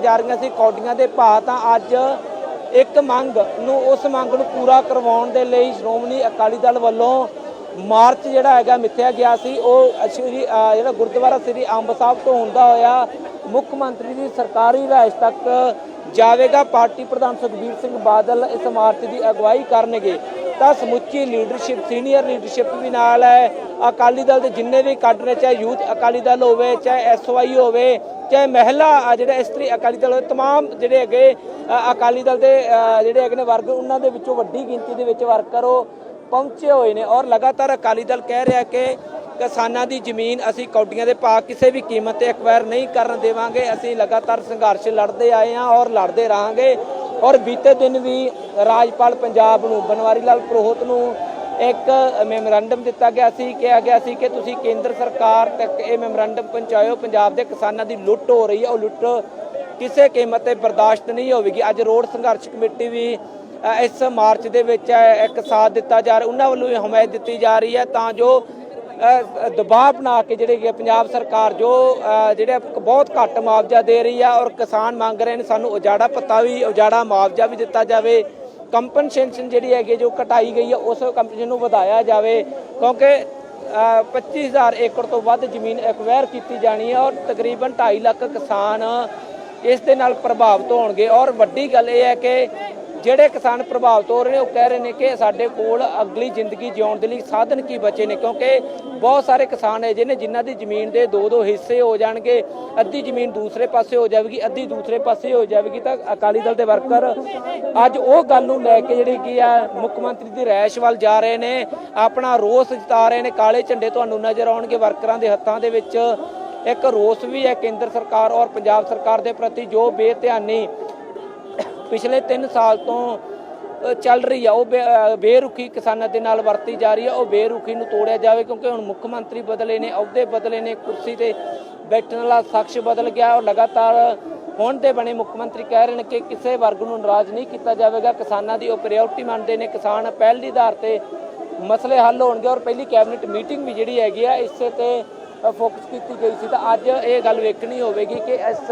ਜਾ ਰਹੀਆਂ ਸੀ ਕੌਡੀਆਂ ਦੇ ਭਾਅ, ਤਾਂ ਅੱਜ ਇੱਕ ਮੰਗ ਨੂੰ ਉਸ ਮੰਗ ਨੂੰ ਪੂਰਾ ਕਰਵਾਉਣ ਦੇ ਲਈ ਸ਼੍ਰੋਮਣੀ ਅਕਾਲੀ ਦਲ ਵੱਲੋਂ ਮਾਰਚ ਜਿਹੜਾ ਹੈਗਾ ਮਿੱਥਿਆ ਗਿਆ ਸੀ। ਉਹ ਸ਼੍ਰੀ ਜਿਹੜਾ ਗੁਰਦੁਆਰਾ ਸ੍ਰੀ ਅੰਬ ਸਾਹਿਬ ਤੋਂ ਹੁੰਦਾ ਹੋਇਆ ਮੁੱਖ ਮੰਤਰੀ ਦੀ ਸਰਕਾਰੀ ਰਿਹਾਇਸ਼ ਤੱਕ ਜਾਵੇਗਾ। ਪਾਰਟੀ ਪ੍ਰਧਾਨ ਸੁਖਬੀਰ ਸਿੰਘ ਬਾਦਲ ਇਸ ਮਾਰਚ ਦੀ ਅਗਵਾਈ ਕਰਨਗੇ। ਤਾਂ ਸਮੁੱਚੀ ਲੀਡਰਸ਼ਿਪ, ਸੀਨੀਅਰ ਲੀਡਰਸ਼ਿਪ ਵੀ ਨਾਲ ਹੈ। ਅਕਾਲੀ ਦਲ ਦੇ ਜਿੰਨੇ ਵੀ ਕਾਡਰ ਨੇ, ਚਾਹੇ ਯੂਥ ਅਕਾਲੀ ਦਲ ਹੋਵੇ, ਚਾਹੇ SY ਹੋਵੇ, ਚਾਹੇ ਮਹਿਲਾ ਜਿਹੜਾ ਇਸਤਰੀ ਅਕਾਲੀ ਦਲ ਹੋਵੇ, ਤਮਾਮ ਜਿਹੜੇ ਹੈਗੇ ਅਕਾਲੀ ਦਲ ਦੇ ਜਿਹੜੇ ਹੈਗੇ ਨੇ ਵਰਗ, ਉਹਨਾਂ ਦੇ ਵਿੱਚੋਂ ਵੱਡੀ ਗਿਣਤੀ ਦੇ ਵਿੱਚ ਵਰਕਰ ਉਹ ਪਹੁੰਚੇ ਹੋਏ ਨੇ। ਔਰ ਲਗਾਤਾਰ ਅਕਾਲੀ ਦਲ ਕਹਿ ਰਿਹਾ ਕਿ ਕਿਸਾਨਾਂ ਦੀ ਜ਼ਮੀਨ ਅਸੀਂ ਕੌਡੀਆਂ ਦੇ ਭਾਅ ਕਿਸੇ ਵੀ ਕੀਮਤ ਤੇ ਐਕਵਾਇਰ ਨਹੀਂ ਕਰਨ ਦੇਵਾਂਗੇ। ਅਸੀਂ ਲਗਾਤਾਰ ਸੰਘਰਸ਼ ਲੜਦੇ ਆਏ ਹਾਂ ਔਰ ਲੜਦੇ ਰਹਾਂਗੇ। ਔਰ ਬੀਤੇ ਦਿਨ ਵੀ ਰਾਜਪਾਲ ਪੰਜਾਬ ਨੂੰ ਬਨਵਾਰੀ ਲਾਲ ਪੁਰੋਹਿਤ ਨੂੰ ਇੱਕ ਮੈਮੋਰੰਡਮ ਦਿੱਤਾ ਗਿਆ ਸੀ। ਕਿਹਾ ਗਿਆ ਸੀ ਕਿ ਤੁਸੀਂ ਕੇਂਦਰ ਸਰਕਾਰ ਤੱਕ ਇਹ ਮੈਮੋਰੰਡਮ ਪਹੁੰਚਾਇਓ। ਪੰਜਾਬ ਦੇ ਕਿਸਾਨਾਂ ਦੀ ਲੁੱਟ ਹੋ ਰਹੀ ਹੈ, ਉਹ ਲੁੱਟ ਕਿਸੇ ਕੀਮਤ ਤੇ ਬਰਦਾਸ਼ਤ ਨਹੀਂ ਹੋਵੇਗੀ। ਅੱਜ ਰੋਡ ਸੰਘਰਸ਼ ਕਮੇਟੀ ਵੀ ਇਸ ਮਾਰਚ ਦੇ ਵਿੱਚ ਇੱਕ ਸਾਥ ਦਿੱਤਾ ਜਾ ਰਿਹਾ, ਉਹਨਾਂ ਵੱਲੋਂ ਹਮਾਇਤ ਦਿੱਤੀ ਜਾ ਰਹੀ ਹੈ ਤਾਂ ਜੋ ਦਬਾਅ ਬਣਾ ਕੇ ਜਿਹੜੇ ਪੰਜਾਬ ਸਰਕਾਰ ਜੋ ਜਿਹੜੇ ਬਹੁਤ ਘੱਟ ਮੁਆਵਜ਼ਾ ਦੇ ਰਹੀ ਹੈ ਔਰ ਕਿਸਾਨ ਮੰਗ ਰਹੇ ਨੇ ਸਾਨੂੰ ਉਜਾੜਾ ਭੱਤਾ ਵੀ, ਉਜਾੜਾ ਮੁਆਵਜ਼ਾ ਵੀ ਦਿੱਤਾ ਜਾਵੇ। ਕੰਪਨਸੇਸ਼ਨ ਜਿਹੜੀ ਹੈਗੀ ਜੋ ਘਟਾਈ ਗਈ ਹੈ ਉਸ ਕੰਪਨਸੇਸ਼ਨ ਨੂੰ ਵਧਾਇਆ ਜਾਵੇ, ਕਿਉਂਕਿ 25,000 ਏਕੜ ਤੋਂ ਵੱਧ ਜ਼ਮੀਨ ਐਕਵਾਇਰ ਕੀਤੀ ਜਾਣੀ ਹੈ ਔਰ ਤਕਰੀਬਨ 2.5 ਲੱਖ ਕਿਸਾਨ ਇਸ ਦੇ ਨਾਲ ਪ੍ਰਭਾਵਿਤ ਹੋਣਗੇ। ਔਰ ਵੱਡੀ ਗੱਲ ਇਹ ਹੈ ਕਿ ਜਿਹੜੇ ਕਿਸਾਨ ਪ੍ਰਭਾਵਿਤ ਹੋ ਰਹੇ ਨੇ ਉਹ ਕਹਿ ਰਹੇ ਨੇ ਕਿ ਸਾਡੇ ਕੋਲ ਅਗਲੀ ਜ਼ਿੰਦਗੀ ਜਿਉਣ ਦੇ ਲਈ ਸਾਧਨ ਕੀ ਬਚੇ ਨੇ, ਕਿਉਂਕਿ ਬਹੁਤ ਸਾਰੇ ਕਿਸਾਨ ਹੈ ਜਿਹਨੇ ਜਿਨ੍ਹਾਂ ਦੀ ਜ਼ਮੀਨ ਦੇ 2-2 ਹਿੱਸੇ ਹੋ ਜਾਣਗੇ। ਅੱਧੀ ਜ਼ਮੀਨ ਦੂਸਰੇ ਪਾਸੇ ਹੋ ਜਾਵੇਗੀ, ਅੱਧੀ ਦੂਸਰੇ ਪਾਸੇ ਹੋ ਜਾਵੇਗੀ। ਤਾਂ ਅਕਾਲੀ ਦਲ ਦੇ ਵਰਕਰ ਅੱਜ ਉਹ ਗੱਲ ਨੂੰ ਲੈ ਕੇ ਜਿਹੜੀ ਕੀ ਆ ਮੁੱਖ ਮੰਤਰੀ ਦੀ ਰਿਹਾਇਸ਼ ਵੱਲ ਜਾ ਰਹੇ ਨੇ, ਆਪਣਾ ਰੋਸ ਜਤਾ ਰਹੇ ਨੇ। ਕਾਲੇ ਝੰਡੇ ਤੁਹਾਨੂੰ ਨਜ਼ਰ ਆਉਣਗੇ ਵਰਕਰਾਂ ਦੇ ਹੱਥਾਂ ਦੇ ਵਿੱਚ। ਇੱਕ ਰੋਸ ਵੀ ਹੈ ਕੇਂਦਰ ਸਰਕਾਰ ਔਰ ਪੰਜਾਬ ਸਰਕਾਰ ਦੇ ਪ੍ਰਤੀ, ਜੋ ਬੇਧਿਆਨੀ ਪਿਛਲੇ 3 ਸਾਲ ਤੋਂ ਚੱਲ ਰਹੀ ਆ, ਉਹ ਬੇਰੁਖੀ ਕਿਸਾਨਾਂ ਦੇ ਨਾਲ ਵਰਤੀ ਜਾ ਰਹੀ ਹੈ। ਉਹ ਬੇਰੁਖੀ ਨੂੰ ਤੋੜਿਆ ਜਾਵੇ, ਕਿਉਂਕਿ ਹੁਣ ਮੁੱਖ ਮੰਤਰੀ ਬਦਲੇ ਨੇ, ਅਹੁਦੇ ਬਦਲੇ ਨੇ, ਕੁਰਸੀ ਤੇ ਬੈਠਣ ਵਾਲਾ ਸ਼ਖਸ ਬਦਲ ਗਿਆ ਔਰ ਲਗਾਤਾਰ ਹੁਣ ਦੇ ਬਣੇ ਮੁੱਖ ਮੰਤਰੀ ਕਹਿ ਰਹੇ ਨੇ ਕਿ ਕਿਸੇ ਵਰਗ ਨੂੰ ਨਾਰਾਜ਼ ਨਹੀਂ ਕੀਤਾ ਜਾਵੇਗਾ। ਕਿਸਾਨਾਂ ਦੀ ਉਹ ਪ੍ਰਾਇਓਰਟੀ ਮੰਨਦੇ ਨੇ, ਕਿਸਾਨ ਪਹਿਲ ਦੇ ਆਧਾਰ ਤੇ ਮਸਲੇ ਹੱਲ ਹੋਣਗੇ। ਔਰ ਪਹਿਲੀ ਕੈਬਨਿਟ ਮੀਟਿੰਗ ਵੀ ਜਿਹੜੀ ਹੈਗੀ ਆ ਇਸੇ ਤੇ ਫੋਕਸ ਕੀਤੀ ਗਈ ਸੀ। ਤਾਂ ਅੱਜ ਇਹ ਗੱਲ ਵੇਖਣੀ ਹੋਵੇਗੀ ਕਿ ਇਸ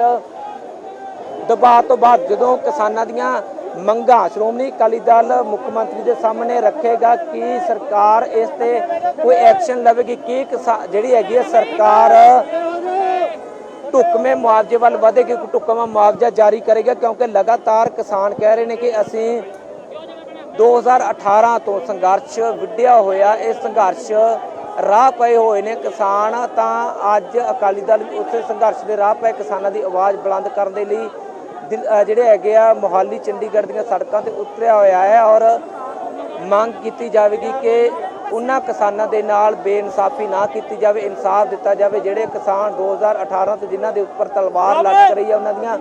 ਦਬਾਅ ਤੋਂ ਬਾਅਦ ਜਦੋਂ ਕਿਸਾਨਾਂ ਦੀਆਂ ਮੰਗਾਂ ਸ਼੍ਰੋਮਣੀ ਅਕਾਲੀ ਦਲ ਮੁੱਖ ਮੰਤਰੀ ਦੇ ਸਾਹਮਣੇ ਰੱਖੇਗਾ ਕਿ ਸਰਕਾਰ ਇਸ ਤੇ ਕੋਈ ਐਕਸ਼ਨ ਲਵੇਗੀ, ਕਿ ਜਿਹੜੀ ਹੈਗੀ ਹੈ ਸਰਕਾਰ ਢੁਕਵੇਂ ਮੁਆਵਜ਼ੇ ਵੱਲ ਵਧੇਗੀ, ਢੁਕਵਾਂ ਮੁਆਵਜ਼ਾ ਜਾਰੀ ਕਰੇਗਾ। ਕਿਉਂਕਿ ਲਗਾਤਾਰ ਕਿਸਾਨ ਕਹਿ ਰਹੇ ਨੇ ਕਿ ਅਸੀਂ 2018 ਤੋਂ ਸੰਘਰਸ਼ ਵਿੱਢਿਆ ਹੋਇਆ, ਇਹ ਸੰਘਰਸ਼ ਰਾਹ ਪਏ ਹੋਏ ਨੇ ਕਿਸਾਨ। ਤਾਂ ਅੱਜ ਅਕਾਲੀ ਦਲ ਉਸੇ ਸੰਘਰਸ਼ ਦੇ ਰਾਹ ਪਏ ਕਿਸਾਨਾਂ ਦੀ ਆਵਾਜ਼ ਬੁਲੰਦ ਕਰਨ ਦੇ ਲਈ ਜਿਹੜੇ ਹੈਗੇ ਆ ਮੋਹਾਲੀ ਚੰਡੀਗੜ੍ਹ ਦੀਆਂ ਸੜਕਾਂ ਤੇ ਉਤਰਿਆ ਹੋਇਆ ਹੈ ਔਰ ਮੰਗ ਕੀਤੀ ਜਾਵੇਗੀ ਕਿ ਉਹਨਾਂ ਕਿਸਾਨਾਂ ਦੇ ਨਾਲ ਬੇਇਨਸਾਫੀ ਨਾ ਕੀਤੀ ਜਾਵੇ, ਇਨਸਾਫ ਦਿੱਤਾ ਜਾਵੇ। ਜਿਹੜੇ ਕਿਸਾਨ 2018 ਤੋਂ ਜਿਨ੍ਹਾਂ ਦੇ ਉੱਪਰ ਤਲਵਾਰ ਲਟਕ ਰਹੀ ਹੈ, ਉਹਨਾਂ ਦੀਆਂ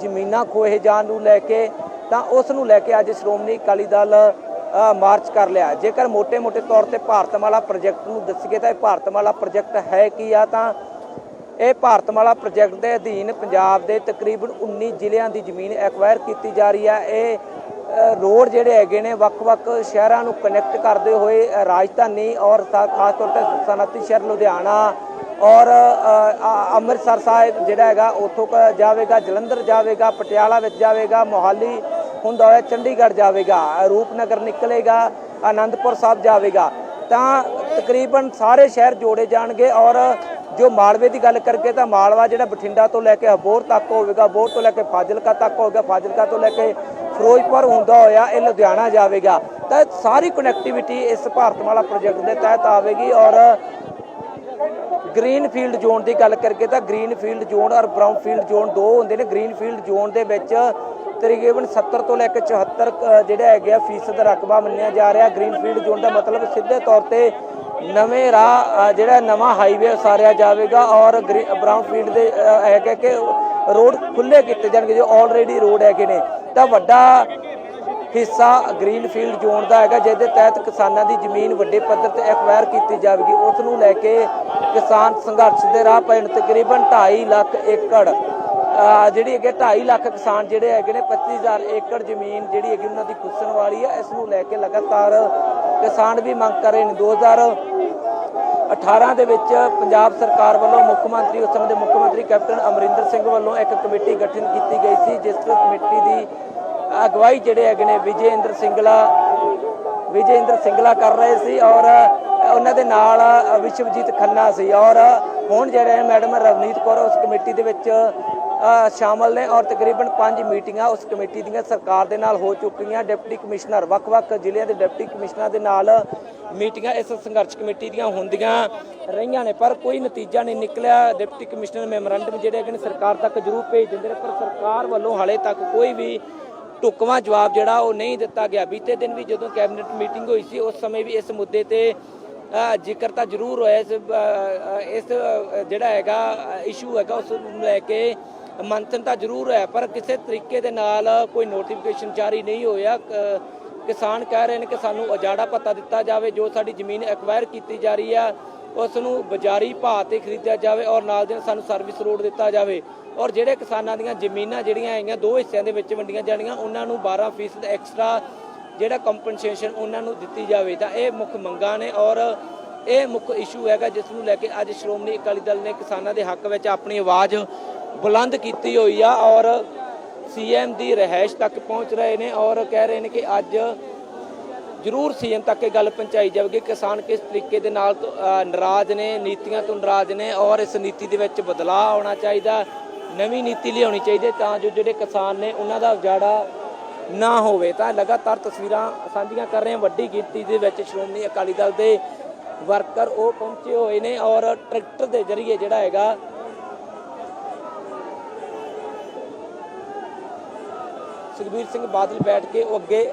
ਜ਼ਮੀਨਾਂ ਖੋਹੇ ਜਾਣ ਨੂੰ ਲੈ ਕੇ, ਤਾਂ ਉਸ ਨੂੰ ਲੈ ਕੇ ਅੱਜ ਸ਼੍ਰੋਮਣੀ ਅਕਾਲੀ ਦਲ ਮਾਰਚ ਕਰ ਲਿਆ। ਜੇਕਰ ਮੋਟੇ-ਮੋਟੇ ਤੌਰ ਤੇ ਭਾਰਤਮਾਲਾ ਪ੍ਰੋਜੈਕਟ ਨੂੰ ਦੱਸੀਏ ਤਾਂ ਇਹ ਭਾਰਤਮਾਲਾ ਪ੍ਰੋਜੈਕਟ ਹੈ ਕੀ ਆ, ਤਾਂ ਇਹ ਭਾਰਤਮਾਲਾ ਪ੍ਰੋਜੈਕਟ ਦੇ ਅਧੀਨ ਪੰਜਾਬ ਦੇ ਤਕਰੀਬਨ 19 ਜ਼ਿਲ੍ਹਿਆਂ ਦੀ ਜ਼ਮੀਨ ਐਕਵਾਇਰ ਕੀਤੀ ਜਾ ਰਹੀ ਹੈ। ਇਹ ਰੋਡ ਜਿਹੜੇ ਹੈਗੇ ਨੇ ਵੱਖ-ਵੱਖ ਸ਼ਹਿਰਾਂ ਨੂੰ ਕਨੈਕਟ ਕਰਦੇ ਹੋਏ ਰਾਜਧਾਨੀ ਔਰ ਖਾਸ ਤੌਰ ਤੇ ਸਨਅਤੀ ਸ਼ਹਿਰ ਲੁਧਿਆਣਾ ਔਰ ਅੰਮ੍ਰਿਤਸਰ ਸਾਹਿਬ ਜਿਹੜਾ ਹੈਗਾ ਉੱਥੋਂ ਜਾਵੇਗਾ, ਜਲੰਧਰ ਜਾਵੇਗਾ, ਪਟਿਆਲਾ ਵਿੱਚ ਜਾਵੇਗਾ, ਮੋਹਾਲੀ ਹੁੰਦਾ ਹੋਇਆ ਚੰਡੀਗੜ੍ਹ ਜਾਵੇਗਾ, ਰੂਪਨਗਰ ਨਿਕਲੇਗਾ, ਆਨੰਦਪੁਰ ਸਾਹਿਬ ਜਾਵੇਗਾ। ਤਾਂ ਤਕਰੀਬਨ ਸਾਰੇ ਸ਼ਹਿਰ ਜੋੜੇ ਜਾਣਗੇ। ਔਰ ਜੋ ਮਾਲਵੇ ਦੀ ਗੱਲ ਕਰਕੇ ਤਾਂ ਮਾਲਵਾ ਜਿਹੜਾ ਬਠਿੰਡਾ ਤੋਂ ਲੈ ਕੇ ਅਬੋਹਰ ਤੱਕ ਹੋਵੇਗਾ, ਅਬੋਹਰ ਤੋਂ ਲੈ ਕੇ ਫਾਜ਼ਿਲਕਾ ਤੱਕ ਹੋਵੇਗਾ, ਫਾਜ਼ਿਲਕਾ ਤੋਂ ਲੈ ਕੇ ਫਿਰੋਜ਼ਪੁਰ ਹੁੰਦਾ ਹੋਇਆ ਇਹ ਲੁਧਿਆਣਾ ਜਾਵੇਗਾ। ਤਾਂ ਸਾਰੀ ਕਨੈਕਟੀਵਿਟੀ ਇਸ ਭਾਰਤਮਾਲਾ ਪ੍ਰੋਜੈਕਟ ਦੇ ਤਹਿਤ ਆਵੇਗੀ। ਔਰ ਗ੍ਰੀਨ ਫੀਲਡ ਜ਼ੋਨ ਦੀ ਗੱਲ ਕਰਕੇ ਤਾਂ ਗ੍ਰੀਨ ਫੀਲਡ ਜ਼ੋਨ ਔਰ ਬਰਾਊਨ ਫੀਲਡ ਜ਼ੋਨ ਦੋ ਹੁੰਦੇ ਨੇ। ਗ੍ਰੀਨ ਫੀਲਡ ਜ਼ੋਨ ਦੇ ਵਿੱਚ ਤਕਰੀਬਨ 70 ਤੋਂ ਲੈ ਕੇ 74 ਜਿਹੜਾ ਹੈਗਾ ਫੀਸਦ ਰਕਬਾ ਮੰਨਿਆ ਜਾ ਰਿਹਾ। ਗ੍ਰੀਨ ਫੀਲਡ ਜ਼ੋਨ ਦਾ ਮਤਲਬ ਸਿੱਧੇ ਤੌਰ ਤੇ ਨਵੇਂ ਰਾਹ ਜਿਹੜਾ ਨਵਾਂ ਹਾਈਵੇ ਉਸਾਰਿਆ ਜਾਵੇਗਾ ਔਰ ਬਰਾਊਨ ਫੀਲਡ ਦੇ ਹੈਗਾ ਕਿ ਰੋਡ ਖੁੱਲ੍ਹੇ ਕੀਤੇ ਜਾਣਗੇ ਜੋ ਆਲਰੇਡੀ ਰੋਡ ਹੈਗੇ ਨੇ। ਤਾਂ ਵੱਡਾ ਹਿੱਸਾ ਗ੍ਰੀਨ ਫੀਲਡ ਜ਼ੋਨ ਦਾ ਹੈਗਾ ਜਿਹਦੇ ਤਹਿਤ ਕਿਸਾਨਾਂ ਦੀ ਜ਼ਮੀਨ ਵੱਡੇ ਪੱਧਰ ਤੇ ਐਕਵਾਇਰ ਕੀਤੀ ਜਾਵੇਗੀ। ਉਸ ਨੂੰ ਲੈ ਕੇ ਕਿਸਾਨ ਸੰਘਰਸ਼ ਦੇ ਰਾਹ ਪਏ ਨੇ। ਤਕਰੀਬਨ 2.5 ਲੱਖ ਏਕੜ ਜਿਹੜੀ ਹੈਗੇ 2.5 ਲੱਖ ਕਿਸਾਨ ਜਿਹੜੇ ਹੈਗੇ ਨੇ 25,000 ਏਕੜ ਜ਼ਮੀਨ ਜਿਹੜੀ ਹੈਗੀ ਉਹਨਾਂ ਦੀ ਖੁੱਸਣ ਵਾਲੀ ਹੈ। ਇਸ ਨੂੰ ਲੈ ਕੇ ਲਗਾਤਾਰ ਕਿਸਾਨ ਵੀ ਮੰਗ ਕਰ ਰਹੇ ਨੇ। 18 ਦੇ ਵਿੱਚ ਪੰਜਾਬ ਸਰਕਾਰ ਵੱਲੋਂ ਮੁੱਖ ਮੰਤਰੀ ਉਸ ਸਮੇਂ ਦੇ ਮੁੱਖ ਮੰਤਰੀ ਕੈਪਟਨ ਅਮਰਿੰਦਰ ਸਿੰਘ ਵੱਲੋਂ ਇੱਕ ਕਮੇਟੀ ਗਠਨ ਕੀਤੀ ਗਈ ਸੀ, ਜਿਸ ਕਮੇਟੀ ਦੀ ਅਗਵਾਈ ਜਿਹੜੇ ਹੈਗੇ ਨੇ ਵਿਜੇ ਇੰਦਰ ਸਿੰਗਲਾ ਕਰ ਰਹੇ ਸੀ ਔਰ ਉਹਨਾਂ ਦੇ ਨਾਲ ਵਿਸ਼ਵਜੀਤ ਖੰਨਾ ਸੀ। ਔਰ ਹੁਣ ਜਿਹੜੇ ਮੈਡਮ ਰਵਨੀਤ ਕੌਰ ਉਸ ਕਮੇਟੀ ਦੇ ਵਿੱਚ ਸ਼ਾਮਲ ਨੇ ਔਰ ਤਕਰੀਬਨ 5 ਮੀਟਿੰਗਾਂ ਉਸ ਕਮੇਟੀ ਦੀਆਂ ਸਰਕਾਰ ਦੇ ਨਾਲ ਹੋ ਚੁੱਕੀਆਂ। ਡਿਪਟੀ ਕਮਿਸ਼ਨਰ ਵੱਖ-ਵੱਖ ਜ਼ਿਲ੍ਹਿਆਂ ਦੇ ਡਿਪਟੀ ਕਮਿਸ਼ਨਰਾਂ ਦੇ ਨਾਲ ਮੀਟਿੰਗਾਂ ਇਸ ਸੰਘਰਸ਼ ਕਮੇਟੀ ਦੀਆਂ ਹੁੰਦੀਆਂ ਰਹੀਆਂ ਨੇ, ਪਰ ਕੋਈ ਨਤੀਜਾ ਨਹੀਂ ਨਿਕਲਿਆ। ਡਿਪਟੀ ਕਮਿਸ਼ਨਰ ਮੈਮੋਰੰਡਮ ਜਿਹੜੇ ਹੈਗੇ ਨੇ ਸਰਕਾਰ ਤੱਕ ਜ਼ਰੂਰ ਭੇਜ ਦਿੰਦੇ ਨੇ, ਪਰ ਸਰਕਾਰ ਵੱਲੋਂ ਹਾਲੇ ਤੱਕ ਕੋਈ ਵੀ ਢੁਕਵਾਂ ਜਵਾਬ ਜਿਹੜਾ ਉਹ ਨਹੀਂ ਦਿੱਤਾ ਗਿਆ। ਬੀਤੇ ਦਿਨ ਵੀ ਜਦੋਂ ਕੈਬਨਿਟ ਮੀਟਿੰਗ ਹੋਈ ਸੀ ਉਸ ਸਮੇਂ ਵੀ ਇਸ ਮੁੱਦੇ ਤੇ ਜ਼ਿਕਰ ਤਾਂ ਜ਼ਰੂਰ ਹੋਇਆ, ਇਸ ਜਿਹੜਾ ਹੈਗਾ ਇਸ਼ੂ ਹੈਗਾ ਉਸ ਨੂੰ ਲੈ ਕੇ ਮੰਥਨ ਤਾਂ ਜ਼ਰੂਰ ਹੈ, ਪਰ ਕਿਸੇ ਤਰੀਕੇ ਦੇ ਨਾਲ ਕੋਈ ਨੋਟੀਫਿਕੇਸ਼ਨ ਜਾਰੀ ਨਹੀਂ ਹੋਇਆ। ਕਿਸਾਨ ਕਹਿ ਰਹੇ ਨੇ ਕਿ ਸਾਨੂੰ ਉਜਾੜਾ ਭੱਤਾ ਦਿੱਤਾ ਜਾਵੇ, ਜੋ ਸਾਡੀ ਜ਼ਮੀਨ ਐਕਵਾਇਰ ਕੀਤੀ ਜਾ ਰਹੀ ਆ ਉਸ ਨੂੰ ਬਾਜ਼ਾਰੀ ਭਾਅ ਤੇ ਖਰੀਦਿਆ ਜਾਵੇ ਔਰ ਨਾਲ ਦੇ ਸਾਨੂੰ ਸਰਵਿਸ ਰੋਡ ਦਿੱਤਾ ਜਾਵੇ ਔਰ ਜਿਹੜੇ ਕਿਸਾਨਾਂ ਦੀਆਂ ਜ਼ਮੀਨਾਂ ਜਿਹੜੀਆਂ ਹੈਗੀਆਂ 2 ਹਿੱਸਿਆਂ ਦੇ ਵਿੱਚ ਵੰਡੀਆਂ ਜਾਣੀਆਂ ਉਹਨਾਂ ਨੂੰ 12% ਐਕਸਟਰਾ ਜਿਹੜਾ ਕੰਪਨਸੇਸ਼ਨ ਉਹਨਾਂ ਨੂੰ ਦਿੱਤੀ ਜਾਵੇ। ਤਾਂ ਇਹ ਮੁੱਖ ਮੰਗਾਂ ਨੇ ਔਰ ਇਹ ਮੁੱਖ ਇਸ਼ੂ ਹੈਗਾ ਜਿਸ ਨੂੰ ਲੈ ਕੇ ਅੱਜ ਸ਼੍ਰੋਮਣੀ ਅਕਾਲੀ ਦਲ ਨੇ ਕਿਸਾਨਾਂ ਦੇ ਹੱਕ ਵਿੱਚ ਆਪਣੀ ਆਵਾਜ਼ ਬੁਲੰਦ ਕੀਤੀ ਹੋਈ ਆ ਔਰ ਸੀਐਮ ਦੀ ਰਿਹਾਇਸ਼ ਤੱਕ ਪਹੁੰਚ ਰਹੇ ਨੇ ਔਰ ਕਹਿ ਰਹੇ ਨੇ ਕਿ ਅੱਜ ਜ਼ਰੂਰ ਸੀਐਮ ਤੱਕ ਇਹ ਗੱਲ ਪਹੁੰਚਾਈ ਜਾਵੇਗੀ। ਕਿਸਾਨ ਕਿਸ ਤਰੀਕੇ ਦੇ ਨਾਲ ਨਾਰਾਜ਼ ਨੇ, ਨੀਤੀਆਂ ਤੋਂ ਨਾਰਾਜ਼ ਨੇ ਔਰ ਇਸ ਨੀਤੀ ਦੇ ਵਿੱਚ ਬਦਲਾਅ ਆਉਣਾ ਚਾਹੀਦਾ, ਨਵੀਂ ਨੀਤੀ ਲਿਆਉਣੀ ਚਾਹੀਦੀ ਤਾਂ ਜੋ ਜਿਹੜੇ ਕਿਸਾਨ ਨੇ ਉਹਨਾਂ ਦਾ ਉਜਾੜਾ ਨਾ ਹੋਵੇ। ਤਾਂ ਲਗਾਤਾਰ ਤਸਵੀਰਾਂ ਸਾਂਝੀਆਂ ਕਰ ਰਹੇ ਹਾਂ, ਵੱਡੀ ਗਿਣਤੀ ਦੇ ਵਿੱਚ ਸ਼੍ਰੋਮਣੀ ਅਕਾਲੀ ਦਲ ਦੇ ਵਰਕਰ ਉਹ ਪਹੁੰਚੇ ਹੋਏ ਨੇ ਔਰ ਟਰੈਕਟਰ ਦੇ ਜ਼ਰੀਏ ਜਿਹੜਾ ਹੈਗਾ ਸੁਖਬੀਰ ਸਿੰਘ ਬਾਦਲ ਬੈਠ ਕੇ ਉਹ ਅੱਗੇ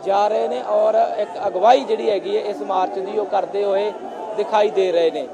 ਜਾ ਰਹੇ ਨੇ ਔਰ ਇੱਕ ਅਗਵਾਈ ਜਿਹੜੀ ਹੈਗੀ ਹੈ ਇਸ ਮਾਰਚ ਦੀ ਉਹ ਕਰਦੇ ਹੋਏ ਦਿਖਾਈ ਦੇ ਰਹੇ ਨੇ।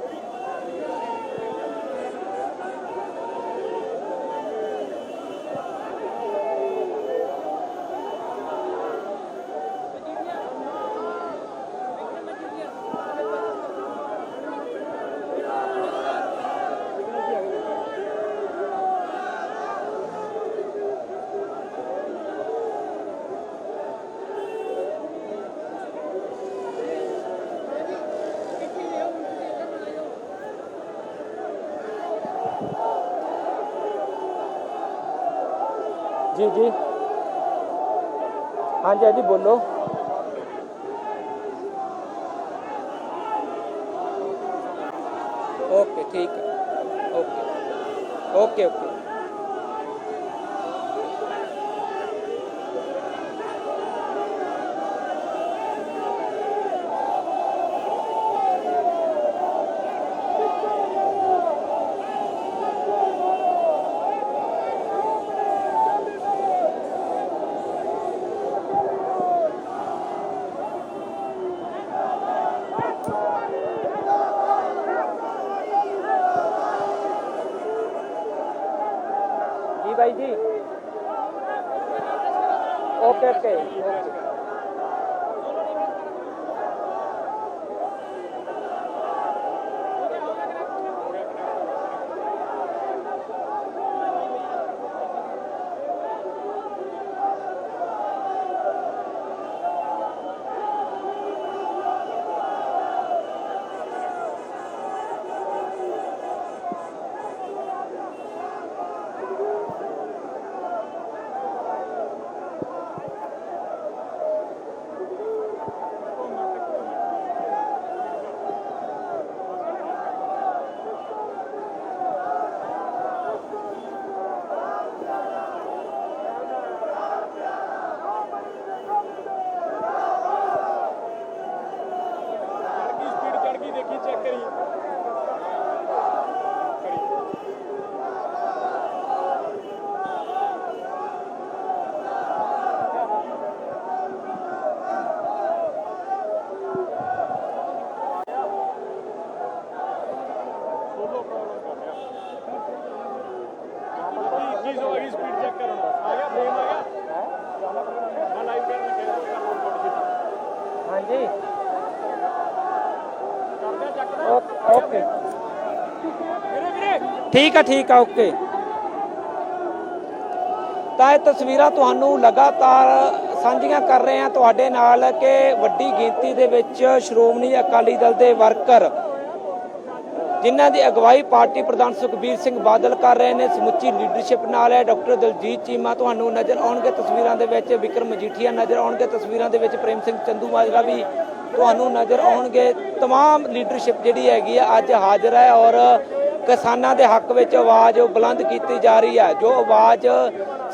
जी जी हाँ जी बोलो। ओके ठीक है, ओके ओके ओके। भाई जी ओके ओके हाँ जी ओके ठीक है ओके। ਤਾਂ ਇਹ ਤਸਵੀਰਾਂ ਤੁਹਾਨੂੰ ਲਗਾਤਾਰ ਸਾਂਝੀਆਂ ਕਰ ਰਹੇ ਹਾਂ ਤੁਹਾਡੇ ਨਾਲ ਕਿ ਵੱਡੀ ਗਿਣਤੀ ਦੇ ਵਿੱਚ ਸ਼੍ਰੋਮਣੀ ਅਕਾਲੀ ਦਲ ਦੇ ਵਰਕਰ ਜਿਨ੍ਹਾਂ ਦੀ ਅਗਵਾਈ ਪਾਰਟੀ ਪ੍ਰਧਾਨ ਸੁਖਬੀਰ ਸਿੰਘ ਬਾਦਲ ਕਰ ਰਹੇ ਨੇ। ਸਮੁੱਚੀ ਲੀਡਰਸ਼ਿਪ ਨਾਲ ਹੈ। ਡਾਕਟਰ ਦਲਜੀਤ ਚੀਮਾ ਤੁਹਾਨੂੰ ਨਜ਼ਰ ਆਉਣਗੇ ਤਸਵੀਰਾਂ ਦੇ ਵਿੱਚ, ਵਿਕਰਮ ਮਜੀਠੀਆ ਨਜ਼ਰ ਆਉਣਗੇ ਤਸਵੀਰਾਂ ਦੇ ਵਿੱਚ, ਪ੍ਰੇਮ ਸਿੰਘ ਚੰਦੂਮਾਜਰਾ ਵੀ ਤੁਹਾਨੂੰ ਨਜ਼ਰ ਆਉਣਗੇ। तमाम ਲੀਡਰਸ਼ਿਪ ਜਿਹੜੀ ਹੈਗੀ ਆ ਅੱਜ ਹਾਜ਼ਰ ਹੈ ਔਰ ਕਿਸਾਨਾਂ ਦੇ ਹੱਕ ਵਿੱਚ ਆਵਾਜ਼ ਬੁਲੰਦ ਕੀਤੀ ਜਾ ਰਹੀ ਹੈ। ਜੋ ਆਵਾਜ਼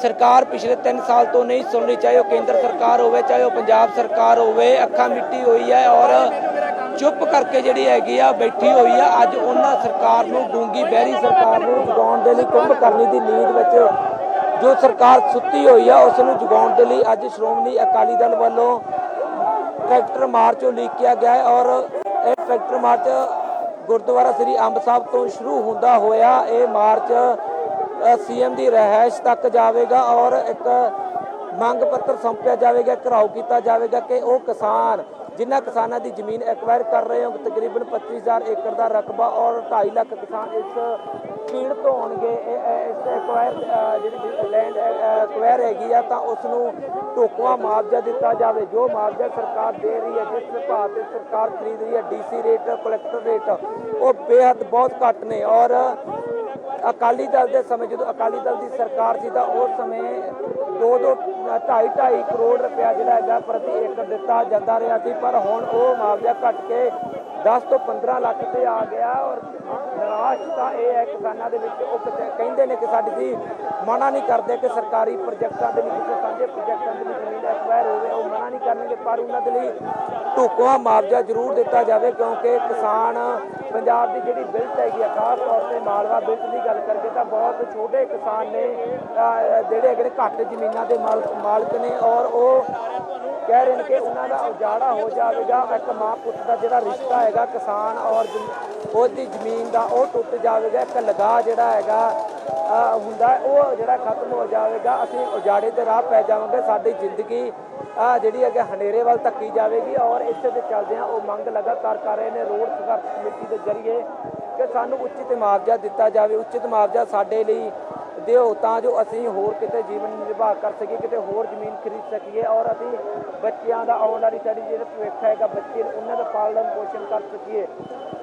ਸਰਕਾਰ ਪਿਛਲੇ 3 ਸਾਲ ਤੋਂ ਨਹੀਂ ਸੁਣ ਰਹੀ, ਚਾਹੇ ਉਹ ਕੇਂਦਰ ਸਰਕਾਰ ਹੋਵੇ ਚਾਹੇ ਉਹ ਪੰਜਾਬ ਸਰਕਾਰ ਹੋਵੇ, ਅੱਖਾਂ ਮਿੱਟੀ ਹੋਈ ਹੈ ਔਰ ਚੁੱਪ ਕਰਕੇ ਜਿਹੜੀ ਹੈਗੀ ਆ ਬੈਠੀ ਹੋਈ ਆ। ਅੱਜ ਉਹਨਾਂ ਸਰਕਾਰ ਨੂੰ, ਗੂੰਗੀ ਬਹਿਰੀ ਸਰਕਾਰ ਨੂੰ ਜਗਾਉਣ ਦੇ ਲਈ, ਕੁੰਭ ਕਰਨੀ ਦੀ ਨੀਂਦ ਵਿੱਚ ਜੋ ਸਰਕਾਰ ਸੁੱਤੀ ਹੋਈ ਆ ਉਸ ਨੂੰ ਜਗਾਉਣ ਦੇ ਲਈ ਅੱਜ ਸ਼੍ਰੋਮਣੀ ਅਕਾਲੀ ਦਲ ਵੱਲੋਂ ट्रैक्टर मार्च उलीकिया गया है और यह ट्रैक्टर मार्च गुरुद्वारा श्री अंब साहब तो शुरू होंदा होया ये मार्च सीएम की रहायश तक जाएगा और एक मंग पत्र सौंपया जाएगा, घिराव किया जाएगा कि वो किसान जिन्होंने किसानों की जमीन एक्वायर कर रहे हो, तकरीबन 25,000 एकड़ का रकबा और 2.5 लाख किसान इस पीड़ तो होंगे। इस एक्वायर जी लैंड एक्वायर हैगी आ तो उसनों ढोकवा मुआवजा दिता जाए। जो मुआवजा सरकार दे रही है, जिस भाव से सरकार खरीद रही है, DC रेट, कलैक्टर रेट, वो बेहद बहुत घट ने। और अकाली दल के समय जो अकाली दल की सरकार थी तो उस समय 2-2.5 करोड़ रुपया जोड़ा प्रति एकड़ दिता जाता रहा थी, पर हुण वो मुआवजा घट के 10 ਤੋਂ 15 ਲੱਖ ਤੇ आ गया। और निराश तो यह है किसानों के कहते हैं कि साडी जी मना नहीं करते कि सरकारी प्रोजेक्टों के लिए, किसी साझे प्रोजेक्टों के लिए जमीन एक्वायर हो मना नहीं करेंगे, पर उन्होंने लिए ढुकवा मुआवजा जरूर दिता जाए क्योंकि किसान पंजाब की जी बिल्ट हैगी, खास तौर पर मालवा बिल्ट की गल करके तो बहुत छोटे किसान ने जोड़े अगर घट जमीनों के मालक ने और वो कह रहे हैं कि उन्होंने उजाड़ा हो जाएगा। एक माँ पुत का जो रिश्ता है किसान और उसकी जमीन का वो टुट जाएगा, एक लगा जोड़ा है हुंदा वो जोड़ा खत्म हो जाएगा। असीं उजाड़े ते राह पै जावांगे, साडी जिंदगी जिहड़ी है हनेरे वाल धक्की जाएगी। और इस दे चलदियां वो मंग लगातार कर रहे हैं रोड संघर्ष कमेटी के जरिए कि सानूं उचित मुआवजा दिता जाए, उचित मुआवजा साडे लई दिओ तां जो असीं होर किते जीवन निर्वाह कर सकीए, किते होर जमीन खरीद सकीए और असीं बच्चों का आउण वाली साडी जिहड़ी भविख हैगा बच्चे उन्हां दा पालन पोषण कर सकीए।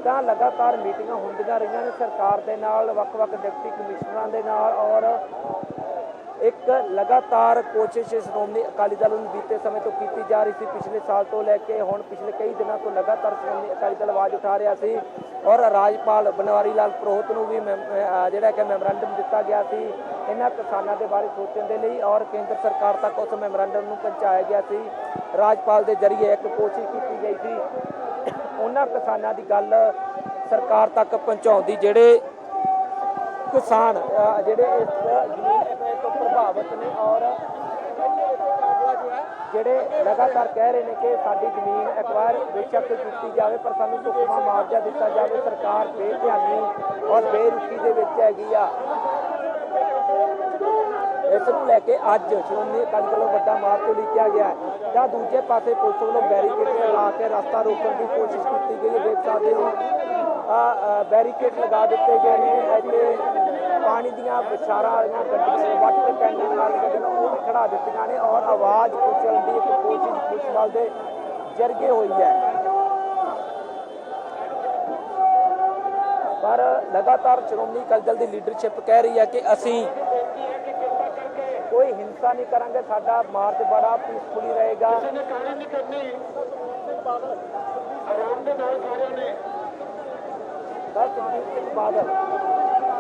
तां लगातार मीटिंगां हुंदियां रहियां ने सरकार दे नाल, वख-वख डिप्टी कमिश्नरां दे नाल और एक लगातार कोशिश श्रोमणी अकाली दल ਨੂੰ बीते समय तो की जा रही थी। पिछले साल तो लैके हुण पिछले कई दिनों तो लगातार श्रोमणी अकाली दल आवाज़ उठा रहा सी और राजपाल बनवारी लाल पुरोहित ਨੂੰ भी ਜਿਹੜਾ कि मैमोरेंडम दिता गया सी इन्हां किसानों के बारे सोचने के लिए और केंद्र सरकार तक उस मैमोरेंडम ਨੂੰ पहुँचाया गया सी। राजपाल के जरिए एक कोशिश की गई थी उन्हां किसानों की गल सरकार तक पहुँचाउण दी ਜਿਹੜੇ किसान ਜਿਹੜੇ इस जमीन तो प्रभावित ने और ਜਿਹੜੇ लगातार कह रहे हैं कि साडी जमीन एक्वायर बेशक की जाए पर सानूं ढुकवां मुआवजा दिता जाए। सरकार बेध्यानी और बेरुखी दे विच हैगी आ। इस नूं लैके अज श्रोमणी अकाली दल वड्डा मार्च उलीकिया गया है। तां दूजे पासे पुलिस वल्लों बैरीकेड ला के रास्ता रोकण की कोशिश की गई है। देख सकते हो बैरीकेड लगा दिते गए हैं। इत्थे पानी दियां बछारां वालियां गड्डियां वाटर कैनां नाल गड्डियां वो भी खड़ा दित्तियां ने और आवाज़ कुचलण की एक कोशिश पुलिस बल के जरिए हुई है। पर लगातार श्रोमणी अकाली दल की लीडरशिप कह रही है कि असीं कोई हिंसा नहीं करांगे, साडा मार्च बड़ा पीसफुली रहेगा। सुखबीर सिंह बादल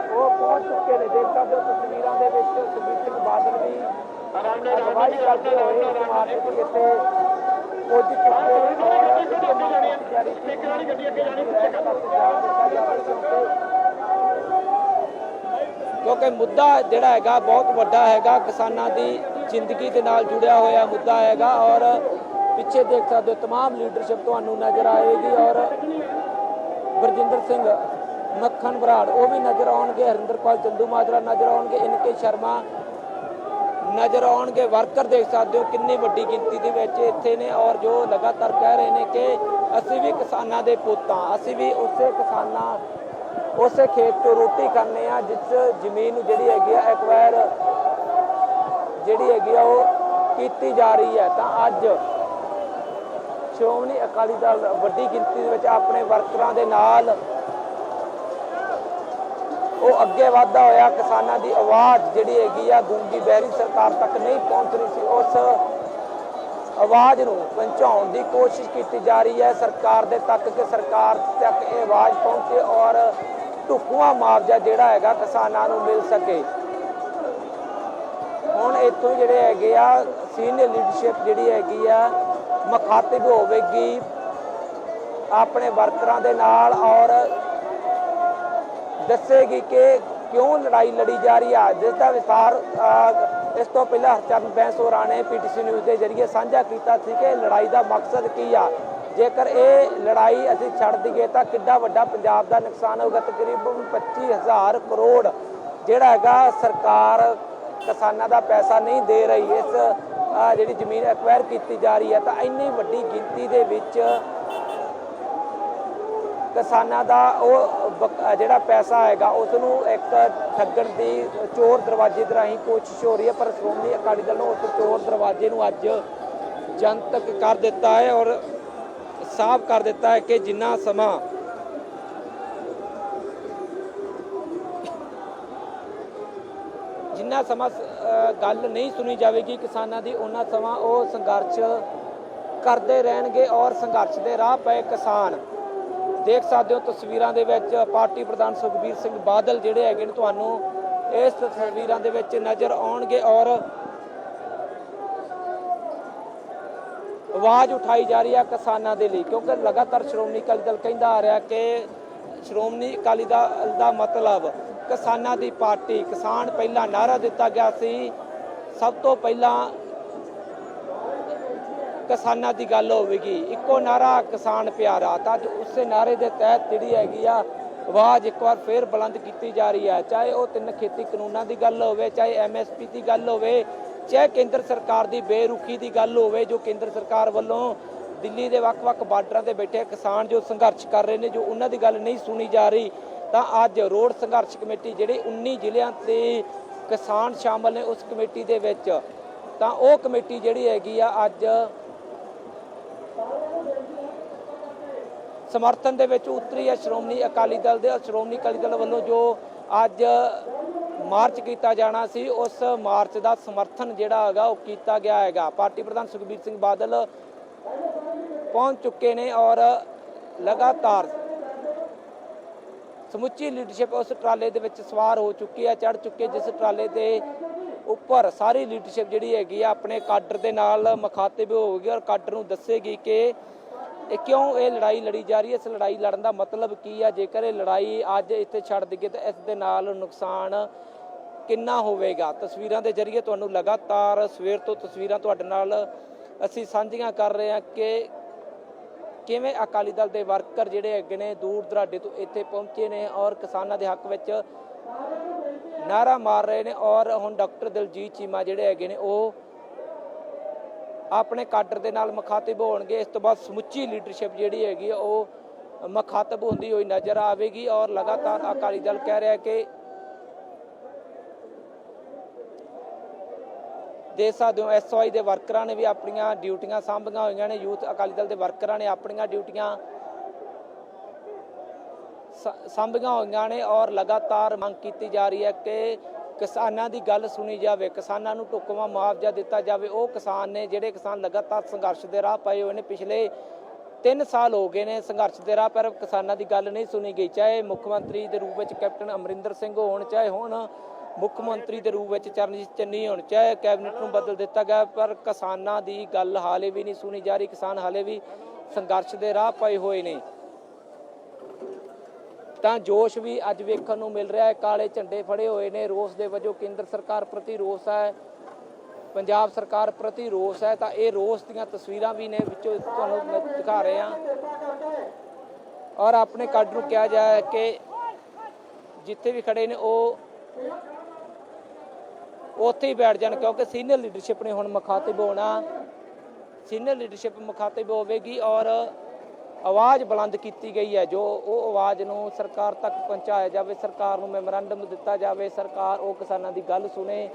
वो पहुंच चुके हैं, देख सकते हो तस्वीरों के सुखबीर सिंह बादल भी अगवाई करते हुए इस मार्च की इत्थे पुज चुके क्योंकि मुद्दा जिहड़ा हैगा बहुत वड्डा हैगा, किसानां दी जिंदगी दे नाल जुड़िया होया मुद्दा हैगा। और पिछे देख सकते हो तमाम लीडरशिप तुहानूं नज़र आएगी और गुरजिंदर सिंह मक्खन बराड़ वो भी नज़र आउणगे, हरिंदरपाल चंदूमाजरा नज़र आउणगे, इनके शर्मा नज़र आउणगे। वर्कर देख सकते हो कितनी वड्डी गिनती दे विच इत्थे ने और जो लगातार कह रहे हैं कि असीं भी किसानां दे पुत्त हां, असीं भी उसे किसानां उसे खेत तो रोटी खाने जिस जमीन जिहड़ी हैगी एक्वायर जिहड़ी हैगी वो कीती जा रही है। तो अज श्रोमणी अकाली दल वड्डी गिनती दे विच अपने वर्करां दे नाल ਉਹ ਅੱਗੇ ਵਧਦਾ ਹੋਇਆ ਕਿਸਾਨਾਂ ਦੀ ਆਵਾਜ਼ ਜਿਹੜੀ ਹੈਗੀ ਆ ਗੂੰਗੀ ਬਹਿਰੀ ਸਰਕਾਰ ਤੱਕ ਨਹੀਂ ਪਹੁੰਚ ਰਹੀ ਸੀ, ਉਸ ਆਵਾਜ਼ ਨੂੰ ਪਹੁੰਚਾਉਣ ਦੀ ਕੋਸ਼ਿਸ਼ ਕੀਤੀ ਜਾ ਰਹੀ ਹੈ ਸਰਕਾਰ ਦੇ ਤੱਕ ਕਿ ਸਰਕਾਰ ਤੱਕ ਇਹ ਆਵਾਜ਼ ਪਹੁੰਚੇ ਔਰ ਢੁਕਵਾਂ ਮੁਆਵਜ਼ਾ ਜਿਹੜਾ ਹੈਗਾ ਕਿਸਾਨਾਂ ਨੂੰ ਮਿਲ ਸਕੇ। ਹੁਣ ਇੱਥੋਂ ਜਿਹੜੇ ਹੈਗੇ ਆ ਸੀਨੀਅਰ ਲੀਡਰਸ਼ਿਪ ਜਿਹੜੀ ਹੈਗੀ ਆ ਮੁਖਾਤਿਬ ਹੋਵੇਗੀ ਆਪਣੇ ਵਰਕਰਾਂ ਦੇ ਨਾਲ ਔਰ ਦੱਸੇਗੀ ਕਿ ਕਿਉਂ ਲੜਾਈ ਲੜੀ ਜਾ ਰਹੀ ਹੈ, ਜਿਸ ਦਾ ਵਿਸਥਾਰ ਇਸ ਤੋਂ ਪਹਿਲਾਂ ਹਰਚਰਨ ਬੈਂਸ ਹੋਰਾਂ ਨੇ ਪੀਟੀਸੀ ਨਿਊਜ਼ ਦੇ ਜ਼ਰੀਏ ਸਾਂਝਾ ਕੀਤਾ ਸੀ ਕਿ ਲੜਾਈ ਦਾ ਮਕਸਦ ਕੀ ਆ। ਜੇਕਰ ਇਹ ਲੜਾਈ ਅਸੀਂ ਛੱਡ ਦਈਏ ਤਾਂ ਕਿੰਨਾ ਵੱਡਾ ਪੰਜਾਬ ਦਾ ਨੁਕਸਾਨ ਹੋਊਗਾ। ਤਕਰੀਬਨ 25,000 ਕਰੋੜ ਜਿਹੜਾ ਹੈਗਾ ਸਰਕਾਰ ਕਿਸਾਨਾਂ ਦਾ ਪੈਸਾ ਨਹੀਂ ਦੇ ਰਹੀ, ਇਸ ਜਿਹੜੀ ਜ਼ਮੀਨ ਐਕਵਾਇਰ ਕੀਤੀ ਜਾ ਰਹੀ ਹੈ ਤਾਂ ਇੰਨੀ ਵੱਡੀ ਗਿਣਤੀ ਦੇ ਵਿੱਚ ਕਿਸਾਨਾਂ ਦਾ ਉਹ ਜਿਹੜਾ ਪੈਸਾ ਹੈਗਾ ਉਸ ਨੂੰ ਇੱਕ ਠੱਗਣ ਦੀ ਚੋਰ ਦਰਵਾਜ਼ੇ ਦੇ ਰਾਹੀਂ ਕੋਸ਼ਿਸ਼ ਹੋ ਰਹੀ ਹੈ। ਪਰ ਸ਼੍ਰੋਮਣੀ ਅਕਾਲੀ ਦਲ ਨੂੰ ਉਸ ਚੋਰ ਦਰਵਾਜ਼ੇ ਨੂੰ ਅੱਜ ਜਨਤਕ ਕਰ ਦਿੱਤਾ ਹੈ ਔਰ ਸਾਫ਼ ਕਰ ਦਿੱਤਾ ਹੈ ਕਿ ਜਿੰਨਾ ਸਮਾਂ ਗੱਲ ਨਹੀਂ ਸੁਣੀ ਜਾਵੇਗੀ ਕਿਸਾਨਾਂ ਦੀ, ਉਹਨਾਂ ਸਮਾਂ ਉਹ ਸੰਘਰਸ਼ ਕਰਦੇ ਰਹਿਣਗੇ ਔਰ ਸੰਘਰਸ਼ ਦੇ ਰਾਹ ਪਏ ਕਿਸਾਨ। ਦੇਖ ਸਕਦੇ ਹੋ ਤਸਵੀਰਾਂ ਦੇ ਵਿੱਚ ਪਾਰਟੀ ਪ੍ਰਧਾਨ ਸੁਖਬੀਰ ਸਿੰਘ ਬਾਦਲ ਜਿਹੜੇ ਹੈਗੇ ਨੇ ਤੁਹਾਨੂੰ ਇਸ ਤਸਵੀਰਾਂ ਦੇ ਵਿੱਚ ਨਜ਼ਰ ਆਉਣਗੇ ਔਰ ਆਵਾਜ਼ ਉਠਾਈ ਜਾ ਰਹੀ ਹੈ ਕਿਸਾਨਾਂ ਦੇ ਲਈ, ਕਿਉਂਕਿ ਲਗਾਤਾਰ ਸ਼੍ਰੋਮਣੀ ਅਕਾਲੀ ਦਲ ਕਹਿੰਦਾ ਆ ਰਿਹਾ ਕਿ ਸ਼੍ਰੋਮਣੀ ਅਕਾਲੀ ਦਲ ਦਾ ਮਤਲਬ ਕਿਸਾਨਾਂ ਦੀ ਪਾਰਟੀ। ਕਿਸਾਨ ਪਹਿਲਾਂ ਨਾਅਰਾ ਦਿੱਤਾ ਗਿਆ ਸੀ, ਸਭ ਤੋਂ ਪਹਿਲਾਂ ਕਿਸਾਨਾਂ ਦੀ ਗੱਲ ਹੋਵੇਗੀ, ਇੱਕੋ ਨਾਅਰਾ ਕਿਸਾਨ ਪਿਆਰਾ। ਤਾਂ ਉਸੇ ਨਾਅਰੇ ਦੇ ਤਹਿਤ ਜਿਹੜੀ ਹੈਗੀ ਆ ਆਵਾਜ਼ ਇੱਕ ਵਾਰ ਫੇਰ ਬੁਲੰਦ ਕੀਤੀ ਜਾ ਰਹੀ ਹੈ, ਚਾਹੇ ਉਹ 3 ਖੇਤੀ ਕਾਨੂੰਨਾਂ ਦੀ ਗੱਲ ਹੋਵੇ, ਚਾਹੇ MSP ਦੀ ਗੱਲ ਹੋਵੇ, ਚਾਹੇ ਕੇਂਦਰ ਸਰਕਾਰ ਦੀ ਬੇਰੁਖੀ ਦੀ ਗੱਲ ਹੋਵੇ, ਜੋ ਕੇਂਦਰ ਸਰਕਾਰ ਵੱਲੋਂ ਦਿੱਲੀ ਦੇ ਵੱਖ-ਵੱਖ ਬਾਰਡਰਾਂ ਤੇ ਬੈਠੇ ਕਿਸਾਨ ਜੋ ਸੰਘਰਸ਼ ਕਰ ਰਹੇ ਨੇ, ਜੋ ਉਹਨਾਂ ਦੀ ਗੱਲ ਨਹੀਂ ਸੁਣੀ ਜਾ ਰਹੀ। ਤਾਂ ਅੱਜ ਰੋਡ ਸੰਘਰਸ਼ ਕਮੇਟੀ ਜਿਹੜੇ 19 ਜ਼ਿਲ੍ਹਿਆਂ ਤੇ ਕਿਸਾਨ ਸ਼ਾਮਲ ਨੇ ਉਸ ਕਮੇਟੀ ਦੇ ਵਿੱਚ, ਤਾਂ ਉਹ ਕਮੇਟੀ ਜਿਹੜੀ ਹੈਗੀ ਆ ਅੱਜ ਸਮਰਥਨ ਦੇ ਵਿੱਚ ਉਤਰੀ ਹੈ ਸ਼੍ਰੋਮਣੀ ਅਕਾਲੀ ਦਲ ਦੇ। ਸ਼੍ਰੋਮਣੀ ਅਕਾਲੀ ਦਲ ਵੱਲੋਂ ਜੋ ਅੱਜ ਮਾਰਚ ਕੀਤਾ ਜਾਣਾ ਸੀ, ਉਸ ਮਾਰਚ ਦਾ ਸਮਰਥਨ ਜਿਹੜਾ ਹੈਗਾ ਉਹ ਕੀਤਾ ਗਿਆ ਹੈਗਾ। ਪਾਰਟੀ ਪ੍ਰਧਾਨ ਸੁਖਬੀਰ ਸਿੰਘ ਬਾਦਲ ਪਹੁੰਚ ਚੁੱਕੇ ਨੇ ਔਰ ਲਗਾਤਾਰ ਸਮੁੱਚੀ ਲੀਡਰਸ਼ਿਪ ਉਸ ਟਰਾਲੇ ਦੇ ਵਿੱਚ ਸਵਾਰ ਹੋ ਚੁੱਕੀ ਹੈ, ਚੜ੍ਹ ਚੁੱਕੀ, ਜਿਸ ਟਰਾਲੇ ਦੇ ਉੱਪਰ ਸਾਰੀ ਲੀਡਰਸ਼ਿਪ ਜਿਹੜੀ ਹੈਗੀ ਆ ਆਪਣੇ ਕਾਡਰ ਦੇ ਨਾਲ ਮੁਖਾਤਿਬ ਹੋਵੇਗੀ ਔਰ ਕਾਡਰ ਨੂੰ ਦੱਸੇਗੀ ਕਿ ਕਿਉਂ ਇਹ ਲੜਾਈ ਲੜੀ ਜਾ ਰਹੀ ਹੈ, ਇਸ ਲੜਾਈ ਲੜਨ ਦਾ ਮਤਲਬ ਕੀ ਆ। ਜੇਕਰ ਇਹ ਲੜਾਈ ਅੱਜ ਇੱਥੇ ਛੱਡ ਦਈਏ ਤਾਂ ਇਸ ਦੇ ਨਾਲ ਨੁਕਸਾਨ ਕਿੰਨਾ ਹੋਵੇਗਾ। ਤਸਵੀਰਾਂ ਦੇ ਜ਼ਰੀਏ ਤੁਹਾਨੂੰ ਲਗਾਤਾਰ ਸਵੇਰ ਤੋਂ ਤਸਵੀਰਾਂ ਤੁਹਾਡੇ ਨਾਲ ਅਸੀਂ ਸਾਂਝੀਆਂ ਕਰ ਰਹੇ ਹਾਂ ਕਿ ਕਿਵੇਂ ਅਕਾਲੀ ਦਲ ਦੇ ਵਰਕਰ ਜਿਹੜੇ ਹੈਗੇ ਨੇ ਦੂਰ ਦਰਾਡੇ ਤੋਂ ਇੱਥੇ ਪਹੁੰਚੇ ਨੇ ਔਰ ਕਿਸਾਨਾਂ ਦੇ ਹੱਕ ਵਿੱਚ ਨਾਅਰਾ ਮਾਰ ਰਹੇ ਨੇ। ਔਰ ਹੁਣ ਡਾਕਟਰ ਦਲਜੀਤ ਚੀਮਾ ਜਿਹੜੇ ਹੈਗੇ ਨੇ ਉਹ ਆਪਣੇ ਕਾਡਰ ਦੇ ਨਾਲ ਮੁਖਾਤਿਬ ਹੋਣਗੇ। ਇਸ ਤੋਂ ਬਾਅਦ ਸਮੁੱਚੀ ਲੀਡਰਸ਼ਿਪ ਜਿਹੜੀ ਹੈਗੀ ਉਹ ਮੁਖਾਤਿਬ ਹੁੰਦੀ ਹੋਈ ਨਜ਼ਰ ਆਵੇਗੀ ਔਰ ਲਗਾਤਾਰ ਅਕਾਲੀ ਦਲ ਕਹਿ ਰਿਹਾ ਕਿ ਦੇਖ ਸਕਦੇ ਹੋ SY ਦੇ ਵਰਕਰਾਂ ਨੇ ਵੀ ਆਪਣੀਆਂ ਡਿਊਟੀਆਂ ਸਾਂਭੀਆਂ ਹੋਈਆਂ ਨੇ, ਯੂਥ ਅਕਾਲੀ ਦਲ ਦੇ ਵਰਕਰਾਂ ਨੇ ਆਪਣੀਆਂ ਡਿਊਟੀਆਂ ਸਾਂਭੀਆਂ ਹੋਈਆਂ ਨੇ ਔਰ ਲਗਾਤਾਰ ਮੰਗ ਕੀਤੀ ਜਾ ਰਹੀ ਹੈ ਕਿ ਕਿਸਾਨਾਂ ਦੀ ਗੱਲ ਸੁਣੀ ਜਾਵੇ, ਕਿਸਾਨਾਂ ਨੂੰ ਢੁਕਵਾਂ ਮੁਆਵਜ਼ਾ ਦਿੱਤਾ ਜਾਵੇ। ਉਹ ਕਿਸਾਨ ਨੇ ਜਿਹੜੇ ਕਿਸਾਨ ਲਗਾਤਾਰ ਸੰਘਰਸ਼ ਦੇ ਰਾਹ ਪਏ ਹੋਏ ਨੇ, ਪਿਛਲੇ 3 ਸਾਲ ਹੋ ਗਏ ਨੇ ਸੰਘਰਸ਼ ਦੇ ਰਾਹ, ਪਰ ਕਿਸਾਨਾਂ ਦੀ ਗੱਲ ਨਹੀਂ ਸੁਣੀ ਗਈ। ਚਾਹੇ ਮੁੱਖ ਮੰਤਰੀ ਦੇ ਰੂਪ ਵਿੱਚ ਕੈਪਟਨ ਅਮਰਿੰਦਰ ਸਿੰਘ ਹੋਣ, ਚਾਹੇ ਹੁਣ ਮੁੱਖ ਮੰਤਰੀ ਦੇ ਰੂਪ ਵਿੱਚ ਚਰਨਜੀਤ ਚੰਨੀ ਹੋਣ, ਚਾਹੇ ਕੈਬਨਿਟ ਨੂੰ ਬਦਲ ਦਿੱਤਾ ਗਿਆ, ਪਰ ਕਿਸਾਨਾਂ ਦੀ ਗੱਲ ਹਾਲੇ ਵੀ ਨਹੀਂ ਸੁਣੀ ਜਾ ਰਹੀ। ਕਿਸਾਨ ਹਾਲੇ ਵੀ ਸੰਘਰਸ਼ ਦੇ ਰਾਹ ਪਏ ਹੋਏ ਨੇ। ਤਾਂ ਜੋਸ਼ ਵੀ ਅੱਜ ਵੇਖਣ ਨੂੰ ਮਿਲ ਰਿਹਾ ਹੈ, ਕਾਲੇ ਝੰਡੇ ਫੜੇ ਹੋਏ ਨੇ, ਰੋਸ ਦੇ ਵਜੋਂ ਕੇਂਦਰ ਸਰਕਾਰ ਪ੍ਰਤੀ ਰੋਸ ਹੈ, ਪੰਜਾਬ ਸਰਕਾਰ ਪ੍ਰਤੀ ਰੋਸ ਹੈ। ਤਾਂ ਇਹ ਰੋਸ ਦੀਆਂ ਤਸਵੀਰਾਂ ਵੀ ਨੇ, ਵਿੱਚੋਂ ਤੁਹਾਨੂੰ ਦਿਖਾ ਰਹੇ ਹਾਂ ਔਰ ਆਪਣੇ ਕਾਡਰ ਨੂੰ ਕਿਹਾ ਜਾਏ ਕਿ ਜਿੱਥੇ ਵੀ ਖੜੇ ਨੇ ਉਹ ਉੱਥੇ ਹੀ ਬੈਠ ਜਾਣ, ਕਿਉਂਕਿ ਸੀਨੀਅਰ ਲੀਡਰਸ਼ਿਪ ਨੇ ਹੁਣ ਮੁਖਾਤਿਬ ਹੋਣਾ, ਸੀਨੀਅਰ ਲੀਡਰਸ਼ਿਪ ਮੁਖਾਤਿਬ ਹੋਵੇਗੀ ਔਰ ਆਵਾਜ਼ ਬੁਲੰਦ ਕੀਤੀ ਗਈ ਹੈ ਜੋ ਉਹ ਆਵਾਜ਼ ਨੂੰ ਸਰਕਾਰ ਤੱਕ ਪਹੁੰਚਾਇਆ ਜਾਵੇ, ਸਰਕਾਰ ਨੂੰ ਮੈਮੋਰੰਡਮ ਦਿੱਤਾ ਜਾਵੇ, ਸਰਕਾਰ ਉਹ ਕਿਸਾਨਾਂ ਦੀ ਗੱਲ ਸੁਣੇ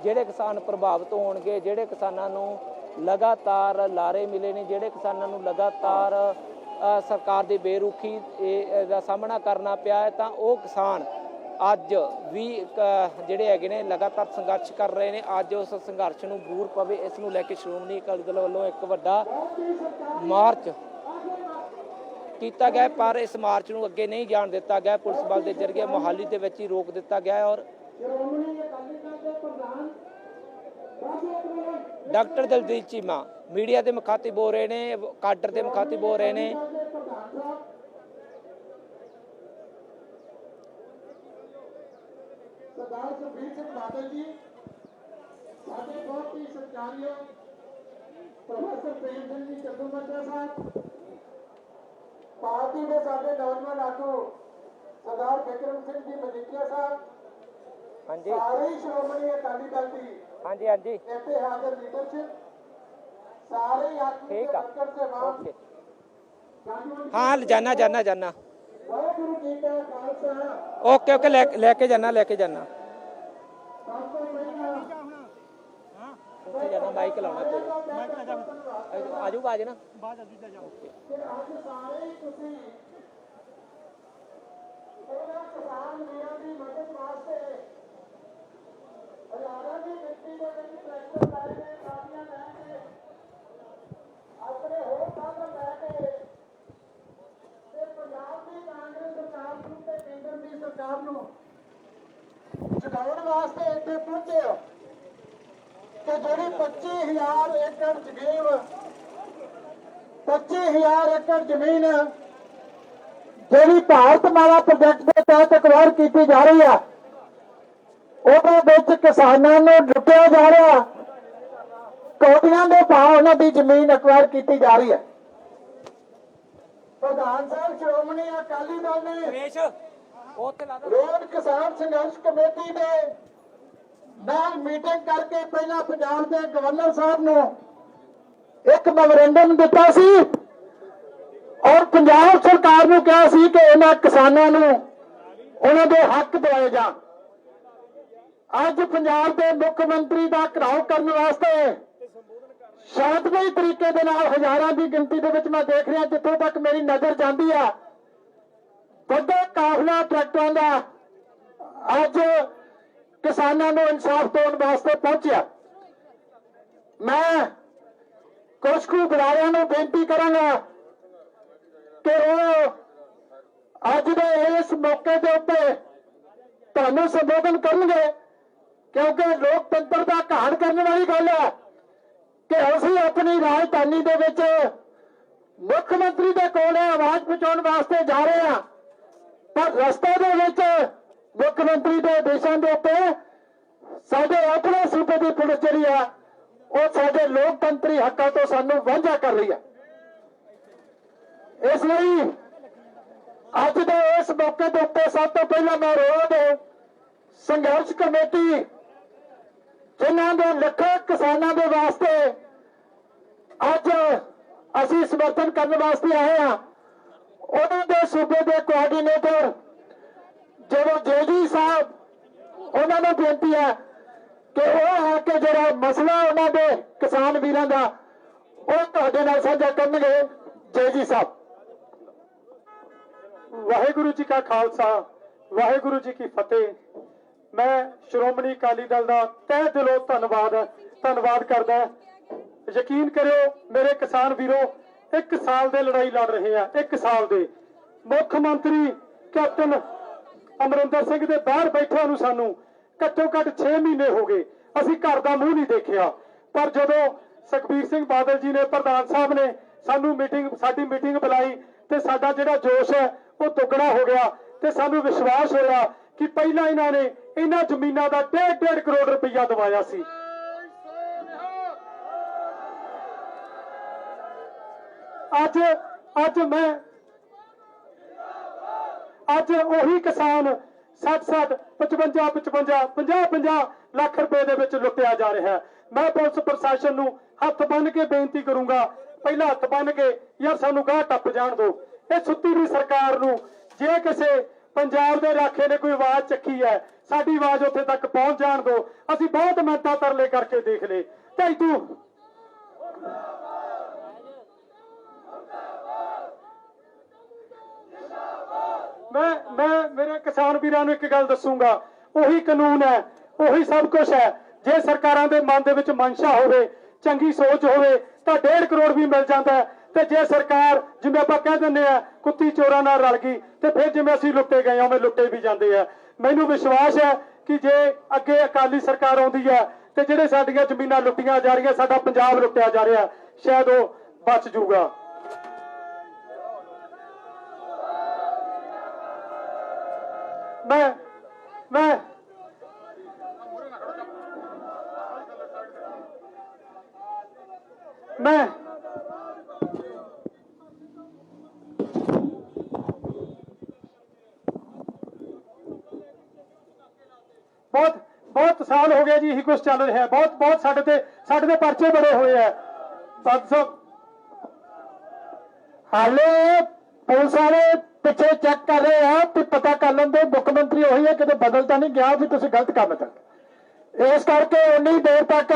ਜਿਹੜੇ ਕਿਸਾਨ ਪ੍ਰਭਾਵਿਤ ਹੋਣਗੇ, ਜਿਹੜੇ ਕਿਸਾਨਾਂ ਨੂੰ ਲਗਾਤਾਰ ਲਾਰੇ ਮਿਲੇ ਨੇ, ਜਿਹੜੇ ਕਿਸਾਨਾਂ ਨੂੰ ਲਗਾਤਾਰ ਸਰਕਾਰ ਦੀ ਬੇਰੁਖੀ ਦਾ ਸਾਹਮਣਾ ਕਰਨਾ ਪਿਆ ਹੈ। ਤਾਂ ਉਹ ਕਿਸਾਨ ਅੱਜ ਵੀ ਜਿਹੜੇ ਹੈਗੇ ਨੇ ਲਗਾਤਾਰ ਸੰਘਰਸ਼ ਕਰ ਰਹੇ ਨੇ। ਅੱਜ ਉਸ ਸੰਘਰਸ਼ ਨੂੰ ਬੂਰ ਪਵੇ, ਇਸ ਨੂੰ ਲੈ ਕੇ ਸ਼੍ਰੋਮਣੀ ਅਕਾਲੀ ਦਲ ਵੱਲੋਂ ਇੱਕ ਵੱਡਾ ਮਾਰਚ ਕੀਤਾ ਗਿਆ, ਪਰ ਇਸ ਮਾਰਚ ਨੂੰ ਅੱਗੇ ਨਹੀਂ ਜਾਣ ਦਿੱਤਾ ਗਿਆ। ਪੁਲਿਸ ਬਲ ਦੇ ਜ਼ਰੀਏ ਮੋਹਾਲੀ ਦੇ ਵਿੱਚ ਹੀ ਰੋਕ ਦਿੱਤਾ ਗਿਆ ਔਰ ਡਾਕਟਰ ਦਲਜੀਤ ਚੀਮਾ ਮੀਡੀਆ ਦੇ ਮੁਖਾਤਿਬ ਹੋ ਰਹੇ ਨੇ, ਕਾਡਰ ਦੇ ਮੁਖਾਤਿਬ ਹੋ ਰਹੇ ਨੇ। सरदार सुखबीर सिंह बादल जी साडे बहुत ही सत्कारयोग प्रोफेसर प्रेम सिंह जी चंदूमाजरा साहब, पार्टी के साडे नौजवान आगू सरदार बिक्रम सिंह जी मजीठिया साहब, हाँ जी, सारे श्रोमणी अकाली दल की हाँ जी, हाँ जी, इत्थे हाजिर लीडरशिप, सारे आगू ठीक है, वर्कर से ओके, हाँ जाना जाना जाना, वाहेगुरु जी का खालसा। ओके ओके, लेके जाना लेके जाना, ਉੱਥੇ ਜਾਣਾ ਮਾਈਕ ਲਾਉਣਾ ਤੇ ਆਜੂਗਾ ਅੱਜ ਨਾ ਬਾਅਦ ਅੱਜ ਜਾ ਓਕੇ। ਫਿਰ ਅੱਜ ਸਾਰੇ ਤੁਸੀਂ ਉਹਨਾਂ ਕਿਸਾਨ ਵੀਰਾਂ ਦੀ ਮਦਦ ਵਾਸਤੇ ਹਜ਼ਾਰਾਂ ਦੀ ਗਿਣਤੀ ਦੇ ਵਿੱਚ ਟਰੈਕਟਰ ਲੈ ਕੇ ਕਾਫੀਆਂ ਲੈ ਕੇ ਆਪਣੇ ਹੋਰ ਸਾਧਨ ਲੈ ਕੇ ਤੇ ਪੰਜਾਬ ਦੀ ਕਾਂਗਰਸ ਸਰਕਾਰ ਨੂੰ ਤੇ ਕੇਂਦਰ ਦੀ ਸਰਕਾਰ ਨੂੰ ਚੁਕਾਉਣ ਵਾਸਤੇ ਇੱਥੇ ਪਹੁੰਚੇ ਹੋ ਕਿ ਜਿਹੜੀ 25,000 ਏਕੜ ਜ਼ਮੀਨ 25,000 ਏਕੜ ਜ਼ਮੀਨ ਜਿਹੜੀ ਭਾਰਤ ਮਾਲਾ ਪ੍ਰੋਜੈਕਟ ਦੇ ਤਹਿਤ ਅਕਵਾਇਰ ਕੀਤੀ ਜਾ ਰਹੀ ਆ, ਉਹਦੇ ਵਿੱਚ ਕਿਸਾਨਾਂ ਨੂੰ ਲੁੱਟਿਆ ਜਾ ਰਿਹਾ, ਕੋਟੀਆਂ ਦੇ ਭਾਅ ਉਹਨਾਂ ਦੀ ਜ਼ਮੀਨ ਅਕਵਾਇਰ ਕੀਤੀ ਜਾ ਰਹੀ ਹੈ। ਪ੍ਰਧਾਨ ਸਾਹਿਬ ਸ਼੍ਰੋਮਣੀ ਅਕਾਲੀ ਦਲ ਨੇ ਰੋਡ ਕਿਸਾਨ ਸੰਘਰਸ਼ ਕਮੇਟੀ ਦੇ ਨਾਲ ਮੀਟਿੰਗ ਕਰਕੇ ਪਹਿਲਾਂ ਪੰਜਾਬ ਦੇ ਗਵਰਨਰ ਸਾਹਿਬ ਨੂੰ ਇੱਕ ਮੈਮੋਰੈਂਡਮ ਦਿੱਤਾ ਸੀ ਔਰ ਪੰਜਾਬ ਸਰਕਾਰ ਨੂੰ ਕਿਹਾ ਸੀ ਕਿ ਇਹਨਾਂ ਕਿਸਾਨਾਂ ਨੂੰ ਉਹਨਾਂ ਦੇ ਹੱਕ ਦਿਵਾਏ ਜਾਣ। ਅੱਜ ਪੰਜਾਬ ਦੇ ਮੁੱਖ ਮੰਤਰੀ ਦਾ ਘਿਰਾਓ ਕਰਨ ਵਾਸਤੇ ਸ਼ਾਂਤਮਈ ਤਰੀਕੇ ਦੇ ਨਾਲ ਹਜ਼ਾਰਾਂ ਦੀ ਗਿਣਤੀ ਦੇ ਵਿੱਚ ਮੈਂ ਦੇਖ ਰਿਹਾ, ਜਿੱਥੋਂ ਤੱਕ ਮੇਰੀ ਨਜ਼ਰ ਜਾਂਦੀ ਆ, ਵੱਡਾ ਕਾਫਲਾ ਟਰੈਕਟਰਾਂ ਦਾ ਅੱਜ ਕਿਸਾਨਾਂ ਨੂੰ ਇਨਸਾਫ ਦਿਵਾਉਣ ਵਾਸਤੇ ਪਹੁੰਚਿਆ। ਮੈਂ ਕੁਝ ਕੁ ਬੁਲਾਰਿਆਂ ਨੂੰ ਬੇਨਤੀ ਕਰਾਂਗਾ ਕਿ ਉਹ ਅੱਜ ਦੇ ਇਸ ਮੌਕੇ ਦੇ ਉੱਤੇ ਤੁਹਾਨੂੰ ਸੰਬੋਧਨ ਕਰਨਗੇ, ਕਿਉਂਕਿ ਲੋਕਤੰਤਰ ਦਾ ਘਾਣ ਕਰਨ ਵਾਲੀ ਗੱਲ ਹੈ ਕਿ ਅਸੀਂ ਆਪਣੀ ਰਾਜਧਾਨੀ ਦੇ ਵਿੱਚ ਮੁੱਖ ਮੰਤਰੀ ਦੇ ਕੋਲ ਆਵਾਜ਼ ਪਹੁੰਚਾਉਣ ਵਾਸਤੇ ਜਾ ਰਹੇ ਹਾਂ, ਪਰ ਰਸਤੇ ਦੇ ਵਿੱਚ ਮੁੱਖ ਮੰਤਰੀ ਦੇ ਆਦੇਸ਼ਾਂ ਦੇ ਉੱਤੇ ਸਾਡੇ ਆਪਣੇ ਸੂਬੇ ਦੀ ਪੁਲਿਸ ਜਿਹੜੀ ਆ ਉਹ ਸਾਡੇ ਲੋਕਤੰਤਰੀ ਹੱਕਾਂ ਤੋਂ ਸਾਨੂੰ ਵਾਂਝਾ ਕਰ ਰਹੀ ਹੈ। ਇਸ ਲਈ ਅੱਜ ਦੇ ਇਸ ਮੌਕੇ ਦੇ ਉੱਤੇ ਸਭ ਤੋਂ ਪਹਿਲਾਂ ਮੈਂ ਰੋਡ ਸੰਘਰਸ਼ ਕਮੇਟੀ, ਜਿਨ੍ਹਾਂ ਦੇ ਲੱਖਾਂ ਕਿਸਾਨਾਂ ਦੇ ਵਾਸਤੇ ਅੱਜ ਅਸੀਂ ਸਮਰਥਨ ਕਰਨ ਵਾਸਤੇ ਆਏ ਹਾਂ, ਉਹਨਾਂ ਦੇ ਸੂਬੇ ਦੇ ਕੋਆਰਡੀਨੇਟਰ ਜਿਹੜੇ ਜੇਜੀ ਸਾਹਿਬ, ਉਹਨਾਂ ਨੂੰ ਬੇਨਤੀ ਹੈ ਕਿ ਉਹ ਆ ਕੇ ਜਿਹੜਾ ਮਸਲਾ ਉਹਨਾਂ ਦੇ ਕਿਸਾਨ ਵੀਰਾਂ ਦਾ ਉਹ ਤੁਹਾਡੇ ਨਾਲ ਸਾਂਝਾ ਕਰਨਗੇ। ਜੇਜੀ ਸਾਹਿਬ। ਵਾਹਿਗੁਰੂ ਜੀ ਕਾ ਖਾਲਸਾ, ਵਾਹਿਗੁਰੂ ਜੀ ਕੀ ਫਤਿਹ। ਮੈਂ ਸ਼੍ਰੋਮਣੀ ਅਕਾਲੀ ਦਲ ਦਾ ਤਹਿ ਦਿਲੋਂ ਧੰਨਵਾਦ ਕਰਦਾ। ਯਕੀਨ ਕਰਿਓ ਮੇਰੇ ਕਿਸਾਨ ਵੀਰੋ, 1 ਸਾਲ ਦੇ ਲੜਾਈ ਲੜ ਰਹੇ ਆ। 1 ਸਾਲ ਦੇ ਮੁੱਖ ਮੰਤਰੀ ਕੈਪਟਨ ਅਮਰਿੰਦਰ ਸਿੰਘ ਦੇ ਬਾਹਰ ਬੈਠਿਆਂ ਨੂੰ ਸਾਨੂੰ ਘੱਟੋ ਘੱਟ 6 ਮਹੀਨੇ ਹੋ ਗਏ, ਅਸੀਂ ਘਰ ਦਾ ਮੂੰਹ ਨਹੀਂ ਦੇਖਿਆ। ਪਰ ਜਦੋਂ ਸੁਖਬੀਰ ਸਿੰਘ ਬਾਦਲ ਜੀ ਨੇ, ਪ੍ਰਧਾਨ ਸਾਹਿਬ ਨੇ ਸਾਡੀ ਮੀਟਿੰਗ ਬੁਲਾਈ ਤੇ ਸਾਡਾ ਜਿਹੜਾ ਜੋਸ਼ ਹੈ ਉਹ ਦੁੱਗਣਾ ਹੋ ਗਿਆ ਤੇ ਸਾਨੂੰ ਵਿਸ਼ਵਾਸ ਹੋਇਆ ਕਿ ਪਹਿਲਾਂ ਇਹਨਾਂ ਨੇ ਇਹਨਾਂ ਜ਼ਮੀਨਾਂ ਦਾ 1.5 ਕਰੋੜ ਰੁਪਈਆ ਦਵਾਇਆ ਸੀ। ਅੱਜ ਉਹੀ ਕਿਸਾਨ 60 55 ਲੱਖ ਰੁਪਏ ਦੇ ਵਿੱਚ ਲੁੱਟਿਆ ਜਾ ਰਿਹਾ ਹੈ। ਮੈਂ ਪੁਲਿਸ ਪ੍ਰਸ਼ਾਸਨ ਨੂੰ ਹੱਥ ਬੰਨ ਕੇ ਬੇਨਤੀ ਕਰੂੰਗਾ, ਪਹਿਲਾਂ ਹੱਥ ਬੰਨ ਕੇ ਯਾਰ ਸਾਨੂੰ ਗਾਹ ਟੱਪ ਜਾਣ ਦਿਓ। ਇਹ ਸੁੱਤੀ ਵੀ ਸਰਕਾਰ ਨੂੰ ਜੇ ਕਿਸੇ ਪੰਜਾਬ ਦੇ ਰਾਖੇ ਨੇ ਕੋਈ ਆਵਾਜ਼ ਚੱਕੀ ਹੈ, ਸਾਡੀ ਆਵਾਜ਼ ਉੱਥੇ ਤੱਕ ਪਹੁੰਚ ਜਾਣ ਦਿਓ। ਅਸੀਂ ਬਹੁਤ ਮਿਹਨਤਾਂ ਤਰਲੇ ਕਰਕੇ ਦੇਖ ਲਏ ਤੇ ਤੂੰ ਮੈਂ ਮੇਰੇ ਕਿਸਾਨ ਵੀਰਾਂ ਨੂੰ ਇੱਕ ਗੱਲ ਦੱਸੂਗਾ, ਉਹੀ ਕਾਨੂੰਨ ਹੈ, ਉਹੀ ਸਭ ਕੁਝ ਹੈ। ਜੇ ਸਰਕਾਰਾਂ ਦੇ ਮਨ ਦੇ ਵਿੱਚ ਮਨਸ਼ਾ ਹੋਵੇ, ਚੰਗੀ ਸੋਚ ਹੋਵੇ ਤਾਂ 1.5 ਕਰੋੜ ਵੀ ਮਿਲ ਜਾਂਦਾ ਹੈ। ਤੇ ਜੇ ਸਰਕਾਰ ਜਿਵੇਂ ਆਪਾਂ ਕਹਿ ਦਿੰਦੇ ਆ ਕੁੱਤੀ ਚੋਰਾਂ ਨਾਲ ਰਲ ਗਈ ਤੇ ਫਿਰ ਜਿਵੇਂ ਅਸੀਂ ਲੁੱਟੇ ਗਏ ਉਵੇਂ ਲੁੱਟੇ ਵੀ ਜਾਂਦੇ ਆ। ਮੈਨੂੰ ਵਿਸ਼ਵਾਸ ਹੈ ਕਿ ਜੇ ਅੱਗੇ ਅਕਾਲੀ ਸਰਕਾਰ ਆਉਂਦੀ ਹੈ ਤੇ ਜਿਹੜੇ ਸਾਡੀਆਂ ਜ਼ਮੀਨਾਂ ਲੁੱਟੀਆਂ ਜਾ ਰਹੀਆਂ, ਸਾਡਾ ਪੰਜਾਬ ਲੁੱਟਿਆ ਜਾ ਰਿਹਾ, ਸ਼ਾਇਦ ਉਹ ਬਚ ਜਾਊਗਾ। ਮੈਂ ਬਹੁਤ ਸਾਲ ਹੋ ਗਏ ਜੀ ਇਹੀ ਕੁਝ ਚੱਲ ਰਿਹਾ। ਬਹੁਤ ਸਾਡੇ ਤੇ ਪਰਚੇ ਬੜੇ ਹੋਏ ਆ। 500 ਹਾਲੇ ਪੁਲਿਸ ਵਾਲੇ ਪਿੱਛੇ ਚੈੱਕ ਕਰ ਰਹੇ ਆ ਤੇ ਪਤਾ ਕਰ ਲੈਂਦੇ ਮੁੱਖ ਮੰਤਰੀ ਉਹੀ ਹੈ, ਕਿਤੇ ਬਦਲ ਤਾਂ ਨਹੀਂ ਗਿਆ ਵੀ ਤੁਸੀਂ ਗਲਤ ਕੰਮ ਕਰ। ਇਸ ਕਰਕੇ ਉਨੀ ਦੇਰ ਤੱਕ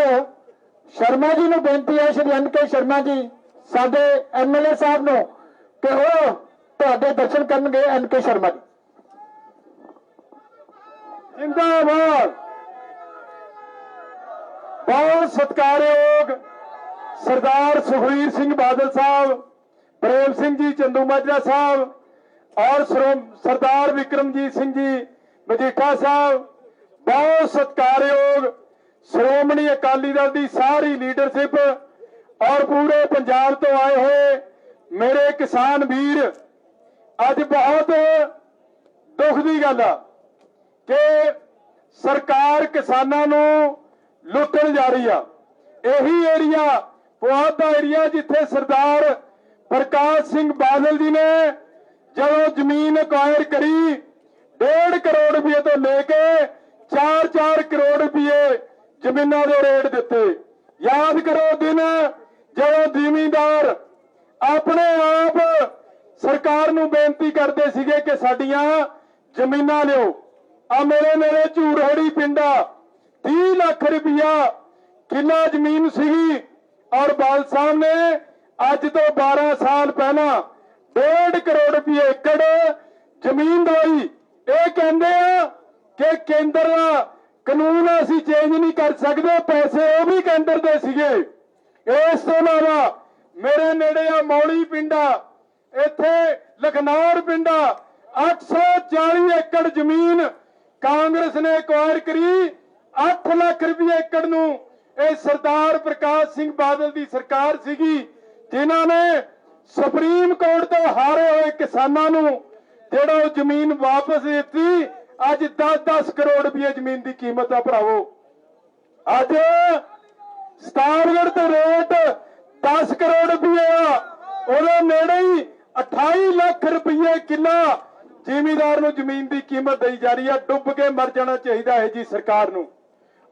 ਸ਼ਰਮਾ ਜੀ ਨੂੰ ਬੇਨਤੀ ਹੈ, ਸ਼੍ਰੀ NK ਸ਼ਰਮਾ ਜੀ ਸਾਡੇ MLA ਸਾਹਿਬ ਨੂੰ, ਕਿ ਉਹ ਤੁਹਾਡੇ ਦਰਸ਼ਨ ਕਰਨਗੇ। NK ਸ਼ਰਮਾ ਜੀ ਜਿੰਦਾਬਾਦ। ਬਹੁਤ ਸਤਿਕਾਰਯੋਗ ਸਰਦਾਰ ਸੁਖਬੀਰ ਸਿੰਘ ਬਾਦਲ ਸਾਹਿਬ, ਪ੍ਰੇਮ ਸਿੰਘ ਜੀ ਚੰਦੂਮਾਜਰਾ ਸਾਹਿਬ ਔਰ ਸਰਦਾਰ ਵਿਕਰਮਜੀਤ ਸਿੰਘ ਜੀ ਮਜੀਠਾ ਸਾਹਿਬ, ਬਹੁਤ ਸਤਿਕਾਰਯੋਗ ਸ਼੍ਰੋਮਣੀ ਅਕਾਲੀ ਦਲ ਦੀ ਸਾਰੀ ਲੀਡਰਸ਼ਿਪ ਔਰ ਪੂਰੇ ਪੰਜਾਬ ਤੋਂ ਆਏ ਹੋਏ ਮੇਰੇ ਕਿਸਾਨ ਵੀਰ, ਅੱਜ ਬਹੁਤ ਦੁੱਖ ਦੀ ਗੱਲ ਆ ਕਿ ਸਰਕਾਰ ਕਿਸਾਨਾਂ ਨੂੰ ਲੁੱਟਣ ਜਾ ਰਹੀ ਆ। ਇਹੀ ਏਰੀਆ ਪੁਆਧ ਦਾ ਏਰੀਆ ਜਿੱਥੇ ਸਰਦਾਰ ਪ੍ਰਕਾਸ਼ ਸਿੰਘ ਬਾਦਲ ਜੀ ਨੇ ਜਦੋਂ ਜ਼ਮੀਨ ਅਕਵਾਇਰ ਕਰੀ 1.5 ਕਰੋੜ ਰੁਪਏ ਤੋਂ ਲੈ ਕੇ 4-4 ਕਰੋੜ ਰੁਪਏ ਜ਼ਮੀਨਾਂ ਦੇ ਰੇਟ ਦਿੱਤੇ। ਯਾਦ ਕਰੋ ਦਿਨ ਜਦੋਂ ਜ਼ਿਮੀਂਦਾਰ ਆਪਣੇ ਆਪ ਸਰਕਾਰ ਨੂੰ ਬੇਨਤੀ ਕਰਦੇ ਸੀਗੇ ਕਿ ਸਾਡੀਆਂ ਜ਼ਮੀਨਾਂ ਲਿਓ। ਆ ਮੇਰੇ ਝੂੜਹੜੀ ਪਿੰਡਾ 30 ਲੱਖ ਰੁਪਇਆ ਕਿੱਲਾ ਜ਼ਮੀਨ ਸੀਗੀ ਔਰ ਬਾਲ ਸਾਹਿਬ ਨੇ ਅੱਜ ਤੋਂ 12 ਸਾਲ ਪਹਿਲਾਂ 1.5 ਕਰੋੜ ਰੁਪਏ ਏਕੜ ਜ਼ਮੀਨ ਦਵਾਈ। ਇਹ ਕਹਿੰਦੇ ਆ ਕਿ ਕੇਂਦਰ ਦਾ ਕਾਨੂੰਨ ਅਸੀਂ ਚੇਂਜ ਨਹੀਂ ਕਰ ਸਕਦੇ, ਪੈਸੇ ਉਹ ਵੀ ਕੇਂਦਰ ਦੇ ਸੀਗੇ। ਇਸ ਤੋਂ ਇਲਾਵਾ ਮੇਰੇ ਨੇੜੇ ਆ ਮੌਲੀ ਪਿੰਡਾ, ਇੱਥੇ ਲਖਨੌਰ ਪਿੰਡਾ 840 ਏਕੜ ਜ਼ਮੀਨ ਕਾਂਗਰਸ ਨੇ ਅਕਵਾਇਰ ਕਰੀ 8 ਲੱਖ ਰੁਪਏ ਏਕੜ ਨੂੰ। ਇਹ ਸਰਦਾਰ ਪ੍ਰਕਾਸ਼ ਸਿੰਘ ਬਾਦਲ ਦੀ ਸਰਕਾਰ ਸੀਗੀ ਜਿਨ੍ਹਾਂ ਨੇ ਸੁਪਰੀਮ ਕੋਰਟ ਤੋਂ ਹਾਰੇ ਹੋਏ ਕਿਸਾਨਾਂ ਨੂੰ ਜਿਹੜਾ ਉਹ ਜ਼ਮੀਨ ਵਾਪਸ ਦਿੱਤੀ। ਅੱਜ 10-10 ਕਰੋੜ ਰੁਪਏ ਜ਼ਮੀਨ ਦੀ ਕੀਮਤ ਆ ਭਰਾਵੋ। ਅੱਜ ਸਤਾਰਗੜ੍ਹ ਤੇ ਰੇਟ 10 ਕਰੋੜ ਰੁਪਏ ਆ, ਉਹਦੇ ਨੇੜੇ ਹੀ 28 ਲੱਖ ਰੁਪਏ ਕਿੱਲਾ ਜ਼ਿਮੀਂਦਾਰ ਨੂੰ ਜ਼ਮੀਨ ਦੀ ਕੀਮਤ ਦੇਈ ਜਾ ਰਹੀ ਆ। ਡੁੱਬ ਕੇ ਮਰ ਜਾਣਾ ਚਾਹੀਦਾ ਹੈ ਜੀ ਸਰਕਾਰ ਨੂੰ।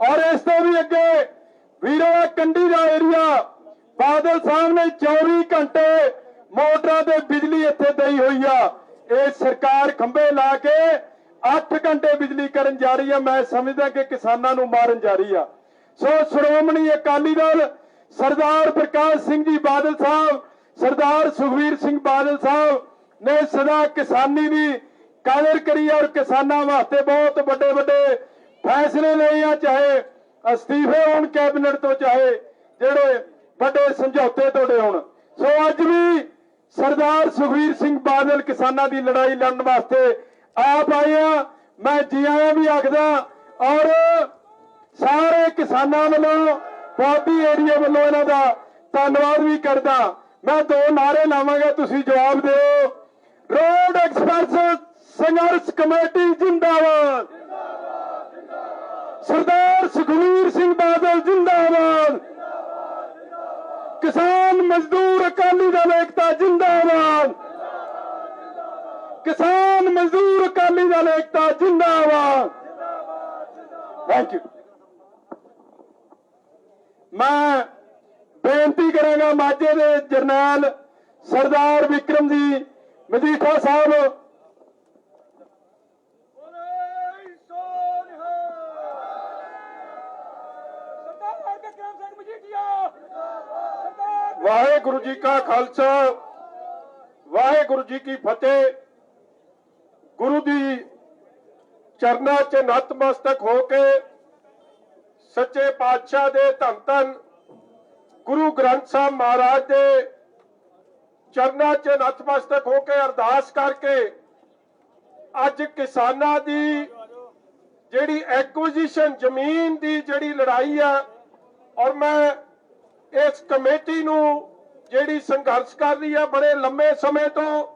ਔਰ ਇਸ ਤੋਂ ਵੀ ਅੱਗੇ ਵੀਰੋ ਕੰਢੀ ਦਾ ਏਰੀਆ, ਬਾਦਲ ਸਾਹਿਬ ਨੇ 24 ਘੰਟੇ ਮੋਟਰਾਂ ਤੇ ਬਿਜਲੀ ਇੱਥੇ ਦੇਈ ਹੋਈ ਆ। ਇਹ ਸਰਕਾਰ ਖੰਭੇ ਲਾ ਕੇ 8 ਘੰਟੇ ਬਿਜਲੀ ਕਰਨ ਜਾ ਰਹੀ ਆ। ਮੈਂ ਸਮਝਦਾ ਕਿ ਕਿਸਾਨਾਂ ਨੂੰ ਮਾਰਨ ਜਾ ਰਹੀ ਆ। ਸੋ ਸ਼੍ਰੋਮਣੀ ਅਕਾਲੀ ਦਲ ਸਰਦਾਰ ਪ੍ਰਕਾਸ਼ ਸਿੰਘ ਜੀ ਬਾਦਲ ਸਾਹਿਬ, ਸਰਦਾਰ ਸੁਖਬੀਰ ਸਿੰਘ ਬਾਦਲ ਸਾਹਿਬ ਨੇ ਸਦਾ ਕਿਸਾਨੀ ਦੀ ਕਦਰ ਕਰੀ ਔਰ ਕਿਸਾਨਾਂ ਵਾਸਤੇ ਬਹੁਤ ਵੱਡੇ ਵੱਡੇ ਫੈਸਲੇ ਲਏ ਆ, ਚਾਹੇ ਅਸਤੀਫੇ ਹੋਣ ਕੈਬਨਿਟ ਤੋਂ, ਚਾਹੇ ਜਿਹੜੇ ਵੱਡੇ ਸਮਝੌਤੇ ਤੁਹਾਡੇ ਹੋਣ। ਸੋ ਅੱਜ ਵੀ ਸਰਦਾਰ ਸੁਖਬੀਰ ਸਿੰਘ ਬਾਦਲ ਕਿਸਾਨਾਂ ਦੀ ਲੜਾਈ ਲੜਨ ਵਾਸਤੇ ਆਪ ਆਏ ਆ। ਮੈਂ ਜੀ ਆਇਆਂ ਵੀ ਆਖਦਾ ਔਰ ਸਾਰੇ ਕਿਸਾਨਾਂ ਵੱਲੋਂ ਪੁਆਧੀ ਏਰੀਆ ਵੱਲੋਂ ਇਹਨਾਂ ਦਾ ਧੰਨਵਾਦ ਵੀ ਕਰਦਾ। ਮੈਂ 2 ਨਾਅਰੇ ਲਾਵਾਂਗਾ, ਤੁਸੀਂ ਜਵਾਬ ਦਿਓ। ਰੋਡ ਐਕਸਪ੍ਰੈਸ ਸੰਘਰਸ਼ ਕਮੇਟੀ ਜਿੰਦਾਬਾਦ, ਸਰਦਾਰ ਸੁਖਬੀਰ ਸਿੰਘ ਬਾਦਲ ਜਿੰਦਾਬਾਦ, ਕਿਸਾਨ ਮਜ਼ਦੂਰ ਅਕਾਲੀ ਦਲ ਏਕਤਾ ਜਿੰਦਾਬਾਦ, ਕਿਸਾਨ ਮਜ਼ਦੂਰ ਅਕਾਲੀ ਦਲ ਏਕਤਾ ਜਿੰਦਾਬਾਦ। Thank you. ਮੈਂ ਬੇਨਤੀ ਕਰਾਂਗਾ ਮਾਝੇ ਦੇ ਜਰਨੈਲ ਸਰਦਾਰ ਵਿਕਰਮ ਜੀ ਮਜੀਠਾ ਸਾਹਿਬ, ਵਾਹਿਗੁਰੂ ਜੀ ਕਾ ਖਾਲਸਾ ਵਾਹਿਗੁਰੂ ਜੀ ਕੀ ਫਤਿਹ। ਗੁਰੂ ਦੀ ਚਰਨਾਂ 'ਚ ਨਤਮਸਤਕ ਹੋ ਕੇ ਸੱਚੇ ਪਾਤਸ਼ਾਹ ਦੇ ਧੰਨ ਧੰਨ ਗੁਰੂ ਗ੍ਰੰਥ ਸਾਹਿਬ ਮਹਾਰਾਜ ਦੇ ਚਰਨਾਂ 'ਚ ਨਤਮਸਤਕ ਹੋ ਕੇ ਅਰਦਾਸ ਕਰਕੇ ਅੱਜ ਕਿਸਾਨਾਂ ਦੀ ਜਿਹੜੀ ਐਕੁਜੀਸ਼ਨ ਜ਼ਮੀਨ ਦੀ ਜਿਹੜੀ ਲੜਾਈ ਆ, ਔਰ ਮੈਂ ਇਸ ਕਮੇਟੀ ਨੂੰ ਜਿਹੜੀ ਸੰਘਰਸ਼ ਕਰ ਰਹੀ ਆ ਬੜੇ ਲੰਮੇ ਸਮੇਂ ਤੋਂ,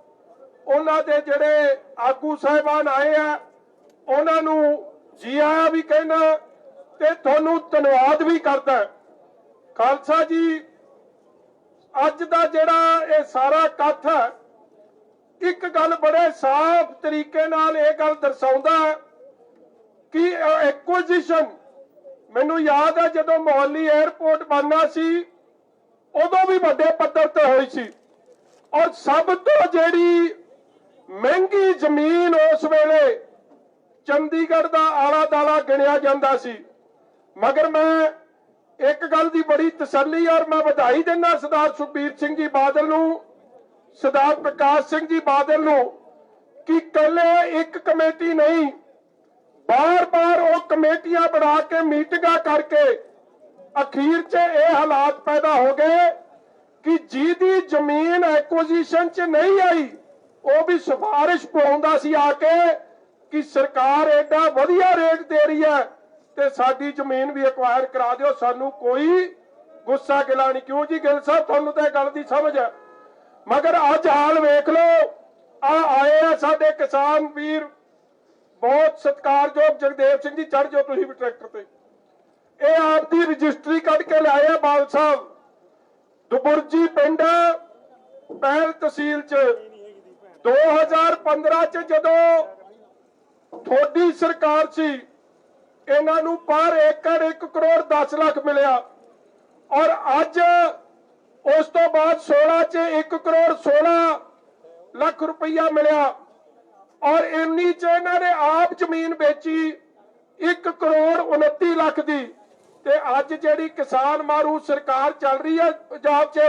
ਉਹਨਾਂ ਦੇ ਜਿਹੜੇ ਆਗੂ ਸਾਹਿਬਾਨ ਆਏ ਆ ਉਹਨਾਂ ਨੂੰ ਜੀ ਆਇਆਂ ਵੀ ਕਹਿਣਾ ਤੇ ਤੁਹਾਨੂੰ ਧੰਨਵਾਦ ਵੀ ਕਰਦਾ। ਖਾਲਸਾ ਜੀ, ਅੱਜ ਦਾ ਜਿਹੜਾ ਇਹ ਸਾਰਾ ਇਕੱਠ ਹੈ, ਇੱਕ ਗੱਲ ਬੜੇ ਸਾਫ਼ ਤਰੀਕੇ ਨਾਲ ਇਹ ਗੱਲ ਦਰਸਾਉਂਦਾ ਕਿ ਐਕੁਜੀਸ਼ਨ, ਮੈਨੂੰ ਯਾਦ ਹੈ ਜਦੋਂ ਮੋਹਾਲੀ 에ਅਰਪੋਰਟ ਬਣਨਾ ਸੀ ਉਦੋਂ ਵੀ ਵੱਡੇ ਪੱਧਰ ਤੇ ਹੋਈ ਸੀ, ਔਰ ਸਭ ਤੋਂ ਜਿਹੜੀ ਮਹਿੰਗੀ ਜ਼ਮੀਨ ਉਸ ਵੇਲੇ ਚੰਡੀਗੜ੍ਹ ਦਾ ਆਲਾ ਦਾਲਾ ਗਿਣਿਆ ਜਾਂਦਾ ਸੀ। ਮਗਰ ਮੈਂ ਇੱਕ ਗੱਲ ਦੀ ਬੜੀ ਤਸੱਲੀ ਔਰ ਮੈਂ ਵਧਾਈ ਦਿੰਦਾ ਸਰਦਾਰ ਸੁਖਬੀਰ ਸਿੰਘ ਜੀ ਬਾਦਲ ਨੂੰ, ਸਰਦਾਰ ਪ੍ਰਕਾਸ਼ ਸਿੰਘ ਜੀ ਬਾਦਲ ਨੂੰ, ਕਿ ਕੱਲੇ ਇੱਕ ਕਮੇਟੀ ਨਹੀਂ, ਬਾਰ-ਬਾਰ ਉਹ ਕਮੇਟੀਆਂ ਬਣਾ ਕੇ ਮੀਟਿੰਗਾਂ ਕਰਕੇ ਅਖੀਰ 'ਚ ਇਹ ਹਾਲਾਤ ਪੈਦਾ ਹੋ ਗਏ ਕਿ ਜਿਹਦੀ ਜ਼ਮੀਨ ਐਕੁਜੀਸ਼ਨ 'ਚ ਨਹੀਂ ਆਈ ਉਹ ਵੀ ਸਿਫਾਰਿਸ਼ ਪਾਉਂਦਾ ਸੀ ਆ ਕੇ ਕਿ ਸਰਕਾਰ ਐਡਾ ਵਧੀਆ ਰੇਟ ਦੇ ਰਹੀ ਹੈ ਤੇ ਸਾਡੀ ਜ਼ਮੀਨ ਵੀ ਐਕਵਾਇਰ ਕਰਾ ਦਿਓ, ਸਾਨੂੰ ਕੋਈ ਗੁੱਸਾ ਗਿਲਾ ਨਹੀਂ। ਕਿਉਂ ਜੀ ਗਿੱਲ ਸਾਹਿਬ, ਤੁਹਾਨੂੰ ਤਾਂ ਇਹ ਗੱਲ ਦੀ ਸਮਝ ਹੈ। ਮਗਰ ਅੱਜ ਹਾਲ ਵੇਖ ਲਓ, ਆਏ ਆ ਸਾਡੇ ਕਿਸਾਨ ਵੀਰ, ਬਹੁਤ ਸਤਿਕਾਰਯੋਗ ਜਗਦੇਵ ਸਿੰਘ ਜੀ, ਚੜ੍ਹ ਜਾਓ ਤੁਸੀਂ ਵੀ ਟਰੈਕਟਰ ਤੇ। ਇਹ ਆਪ ਦੀ ਰਜਿਸਟਰੀ ਕੱਢ ਕੇ ਲਿਆਏ ਆ ਬਾਲ ਸਾਹਿਬ, ਦੁਬੁਰਜੀ ਪਿੰਡ ਪਹਿਲ ਤਹਿਸੀਲ 'ਚ 2015 'ਚ ਜਦੋਂ ਤੁਹਾਡੀ ਸਰਕਾਰ ਸੀ ਇਹਨਾਂ ਨੂੰ ਪਰ ਏਕੜ 1 ਕਰੋੜ 10 ਲੱਖ ਮਿਲਿਆ, ਔਰ ਅੱਜ ਉਸ ਤੋਂ ਬਾਅਦ 16 'ਚ 1 ਕਰੋੜ 16 ਲੱਖ ਰੁਪਈਆ ਮਿਲਿਆ, ਔਰ ਇੰਨੀ 'ਚ ਇਹਨਾਂ ਨੇ ਆਪ ਜ਼ਮੀਨ ਵੇਚੀ 1 ਕਰੋੜ 29 ਲੱਖ ਦੀ। ਤੇ ਅੱਜ ਜਿਹੜੀ ਕਿਸਾਨ ਮਾਰੂ ਸਰਕਾਰ ਚੱਲ ਰਹੀ ਹੈ ਪੰਜਾਬ 'ਚ,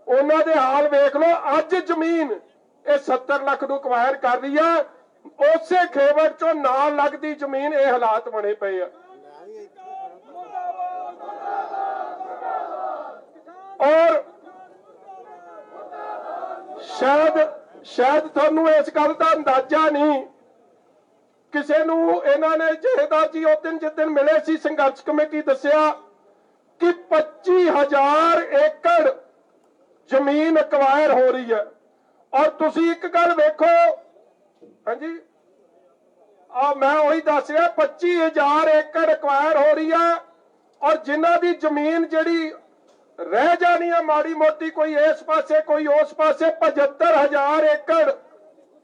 ਉਹਨਾਂ ਦੇ ਹਾਲ ਵੇਖ ਲਓ। ਅੱਜ ਜ਼ਮੀਨ ਇਹ 70 ਲੱਖ ਨੂੰ ਐਕਵਾਇਰ ਕਰ ਰਹੀ ਹੈ, ਉਸੇ ਖੇਵੜ 'ਚੋਂ ਨਾਲ ਲੱਗਦੀ ਜ਼ਮੀਨ ਇਹ ਹਾਲਾਤ ਬਣੇ ਪਏ ਆ। ਔਰ ਸ਼ਾਇਦ ਤੁਹਾਨੂੰ ਇਸ ਗੱਲ ਦਾ ਅੰਦਾਜ਼ਾ ਨਹੀਂ, ਕਿਸੇ ਨੂੰ ਇਹਨਾਂ ਨੇ ਜਹੇਦਾਰ ਜੀ ਉਸ ਦਿਨ ਜਿੱਦਣ ਮਿਲੇ ਸੀ ਸੰਘਰਸ਼ ਕਮੇਟੀ ਦੱਸਿਆ ਕਿ 25,000 ਏਕੜ ਜ਼ਮੀਨ ਐਕਵਾਇਰ ਹੋ ਰਹੀ ਹੈ। ਔਰ ਤੁਸੀਂ ਇੱਕ ਗੱਲ ਵੇਖੋ, ਹਾਂਜੀ ਮੈਂ ਉਹੀ ਦੱਸ ਰਿਹਾ, 25,000 ਏਕੜ ਐਕਵਾਇਰ ਹੋ ਰਹੀ ਹੈ, ਔਰ ਜਿਨ੍ਹਾਂ ਦੀ ਜ਼ਮੀਨ ਜਿਹੜੀ ਰਹਿ ਜਾਣੀ ਹੈ ਮਾੜੀ ਮੋਟੀ, ਕੋਈ ਇਸ ਪਾਸੇ ਕੋਈ ਉਸ ਪਾਸੇ, 75,000 ਏਕੜ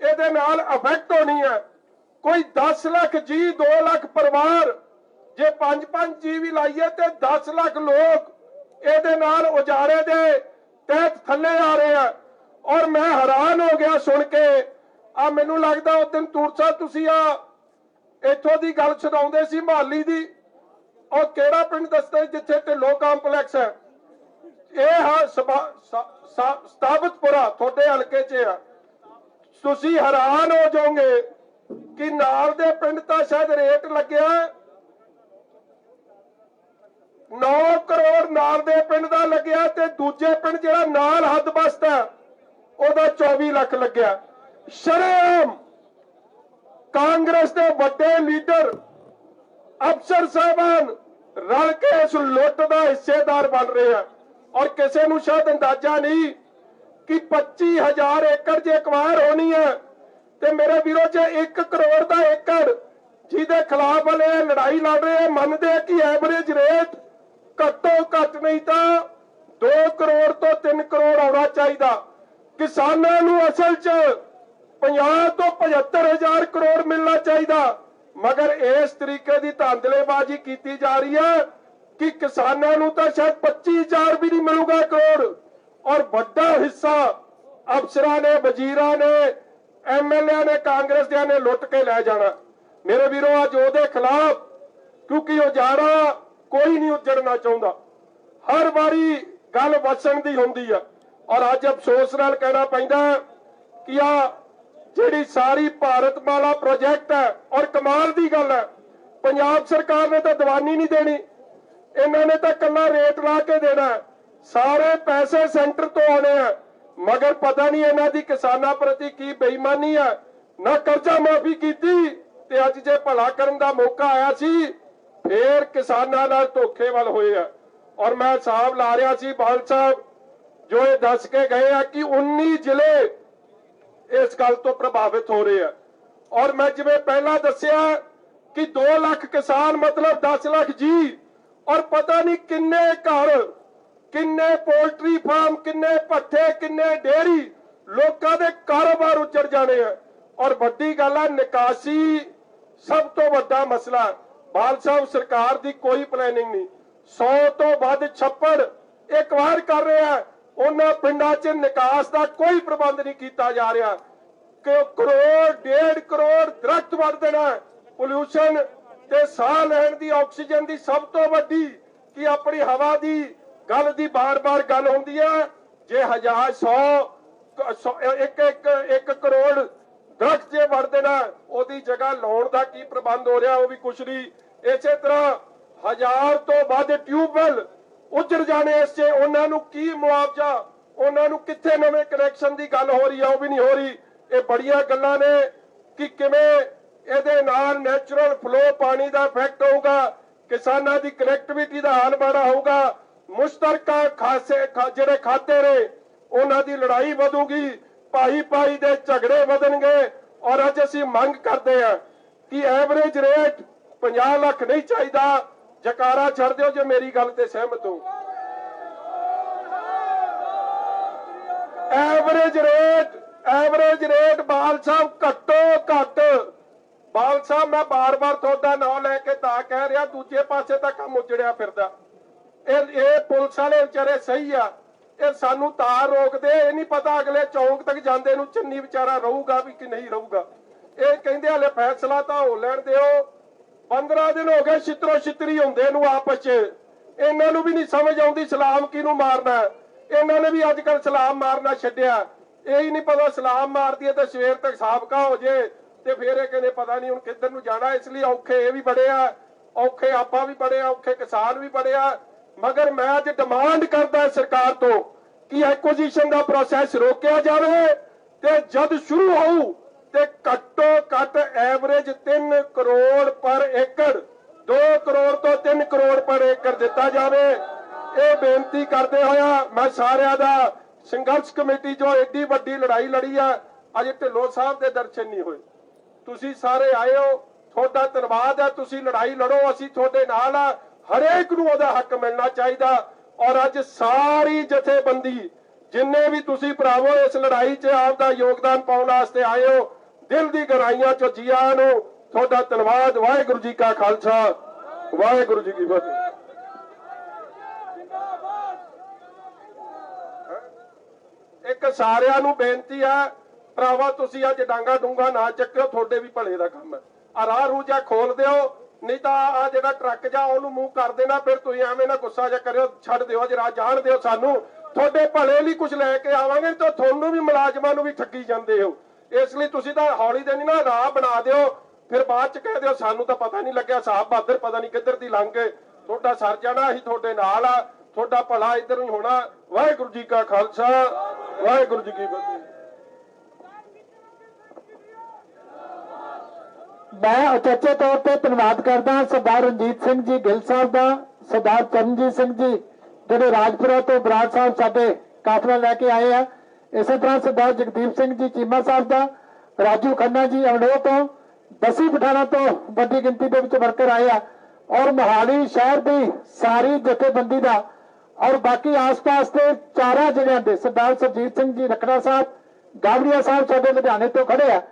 ਇਹਦੇ ਨਾਲ ਅਫੈਕਟ ਹੋਣੀ ਹੈ। ਕੋਈ 10 ਲੱਖ ਜੀ, 2 ਲੱਖ ਪਰਿਵਾਰ, ਜੇ 5-5 ਜੀ ਵੀ ਲਾਈਏ ਤੇ 10 ਲੱਖ ਲੋਕ ਇਹਦੇ ਨਾਲ ਉਜਾੜੇ ਦੇ ਤਹਿਤ ਥੱਲੇ ਆ ਰਹੇ ਆ। ਔਰ ਮੈਂ ਹੈਰਾਨ ਹੋ ਗਿਆ ਸੁਣ ਕੇ, ਮੈਨੂੰ ਲੱਗਦਾ ਉਸ ਦਿਨ ਤੂਰਸਾ ਤੁਸੀਂ ਇੱਥੋਂ ਦੀ ਗੱਲ ਸੁਣਾਉਂਦੇ ਸੀ ਮਹਾਲੀ ਦੀ, ਔਰ ਕਿਹੜਾ ਪਿੰਡ ਦੱਸਦੇ ਜਿੱਥੇ ਢਿੱਲੋਂ ਕੰਪਲੈਕਸ ਹੈ, ਇਹ ਸਤਾਬਤਪੁਰਾ ਤੁਹਾਡੇ ਹਲਕੇ 'ਚ ਆ। ਤੁਸੀਂ ਹੈਰਾਨ ਹੋ ਜਾਓਗੇ ਕਿ ਨਾਲ ਦੇ ਪਿੰਡ ਤਾਂ ਸ਼ਾਇਦ ਰੇਟ ਲੱਗਿਆ 9 ਕਰੋੜ ਨਾਲ ਦੇ ਪਿੰਡ ਦਾ ਲੱਗਿਆ, ਤੇ ਦੂਜੇ ਪਿੰਡ ਜਿਹੜਾ ਨਾਲ ਹੱਦ ਬਸਤਾ ਉਹਦਾ 24 ਲੱਖ ਲੱਗਿਆ। ਸ਼ਰੇਆਮ ਕਾਂਗਰਸ ਦੇ ਵੱਡੇ ਲੀਡਰ ਅਫਸਰ ਸਾਹਿਬਾਨ ਰਲ ਕੇ ਇਸ ਲੁੱਟ ਦਾ ਹਿੱਸੇਦਾਰ ਬਣ ਰਹੇ ਆ, ਔਰ ਕਿਸੇ ਨੂੰ ਸ਼ਾਇਦ ਅੰਦਾਜ਼ਾ ਨਹੀਂ ਕਿ 25,000 ਏਕੜ ਜੇ ਐਕਵਾਇਰ ਹੋਣੀ ਹੈ ਤੇ ਮੇਰੇ ਵੀਰੋ, ਜੇ 1 ਕਰੋੜ ਦਾ ਏਕੜ ਜਿਹਦੇ ਖਿਲਾਫ ਵਾਲੇ ਲੜਾਈ ਲੜ ਰਹੇ ਮੰਨਦੇ ਕਿ ਐਵਰੇਜ ਰੇਟ ਘੱਟੋ ਘੱਟ ਨਹੀਂ ਤਾਂ 2 ਕਰੋੜ ਤੋਂ 3 ਕਰੋੜ ਆਉਣਾ ਚਾਹੀਦਾ। ਕਿਸਾਨਾਂ ਨੂੰ ਅਸਲ 'ਚ 50 ਤੋਂ 75,000 ਕਰੋੜ ਮਿਲਣਾ ਚਾਹੀਦਾ, ਮਗਰ ਇਸ ਤਰੀਕੇ ਦੀ ਧਾਂਦਲੇਬਾਜ਼ੀ ਕੀਤੀ ਜਾ ਰਹੀ ਹੈ ਕਿ ਕਿਸਾਨਾਂ ਨੂੰ ਤਾਂ ਸ਼ਾਇਦ 25,000 ਵੀ ਨਹੀਂ ਮਿਲੂਗਾ ਕਰੋੜ, ਔਰ ਵੱਡਾ ਹਿੱਸਾ ਅਫਸਰਾਂ ਨੇ, ਵਜ਼ੀਰਾਂ ਨੇ, ਐਮਐਲਏ ਨੇ, ਕਾਂਗਰਸ ਦਿਆਂ ਨੇ ਲੁੱਟ ਕੇ ਲੈ ਜਾਣਾ। ਮੇਰੇ ਵੀਰੋ, ਅੱਜ ਉਹਦੇ ਖਿਲਾਫ, ਕਿਉਂਕਿ ਉਜਾੜਾ ਕੋਈ ਨਹੀਂ ਉਜੜਨਾ ਚਾਹੁੰਦਾ, ਹਰ ਵਾਰੀ ਗੱਲ ਵਸਣ ਦੀ ਹੁੰਦੀ ਆ। ਔਰ ਅੱਜ ਅਫਸੋਸ ਨਾਲ ਕਹਿਣਾ ਪੈਂਦਾ ਕਿ ਜਿਹੜੀ ਸਾਰੀ ਭਾਰਤਮਾਲਾ ਪ੍ਰੋਜੈਕਟ ਹੈ, ਔਰ ਕਮਾਲ ਦੀ ਗੱਲ ਹੈ ਪੰਜਾਬ ਸਰਕਾਰ ਨੇ ਤਾਂ ਦੀਵਾਨੀ ਨਹੀਂ ਦੇਣੀ, ਇਹਨਾਂ ਨੇ ਤਾਂ ਕੱਲਾ ਰੇਟ ਲਾ ਕੇ ਦੇਣਾ, ਸਾਰੇ ਪੈਸੇ ਸੈਂਟਰ ਤੋਂ ਆਉਣੇ ਆ, ਮਗਰ ਪਤਾ ਨਹੀਂ ਇਹਨਾਂ ਦੀ ਕਿਸਾਨਾਂ ਪ੍ਰਤੀ ਕੀ ਬੇਈਮਾਨੀ ਹੈ। ਨਾ ਕਰਜ਼ਾ ਮਾਫੀ ਕੀਤੀ ਤੇ ਅੱਜ ਜੇ ਭਲਾ ਕਰਨ ਦਾ ਮੌਕਾ ਆਇਆ ਸੀ ਫੇਰ ਕਿਸਾਨਾਂ ਨਾਲ ਧੋਖੇ ਵੱਲ ਹੋਏ ਆ। ਔਰ ਮੈਂ ਹਿਸਾਬ ਲਾ ਰਿਹਾ ਸੀ ਬਾਲ ਸਾਹਿਬ ਜੋ ਇਹ ਦੱਸ ਕੇ ਗਏ ਆ ਕਿ 19 ਜ਼ਿਲ੍ਹੇ ਇਸ ਗੱਲ ਤੋਂ ਪ੍ਰਭਾਵਿਤ ਹੋ ਰਹੇ ਆ। ਔਰ ਮੈਂ ਜਿਵੇਂ ਪਹਿਲਾਂ ਦੱਸਿਆ ਕਿ 2 ਲੱਖ ਕਿਸਾਨ ਮਤਲਬ 10 ਲੱਖ ਜੀ, ਔਰ ਪਤਾ ਨਹੀਂ ਕਿੰਨੇ ਘਰ, ਕਿੰਨੇ ਪੋਲਟਰੀ ਫਾਰਮ, ਕਿੰਨੇ ਭੱਠੇ, ਕਿੰਨੇ ਡੇਅਰੀ, ਲੋਕਾਂ ਦੇ ਕਾਰੋਬਾਰ ਉੱਜੜ ਜਾਣੇ ਆ। ਔਰ ਵੱਡੀ ਗੱਲ ਹੈ ਨਿਕਾਸੀ ਸਭ ਤੋਂ ਵੱਡਾ ਮਸਲਾ। ਬਾਲ ਸਾਹਿਬ ਸਰਕਾਰ ਦੀ ਕੋਈ ਪਲੈਨਿੰਗ ਨਹੀਂ, 100 ਤੋਂ ਵੱਧ ਛੱਪੜ ਇੱਕ ਵਾਰ ਕਰ ਰਿਹਾ, ਉਹਨਾਂ ਪਿੰਡਾਂ 'ਚ ਨਿਕਾਸ ਦਾ ਕੋਈ ਪ੍ਰਬੰਧ ਨਹੀਂ ਕੀਤਾ ਜਾ ਰਿਹਾ। ਕਰੋੜ 1.5 ਕਰੋੜ ਦਰਖਤ ਵੱਢ ਦੇਣਾ, ਪੋਲਿਊਸ਼ਨ ਤੇ ਸਾਹ ਲੈਣ ਦੀ ਆਕਸੀਜਨ ਦੀ ਸਭ ਤੋਂ ਵੱਡੀ ਕਿ ਆਪਣੀ ਹਵਾ ਦੀ ਗੱਲ ਦੀ ਬਾਰ-ਬਾਰ ਗੱਲ ਹੁੰਦੀ ਹੈ। ਜੇ 1 ਕਰੋੜ ਦਰਖਤ ਜੇ ਵੱਢ ਦੇਣਾ, ਉਹਦੀ ਜਗ੍ਹਾ ਲਾਉਣ ਦਾ ਕੀ ਪ੍ਰਬੰਧ ਹੋ ਰਿਹਾ ਉਹ ਵੀ ਕੁਛ ਨਹੀਂ। ਇਸੇ ਤਰ੍ਹਾਂ 1000 ਤੋਂ ਵੱਧ ਟਿਊਬਵੈਲ ਉੱਜੜ ਜਾਣੇ, ਇਸ 'ਚ ਉਹਨਾਂ ਨੂੰ ਕੀ ਮੁਆਵਜ਼ਾ, ਉਹਨਾਂ ਨੂੰ ਕਿੱਥੇ ਨਵੇਂ ਕਨੈਕਸ਼ਨ ਦੀ ਗੱਲ ਹੋ ਰਹੀ ਹੈ ਉਹ ਵੀ ਨਹੀਂ ਹੋ ਰਹੀ। ਇਹ ਬੜੀਆਂ ਗੱਲਾਂ ਨੇ ਕਿ ਕਿਵੇਂ ਇਹਦੇ ਨਾਲ ਨੈਚੁਰਲ ਫਲੋ ਪਾਣੀ ਦਾ ਇਫੈਕਟ ਹੋਊਗਾ, ਕਿਸਾਨਾਂ ਦੀ ਕਨੈਕਟੀਵਿਟੀ ਦਾ ਹਾਲ ਮਾੜਾ ਹੋਊਗਾ, ਮੁਸ਼ਤਰਕਾ ਜਿਹੜੇ ਖਾਤੇ ਨੇ ਉਹਨਾਂ ਦੀ ਲੜਾਈ ਵਧੂਗੀ, ਭਾਈ ਦੇ ਝਗੜੇ ਵਧਣਗੇ। ਔਰ ਅੱਜ ਅਸੀਂ ਮੰਗ ਕਰਦੇ ਹਾਂ ਕਿ ਐਵਰੇਜ ਰੇਟ 50 ਲੱਖ ਨਹੀਂ ਚਾਹੀਦਾ। ਜਕਾਰਾ ਛੱਡ ਦਿਓ ਜੇ ਮੇਰੀ ਗੱਲ ਤੇ ਸਹਿਮਤ ਹੋ। ਐਵਰੇਜ ਰੇਟ ਬਾਲ ਸਾਹਿਬ ਘੱਟੋ ਘੱਟ, ਬਾਲ ਸਾਹਿਬ ਮੈਂ ਬਾਰ-ਬਾਰ ਤੁਹਾਡਾ ਨਾਮ ਲੈ ਕੇ ਤਾਂ ਕਹਿ ਰਿਹਾ, ਦੂਜੇ ਪਾਸੇ ਤਾਂ ਕੰਮ ਉਜੜਿਆ ਫਿਰਦਾ। ਇਹ ਪੁਲਿਸ ਵਾਲੇ ਵਿਚਾਰੇ ਸਹੀ ਆ, ਇਹ ਸਾਨੂੰ ਤਾਰ ਰੋਕਦੇ, ਇਹ ਨਹੀਂ ਪਤਾ ਅਗਲੇ ਚੌਂਕ ਤੱਕ ਜਾਂਦੇ ਨੂੰ ਚੰਨੀ ਵਿਚਾਰਾ ਰਹੂਗਾ ਵੀ ਕਿ ਨਹੀਂ ਰਹੂਗਾ। ਇਹ ਕਹਿੰਦੇ ਹਲੇ ਫੈਸਲਾ ਤਾਂ ਹੋ ਲੈਣ ਦਿਓ। 15 ਦਿਨ ਹੋ ਗਏ ਛਿੱਤਰੋ ਛਿੱਤਰੀ ਹੁੰਦੇ ਨੂੰ ਆਪਸ 'ਚ, ਇਹਨਾਂ ਨੂੰ ਵੀ ਨਹੀਂ ਸਮਝ ਆਉਂਦੀ ਸਲਾਮ ਕਿਹਨੂੰ ਮਾਰਨਾ। ਇਹਨਾਂ ਨੇ ਵੀ ਅੱਜ ਕੱਲ ਸਲਾਮ ਮਾਰਨਾ ਛੱਡਿਆ, ਇਹ ਹੀ ਨਹੀਂ ਪਤਾ ਸਲਾਮ ਮਾਰਦੀ ਹੈ ਤੇ ਸਵੇਰ ਤੱਕ ਸਾਬਕਾ ਹੋ ਜੇ ਤੇ ਫਿਰ ਇਹ ਕਹਿੰਦੇ ਪਤਾ ਨਹੀਂ ਹੁਣ ਕਿੱਧਰ ਨੂੰ ਜਾਣਾ। ਇਸ ਲਈ ਔਖੇ ਇਹ ਵੀ ਬੜੇ ਆ, ਔਖੇ ਆਪਾਂ ਵੀ ਬੜੇ ਆ, ਔਖੇ ਕਿਸਾਨ ਵੀ ਬੜੇ ਆ। ਮਗਰ ਮੈਂ ਅੱਜ ਡਿਮਾਂਡ ਕਰਦਾ ਸਰਕਾਰ ਤੋਂ ਕਿ ਐਕੁਜੀਸ਼ਨ ਦਾ ਪ੍ਰੋਸੈਸ ਰੋਕਿਆ ਜਾਵੇ ਤੇ ਜਦ ਸ਼ੁਰੂ ਹੋਊ ਤੇ ਘੱਟੋ ਘੱਟ ਐਵਰੇਜ 3 ਕਰੋੜ ਪਰ ਏਕੜ, 2 ਕਰੋੜ ਤੋਂ 3 ਕਰੋੜ ਪਰ ਏਕੜ ਦਿੱਤਾ ਜਾਵੇ। ਇਹ ਬੇਨਤੀ ਕਰਦੇ ਹੋਇਆ ਮੈਂ ਸਾਰਿਆਂ ਦਾ, ਸੰਘਰਸ਼ ਕਮੇਟੀ ਜੋ ਏਡੀ ਵੱਡੀ ਲੜਾਈ ਲੜੀ ਆ, ਅੱਜ ਢਿੱਲੋਂ ਸਾਹਿਬ ਦੇ ਦਰਸ਼ਨ ਨਹੀਂ ਹੋਏ। ਤੁਸੀਂ ਸਾਰੇ ਆਏ ਹੋ, ਤੁਹਾਡਾ ਧੰਨਵਾਦ ਹੈ। ਤੁਸੀਂ ਲੜਾਈ ਲੜੋ, ਅਸੀਂ ਤੁਹਾਡੇ ਨਾਲ ਆ। ਹਰੇਕ ਨੂੰ ਉਹਦਾ ਹੱਕ ਮਿਲਣਾ ਚਾਹੀਦਾ। ਔਰ ਅੱਜ ਸਾਰੀ ਜਥੇਬੰਦੀ ਜਿੰਨੇ ਵੀ ਤੁਸੀਂ ਭਰਾਵੋ ਇਸ ਲੜਾਈ 'ਚ ਆਪਦਾ ਯੋਗਦਾਨ ਪਾਉਣ ਵਾਸਤੇ ਆਏ ਹੋ, ਦਿਲ ਦੀ ਗਹਿਰਾਈਆਂ 'ਚੋਂ ਜੀ ਆਇਆਂ ਨੂੰ ਤੁਹਾਡਾ ਧੰਨਵਾਦ। ਵਾਹਿਗੁਰੂ ਜੀ ਕਾ ਖਾਲਸਾ, ਵਾਹਿਗੁਰੂ ਜੀ ਕੀ ਫਤਿਹ। ਇੱਕ ਸਾਰਿਆਂ ਨੂੰ ਬੇਨਤੀ ਹੈ ਭਰਾਵਾ, ਤੁਸੀਂ ਅੱਜ ਡਾਂਗਾ ਡੂੰਗਾ ਨਾ ਚੱਕਿਓ, ਤੁਹਾਡੇ ਵੀ ਭਲੇ ਦਾ ਕੰਮ ਹੈ। ਆ ਰਾਹ ਰੂ ਜਾ ਖੋਲ ਦਿਓ, ਨਹੀਂ ਤਾਂ ਆ ਜਿਹੜਾ ਟਰੱਕ ਜਾ ਉਹਨੂੰ ਮੂੰਹ ਕਰ ਦੇਣਾ। ਫਿਰ ਤੁਸੀਂ ਐਵੇਂ ਨਾ ਗੁੱਸਾ ਜਾ ਕਰਿਓ, ਛੱਡ ਦਿਓ ਅੱਜ ਰਾਹ, ਜਾਣ ਦਿਓ ਸਾਨੂੰ। ਤੁਹਾਡੇ ਭਲੇ ਲਈ ਕੁਝ ਲੈ ਕੇ ਆਵਾਂਗੇ ਤਾਂ ਤੁਹਾਨੂੰ ਵੀ ਮੁਲਾਜ਼ਮਾਂ ਨੂੰ ਵੀ ਠੱਗੀ ਜਾਂਦੇ ਹੋ। ਇਸ ਲਈ ਤੁਸੀਂ ਤਾਂ ਹੌਲੀ ਦੇ ਨਹੀਂ ਨਾ ਰਾਹ ਬਣਾ ਦਿਓ, ਫਿਰ ਬਾਅਦ ਚ ਕਹਿ ਦਿਓ ਸਾਨੂੰ ਤਾਂ ਪਤਾ ਨਹੀਂ ਲੱਗਿਆ, ਸਾਹਿਬ ਬਹਾਦਰ ਪਤਾ ਨਹੀਂ ਕਿੱਧਰ ਦੀ ਲੰਘ ਗਏ। ਤੁਹਾਡਾ ਸਰ ਜਾਣਾ, ਅਸੀਂ ਤੁਹਾਡੇ ਨਾਲ ਆ, ਤੁਹਾਡਾ ਭਲਾ ਇੱਧਰ ਹੀ ਹੋਣਾ। ਵਾਹਿਗੁਰੂ ਜੀ ਕਾ ਖਾਲਸਾ, ਵਾਹਿਗੁਰੂ ਜੀ ਕੀ ਫਤਿਹ। मैं उचेचे तौर पर धन्यवाद करदा सरदार रंजीत सिंह जी गिल साहब का, सरदार चरणजीत सिंह जी जो राजपुरा तो बराड़ साहब साडे काफला लैके आए हैं। इसी तरह सरदार जगदीप सिंह जी चीमा साहब का, राजू खन्ना जी अमलोह तो, दसी पठाना तो बड़ी गिनती के वर्कर आए हैं। और मोहाली शहर की सारी जथेबंदी का और बाकी आस पास के 4 जिले के सरदार सरजीत सिंह जी रखड़ा साहब, गावड़िया साहब साडे लुधियाने तो खड़े हैं।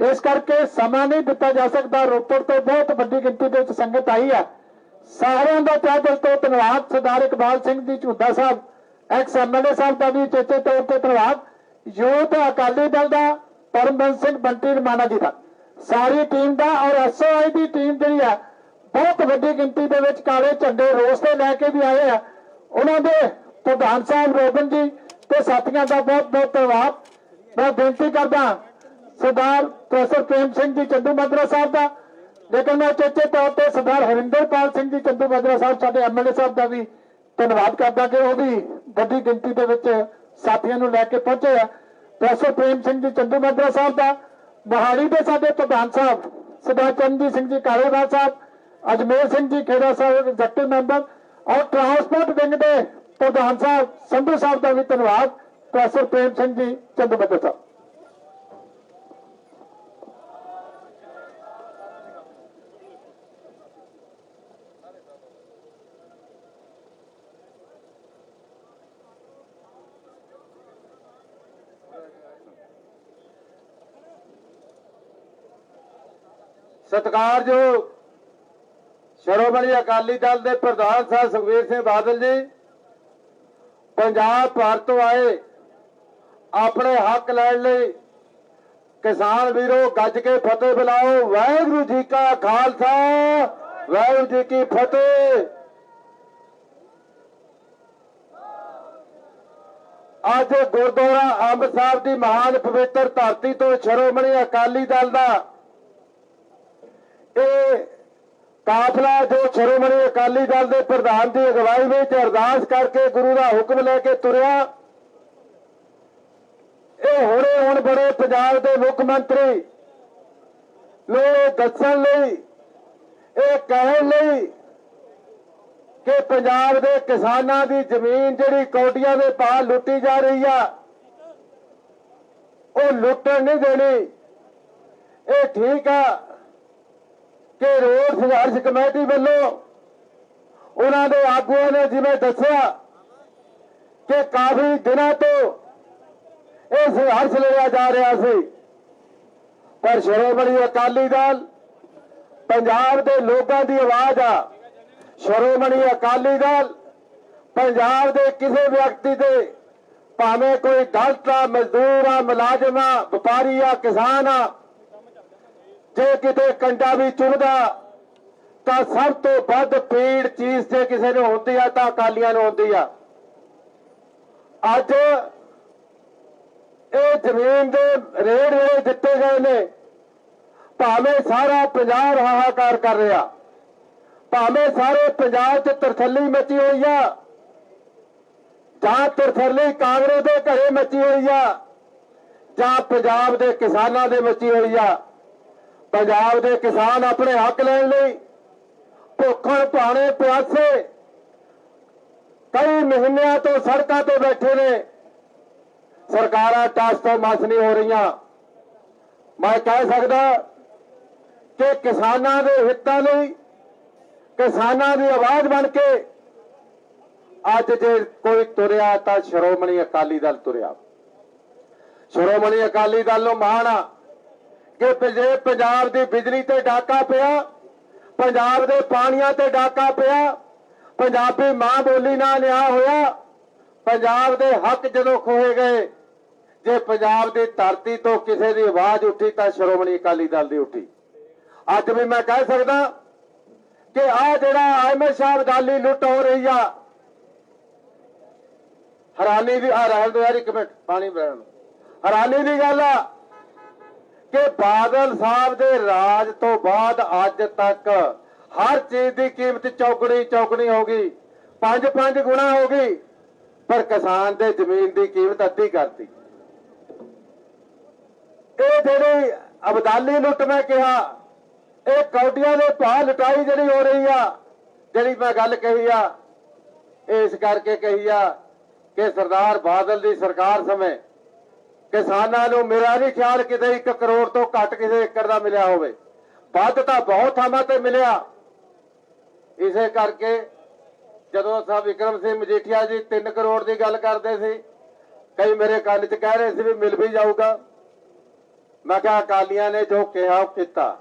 इस करके समा नहीं दिता जा सकता। रोपड़ तो बहुत बड़ी गिनती के संगत आई है। सारिਆਂ ਦਾ ਤਹਿ ਦਿਲ ਤੋਂ ਧੰਨਵਾਦ। सरदार इकबाल सिंह जी ਝੂਦਾ साहब, एक्स MLA साहब का भी चेचे तौर पर धन्यवाद। यूथ अकाली दल का परमबंस सिंह बंटी रमाना जी का, सारी टीम का और SOI की टीम जी है बहुत बड़ी गिनती के काले झंडे रोस से लैके भी आए हैं। उन्होंने प्रधान साहब रोबन जी तो साथियों का बहुत बहुत धन्यवाद। मैं बेनती करदा ਸਰਦਾਰ ਪ੍ਰੋਫੈਸਰ ਪ੍ਰੇਮ ਸਿੰਘ ਜੀ ਚੰਦੂ ਮਾਜਰਾ ਸਾਹਿਬ ਦਾ, ਲੇਕਿਨ ਮੈਂ ਚੇਚੇ ਤੌਰ ਤੇ ਸਰਦਾਰ ਹਰਿੰਦਰਪਾਲ ਸਿੰਘ ਜੀ ਚੰਦੂ ਮਾਜਰਾ ਸਾਹਿਬ ਸਾਡੇ ਐਮਐਲਏ ਸਾਹਿਬ ਦਾ ਵੀ ਧੰਨਵਾਦ ਕਰਦਾ ਕਿ ਉਹ ਵੀ ਵੱਡੀ ਗਿਣਤੀ ਦੇ ਵਿੱਚ ਸਾਥੀਆਂ ਨੂੰ ਲੈ ਕੇ ਪਹੁੰਚੇ ਆ। ਪ੍ਰੋਫੈਸਰ ਪ੍ਰੇਮ ਸਿੰਘ ਜੀ ਚੰਦੂ ਮਾਜਰਾ ਸਾਹਿਬ ਦਾ, ਮੋਹਾਲੀ ਦੇ ਸਾਡੇ ਪ੍ਰਧਾਨ ਸਾਹਿਬ ਸਰਦਾਰ ਚਰਨਜੀਤ ਸਿੰਘ ਜੀ ਕਾਲੇਵਾਲ ਸਾਹਿਬ, ਅਜਮੇਰ ਸਿੰਘ ਜੀ ਖੇੜਾ ਸਾਹਿਬ ਐਗਜ਼ੈਕਟਿਵ ਮੈਂਬਰ, ਔਰ ਟਰਾਂਸਪੋਰਟ ਵਿੰਗ ਦੇ ਪ੍ਰਧਾਨ ਸਾਹਿਬ ਸੰਧੂ ਸਾਹਿਬ ਦਾ ਵੀ ਧੰਨਵਾਦ। ਪ੍ਰੋਫੈਸਰ ਪ੍ਰੇਮ ਸਿੰਘ ਜੀ ਚੰਦੂ ਮਾਜਰਾ ਸਾਹਿਬ। ਸਤਿਕਾਰਯੋਗ ਸ਼੍ਰੋਮਣੀ ਅਕਾਲੀ ਦਲ ਦੇ ਪ੍ਰਧਾਨ ਸਾਹਿਬ ਸੁਖਬੀਰ ਸਿੰਘ ਬਾਦਲ ਜੀ, ਪੰਜਾਬ ਭਰ ਤੋਂ ਆਏ ਆਪਣੇ ਹੱਕ ਲੈਣ ਲਈ ਕਿਸਾਨ ਵੀਰੋ ਗੱਜ ਕੇ ਫਤਿਹ ਬੁਲਾਓ। ਵਾਹਿਗੁਰੂ ਜੀ ਕਾ ਖਾਲਸਾ, ਵਾਹਿਗੁਰੂ ਜੀ ਕੀ ਫਤਿਹ। ਅੱਜ ਗੁਰਦੁਆਰਾ ਅੰਬ ਸਾਹਿਬ ਦੀ ਮਹਾਨ ਪਵਿੱਤਰ ਧਰਤੀ ਤੋਂ ਸ਼੍ਰੋਮਣੀ ਅਕਾਲੀ ਦਲ ਦਾ ਇਹ ਕਾਫਲਾ ਜੋ ਸ਼੍ਰੋਮਣੀ ਅਕਾਲੀ ਦਲ ਦੇ ਪ੍ਰਧਾਨ ਦੀ ਅਗਵਾਈ ਵਿੱਚ ਅਰਦਾਸ ਕਰਕੇ ਗੁਰੂ ਦਾ ਹੁਕਮ ਲੈ ਕੇ ਤੁਰਿਆ, ਇਹ ਹੁਣ ਬੜੇ ਪੰਜਾਬ ਦੇ ਮੁੱਖ ਮੰਤਰੀ ਨੂੰ ਦੱਸਣ ਲਈ, ਇਹ ਕਹਿਣ ਲਈ ਕਿ ਪੰਜਾਬ ਦੇ ਕਿਸਾਨਾਂ ਦੀ ਜ਼ਮੀਨ ਜਿਹੜੀ ਕੌਡੀਆਂ ਦੇ ਭਾਅ ਲੁੱਟੀ ਜਾ ਰਹੀ ਆ, ਉਹ ਲੁੱਟਣ ਨਹੀਂ ਦੇਣੀ। ਇਹ ਠੀਕ ਆ ਕਿ ਰੋਡ ਸੰਘਰਸ਼ ਕਮੇਟੀ ਵੱਲੋਂ ਉਹਨਾਂ ਦੇ ਆਗੂਆਂ ਨੇ ਜਿਵੇਂ ਦੱਸਿਆ ਕਿ ਕਾਫੀ ਦਿਨਾਂ ਤੋਂ ਇਹ ਸੰਘਰਸ਼ ਲਿਆ ਜਾ ਰਿਹਾ ਸੀ, ਪਰ ਸ਼੍ਰੋਮਣੀ ਅਕਾਲੀ ਦਲ ਪੰਜਾਬ ਦੇ ਲੋਕਾਂ ਦੀ ਆਵਾਜ਼ ਆ। ਸ਼੍ਰੋਮਣੀ ਅਕਾਲੀ ਦਲ ਪੰਜਾਬ ਦੇ ਕਿਸੇ ਵਿਅਕਤੀ ਦੇ, ਭਾਵੇਂ ਕੋਈ ਦਲਿਤ ਆ, ਮਜ਼ਦੂਰ ਆ, ਮੁਲਾਜ਼ਮ ਆ, ਵਪਾਰੀ ਆ, ਕਿਸਾਨ ਆ, ਜੇ ਕਿਤੇ ਕੰਡਾ ਵੀ ਚੁਭਦਾ ਤਾਂ ਸਭ ਤੋਂ ਵੱਧ ਪੀੜ ਚੀਜ਼ ਜੇ ਕਿਸੇ ਨੂੰ ਹੁੰਦੀ ਆ ਤਾਂ ਅਕਾਲੀਆਂ ਨੂੰ ਹੁੰਦੀ ਆ। ਅੱਜ ਇਹ ਜ਼ਮੀਨ ਦੇ ਰੇਟ ਜਿਹੜੇ ਦਿੱਤੇ ਗਏ ਨੇ, ਭਾਵੇਂ ਸਾਰਾ ਪੰਜਾਬ ਹਾਹਾਕਾਰ ਕਰ ਰਿਹਾ, ਭਾਵੇਂ ਸਾਰੇ ਪੰਜਾਬ 'ਚ ਤਰਥੱਲੀ ਮਚੀ ਹੋਈ ਆ, ਜਾਂ ਤਰਥੱਲੀ ਕਾਂਗਰਸ ਦੇ ਘਰੇ ਮਚੀ ਹੋਈ ਆ, ਜਾਂ ਪੰਜਾਬ ਦੇ ਕਿਸਾਨਾਂ ਦੇ ਮਚੀ ਹੋਈ ਆ। ਪੰਜਾਬ ਦੇ ਕਿਸਾਨ ਆਪਣੇ ਹੱਕ ਲੈਣ ਲਈ ਭੁੱਖਣ ਭਾਣੇ ਪਿਆਸੇ ਕਈ ਮਹੀਨਿਆਂ ਤੋਂ ਸੜਕਾਂ ਤੇ ਬੈਠੇ ਨੇ। ਸਰਕਾਰਾਂ ਟਸ ਤੋਂ ਮਸ ਨਹੀਂ ਹੋ ਰਹੀਆਂ। ਮੈਂ ਕਹਿ ਸਕਦਾ ਕਿ ਕਿਸਾਨਾਂ ਦੇ ਹਿੱਤਾਂ ਲਈ, ਕਿਸਾਨਾਂ ਦੀ ਆਵਾਜ਼ ਬਣ ਕੇ ਅੱਜ ਜੇ ਕੋਈ ਤੁਰਿਆ ਤਾਂ ਸ਼੍ਰੋਮਣੀ ਅਕਾਲੀ ਦਲ ਤੁਰਿਆ। ਸ਼੍ਰੋਮਣੀ ਅਕਾਲੀ ਦਲ ਨੂੰ ਮਾਣ ਆ ਕਿ ਜੇ ਪੰਜਾਬ ਦੀ ਬਿਜਲੀ ਤੇ ਡਾਕਾ ਪਿਆ, ਪੰਜਾਬ ਦੇ ਪਾਣੀਆਂ ਤੇ ਡਾਕਾ ਪਿਆ, ਪੰਜਾਬੀ ਮਾਂ ਬੋਲੀ ਨਾਲ ਨਿਆਂ ਹੋਇਆ, ਪੰਜਾਬ ਦੇ ਹੱਕ ਜਦੋਂ ਖੋਏ ਗਏ, ਜੇ ਪੰਜਾਬ ਦੀ ਧਰਤੀ ਤੋਂ ਕਿਸੇ ਦੀ ਆਵਾਜ਼ ਉੱਠੀ ਤਾਂ ਸ਼੍ਰੋਮਣੀ ਅਕਾਲੀ ਦਲ ਦੀ ਉੱਠੀ। ਅੱਜ ਵੀ ਮੈਂ ਕਹਿ ਸਕਦਾ ਕਿ ਆਹ ਜਿਹੜਾ ਅਹਿਮਦ ਸ਼ਾਹ ਅਬਦਾਲੀ ਲੁੱਟ ਹੋ ਰਹੀ ਆ, ਹੈਰਾਨੀ ਦੀ ਆ ਰਹਿਣ ਦੋ ਯਾਰ ਇੱਕ ਮਿੰਟ ਪਾਣੀ ਬੈਣ, ਹੈਰਾਨੀ ਦੀ ਗੱਲ ਆ ਕਿ ਬਾਦਲ ਸਾਹਿਬ ਦੇ ਰਾਜ ਤੋਂ ਬਾਅਦ ਅੱਜ ਤੱਕ ਹਰ ਚੀਜ਼ ਦੀ ਕੀਮਤ ਚੌਗਣੀ ਹੋ ਗਈ, 5 ਗੁਣਾ ਹੋ ਗਈ, ਪਰ ਕਿਸਾਨ ਦੇ ਜ਼ਮੀਨ ਦੀ ਕੀਮਤ ਅੱਧੀ ਕਰਤੀ। ਇਹ ਜਿਹੜੀ ਅਬਦਾਲੀ ਲੁੱਟ ਮੈਂ ਕਿਹਾ, ਇਹ ਕੌਡੀਆਂ ਦੇ ਭਾਅ ਲੁਟਾਈ ਜਿਹੜੀ ਹੋ ਰਹੀ ਆ, ਜਿਹੜੀ ਮੈਂ ਗੱਲ ਕਹੀ ਆ, ਇਸ ਕਰਕੇ ਕਹੀ ਆ ਕਿ ਸਰਦਾਰ ਬਾਦਲ ਦੀ ਸਰਕਾਰ ਸਮੇਂ ਕਿਸਾਨਾਂ ਨੂੰ ਮੇਰਾ ਨਹੀਂ ਖਿਆਲ ਕਿਤੇ 1 ਕਰੋੜ ਤੋਂ ਘੱਟ ਕਿਸੇ ਏਕੜ ਦਾ ਮਿਲਿਆ ਹੋਵੇ, ਵੱਧ ਤਾਂ ਬਹੁਤ ਥਾਵਾਂ ਤੇ ਮਿਲਿਆ। ਇਸੇ ਕਰਕੇ ਜਦੋਂ ਸਾਹਿਬ ਵਿਕਰਮ ਸਿੰਘ ਮਜੀਠੀਆ ਜੀ 3 ਕਰੋੜ ਦੀ ਗੱਲ ਕਰਦੇ ਸੀ, ਕਈ ਮੇਰੇ ਕੰਨ 'ਚ ਕਹਿ ਰਹੇ ਸੀ ਵੀ ਮਿਲ ਵੀ ਜਾਊਗਾ। ਮੈਂ ਕਿਹਾ ਅਕਾਲੀਆਂ ਨੇ ਜੋ ਕਿਹਾ ਉਹ ਕੀਤਾ,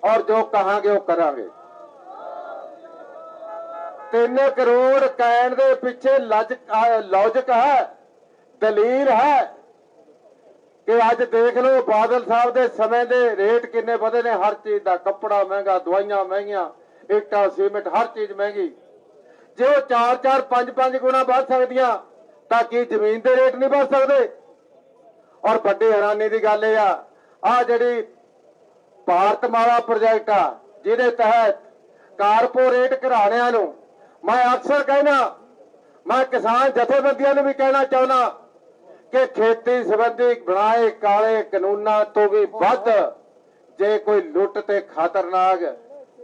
ਔਰ ਜੋ ਕਹਾਂਗੇ ਉਹ ਕਰਾਂਗੇ। 3 ਕਰੋੜ ਕਹਿਣ ਦੇ ਪਿੱਛੇ ਲੌਜਿਕ ਹੈ, ਦਲੀਲ ਹੈ ਕਿ ਅੱਜ ਦੇਖ ਲਓ ਬਾਦਲ ਸਾਹਿਬ ਦੇ ਸਮੇਂ ਦੇ ਰੇਟ ਕਿੰਨੇ ਵਧੇ ਨੇ। ਹਰ ਚੀਜ਼ ਦਾ, ਕੱਪੜਾ ਮਹਿੰਗਾ, ਦਵਾਈਆਂ ਮਹਿੰਗੀਆਂ, ਇੱਟਾਂ ਸੀਮਿੰਟ, ਹਰ ਚੀਜ਼ ਮਹਿੰਗੀ। ਜੇ ਉਹ 4 5 ਗੁਣਾ ਵੱਧ ਸਕਦੀਆਂ ਤਾਂ ਕੀ ਜ਼ਮੀਨ ਦੇ ਰੇਟ ਨਹੀਂ ਵੱਧ ਸਕਦੇ? ਔਰ ਵੱਡੀ ਹੈਰਾਨੀ ਦੀ ਗੱਲ ਇਹ ਆ, ਆ ਜਿਹੜੀ ਭਾਰਤਮਾਲਾ ਪ੍ਰੋਜੈਕਟ ਆ, ਜਿਹਦੇ ਤਹਿਤ ਕਾਰਪੋਰੇਟ ਘਰਾਣਿਆਂ ਨੂੰ, ਮੈਂ ਅਕਸਰ ਕਹਿਣਾ, ਮੈਂ ਕਿਸਾਨ ਜਥੇਬੰਦੀਆਂ ਨੂੰ ਵੀ ਕਹਿਣਾ ਚਾਹੁੰਦਾ ਕਿ ਖੇਤੀ ਸੰਬੰਧੀ ਬਣਾਏ ਕਾਲੇ ਕਾਨੂੰਨਾਂ ਤੋਂ ਵੀ ਵੱਧ ਜੇ ਕੋਈ ਲੁੱਟ ਤੇ ਖਤਰਨਾਕ